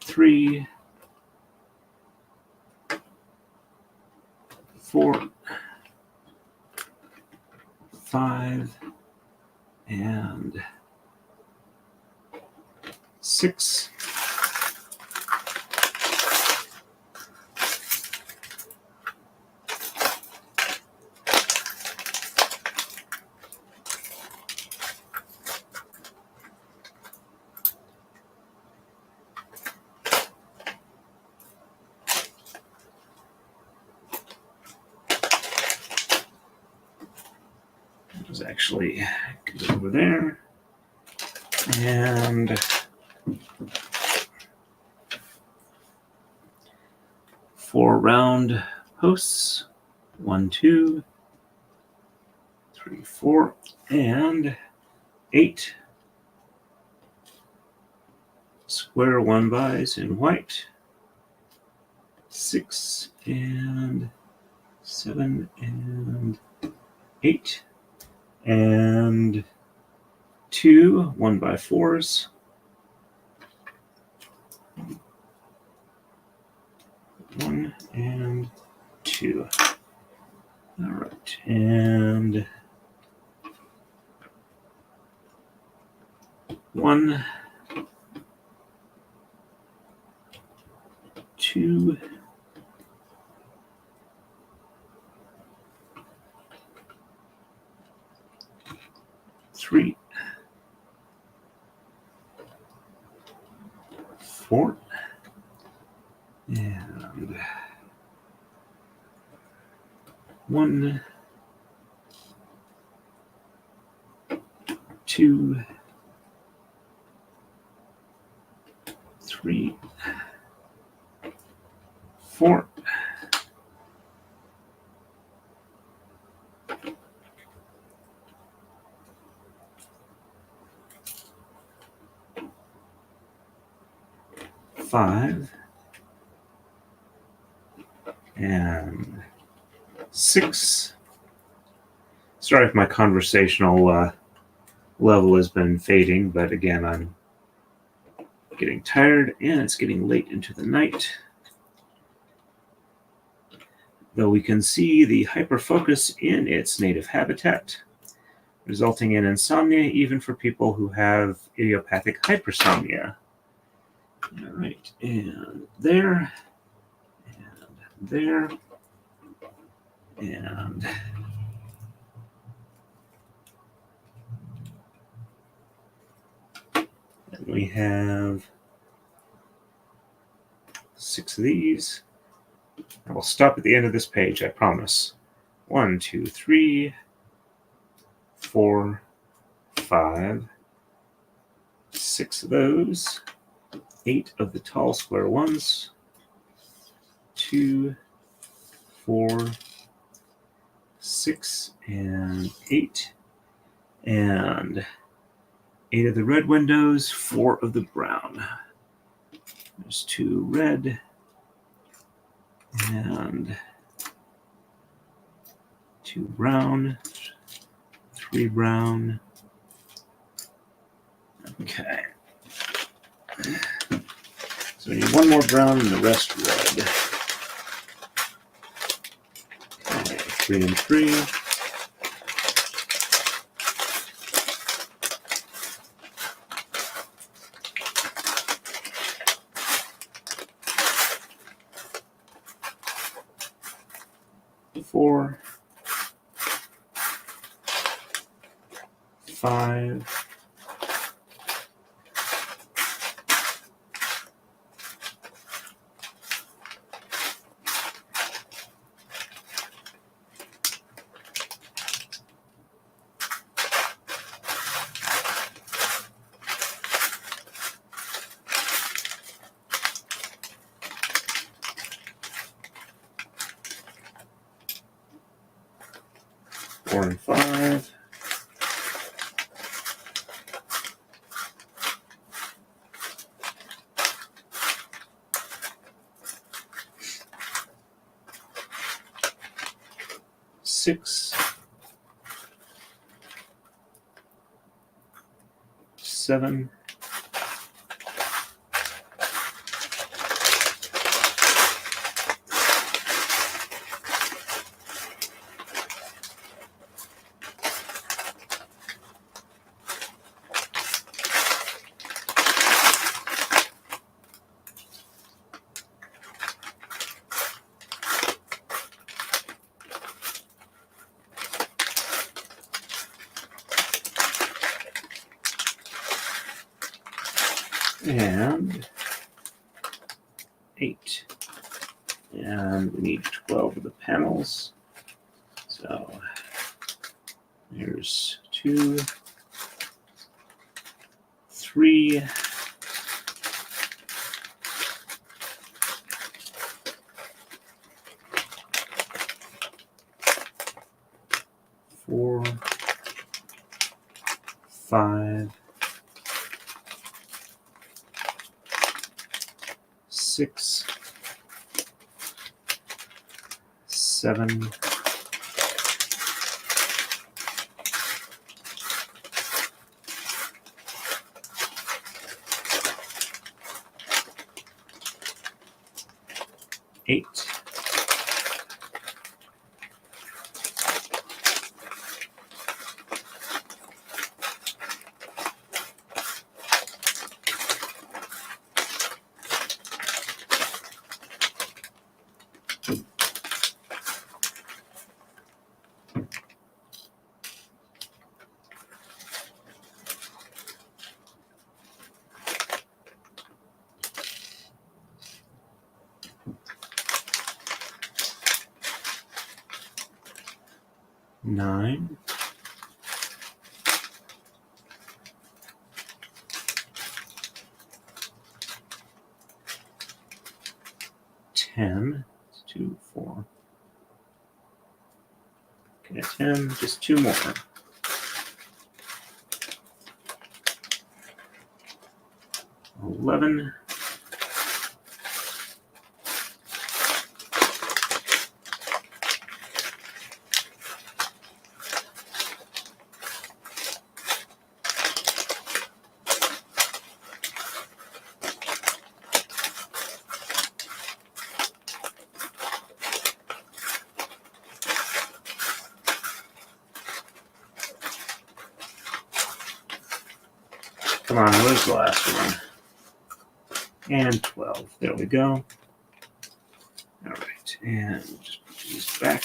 3, 4, 5 and 6. It was actually good over there. And 4 round posts. 1, 2, 3, 4, and 8 square 1-bys in white. 6 and 7 and 8 and 2 1x4s. 1 and 2. All right, and 1, 2, 3, 4, and 1, 2, 3, 4, 5 and 6. Sorry if my conversational level has been fading, but again, I'm getting tired and it's getting late into the night. Though we can see the hyperfocus in its native habitat, resulting in insomnia even for people who have idiopathic hypersomnia. All right, and there, and there, and then we have 6 of these. I will stop at the end of this page, I promise. 1, 2, 3, 4, 5, 6 of those. 8 of the tall square ones. 2, 4, 6, and 8. And 8 of the red windows, 4 of the brown. There's 2 red and 2 brown, 3 brown. Okay. So we need 1 more brown and the rest red. Okay, 3 and 3. 4, 5, 4 and 5. 6, 7, 8, and 8. And we need 12 of the panels. So there's 2, 3, 4, 5, 6, 7, 8, 9, 10, 2, 4. Okay, 10, just 2 more. 11, 'Come on, where's the last one? And 12. There we go. All right, and just put these back.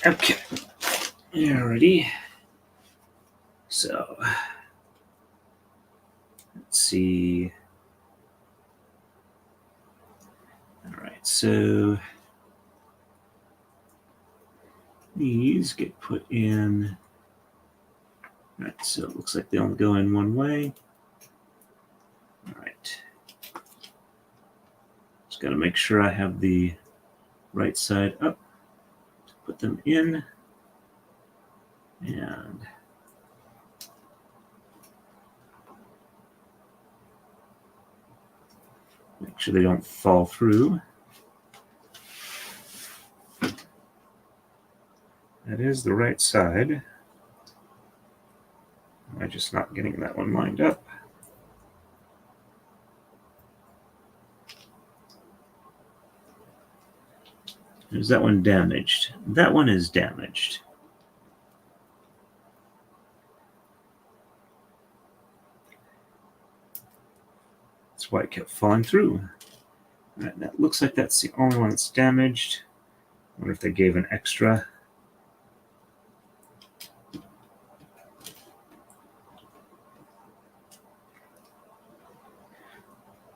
Okay, alrighty. So let's see. All right, so these get put in. All right, so it looks like they only go in one way. All right. Just got to make sure I have the right side up to put them in. And make sure they don't fall through. That is the right side. Am I just not getting that one lined up? Is that one damaged? That one is damaged. That's why it kept falling through. All right, that looks like that's the only one that's damaged. I wonder if they gave an extra.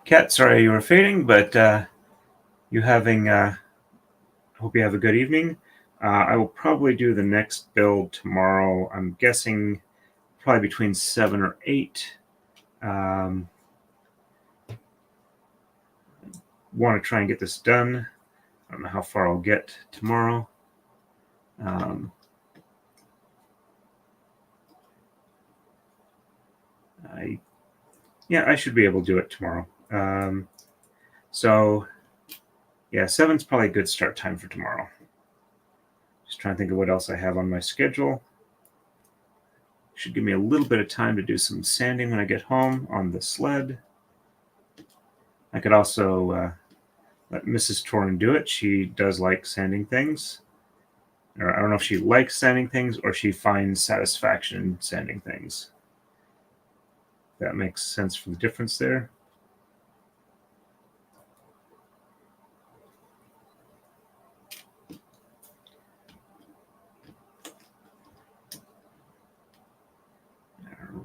Kat, sorry you were fading, but you having. Hope you have a good evening. I will probably do the next build tomorrow. I'm guessing probably between 7 or 8. Want to try and get this done. I don't know how far I'll get tomorrow. I should be able to do it tomorrow. So, yeah, 7's probably a good start time for tomorrow. Just trying to think of what else I have on my schedule. Should give me a little bit of time to do some sanding when I get home on the sled. I could also let Mrs. Torn do it. She does like sanding things. Or I don't know if she likes sanding things or she finds satisfaction in sanding things. That makes sense for the difference there.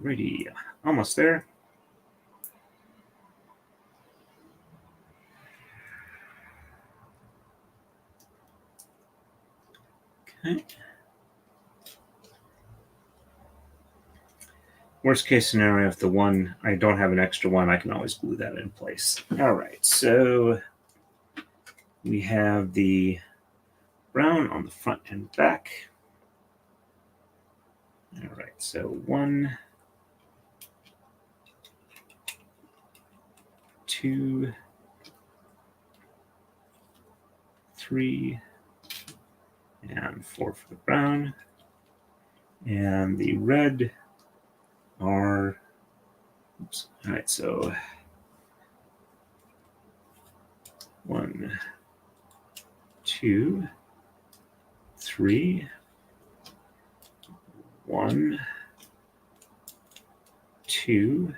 Alrighty, almost there. Okay. Worst case scenario, if the one I don't have an extra one, I can always glue that in place. All right, so we have the brown on the front and back. All right, so 1, 2, 3, and 4 for the brown. And the red are, oops, all right, so 1, 2, 3, 1, 2,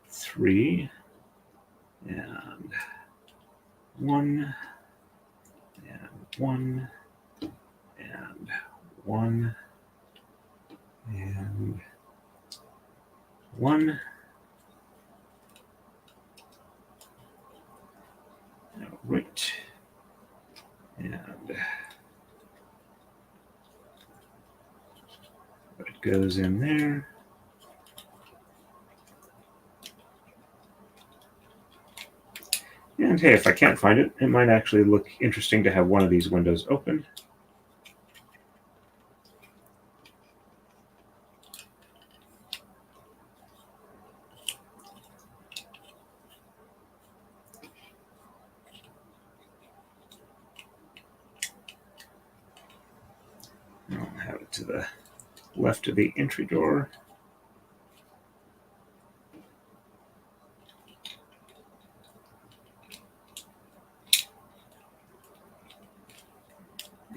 3, and 1, and 1, and 1, and 1. All right. And it goes in there. And hey, if I can't find it, it might actually look interesting to have one of these windows open. I'll have it to the left of the entry door.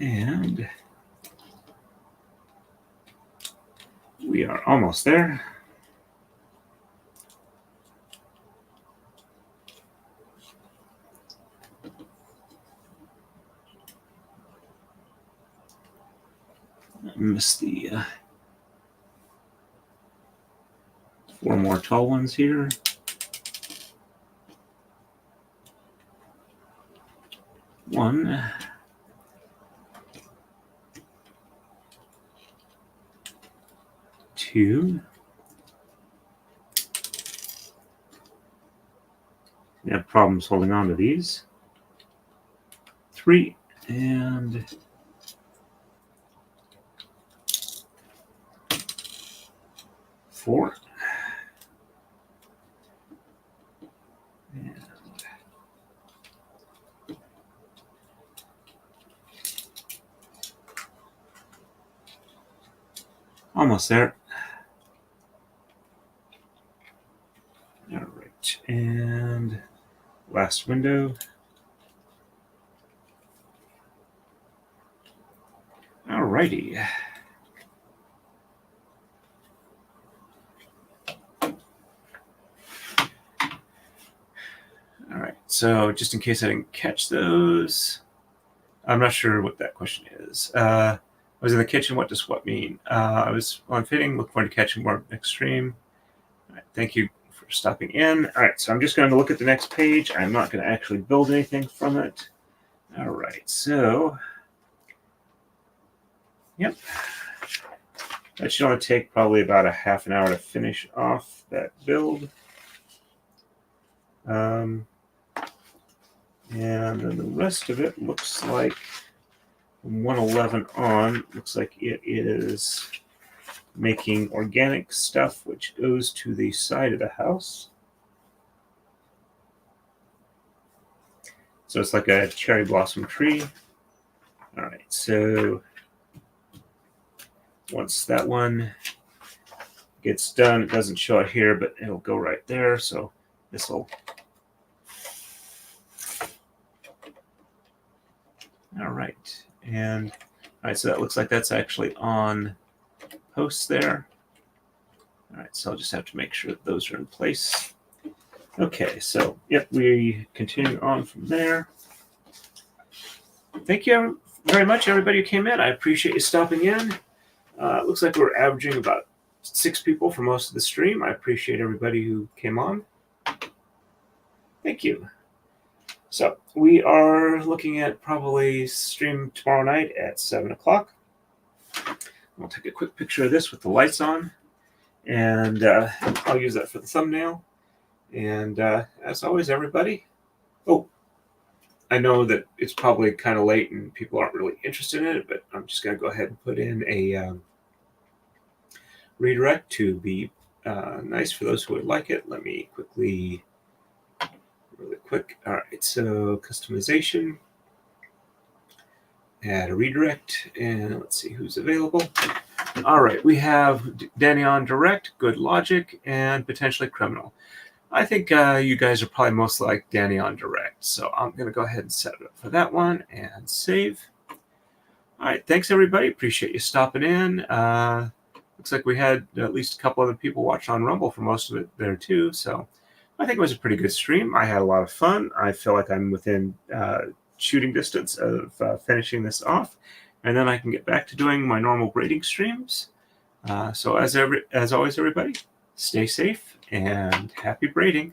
And we are almost there. I missed the 4 more tall ones here. One, 2. We have problems holding on to these. 3 and 4. And almost there. All right, and last window. All righty. All right, so just in case I didn't catch those, I'm not sure what that question is. I was in the kitchen. What does what mean? I was on fitting. Look forward to catching more next stream. All right, thank you for stopping in. All right, so I'm just going to look at the next page. I'm not going to actually build anything from it. All right, so yep, that should only take probably about a half an hour to finish off that build. And then the rest of it looks like from 111 on, looks like it is making organic stuff which goes to the side of the house. So it's like a cherry blossom tree. All right, so once that one gets done, it doesn't show it here, but it'll go right there. So this will. All right, and all right, so that looks like that's actually on posts there. All right, so I'll just have to make sure that those are in place. Okay, so yep, we continue on from there. Thank you very much, everybody who came in. I appreciate you stopping in. It looks like we're averaging about 6 people for most of the stream. I appreciate everybody who came on. Thank you. So we are looking at probably stream tomorrow night at 7 o'clock. I'll take a quick picture of this with the lights on, and I'll use that for the thumbnail. And as always, everybody, I know that it's probably kind of late and people aren't really interested in it, but I'm just going to go ahead and put in a redirect to be nice for those who would like it. Let me quickly, really quick. All right, so customization, add a redirect, and let's see who's available. All right, we have Danny on direct, good logic, and potentially criminal. I think you guys are probably most like Danny on direct, so I'm going to go ahead and set it up for that one and save. All right, thanks everybody. Appreciate you stopping in. Looks like we had at least a couple other people watch on Rumble for most of it there too, so I think it was a pretty good stream. I had a lot of fun. I feel like I'm within shooting distance of finishing this off, and then I can get back to doing my normal grading streams. So as always, everybody, stay safe and happy braiding.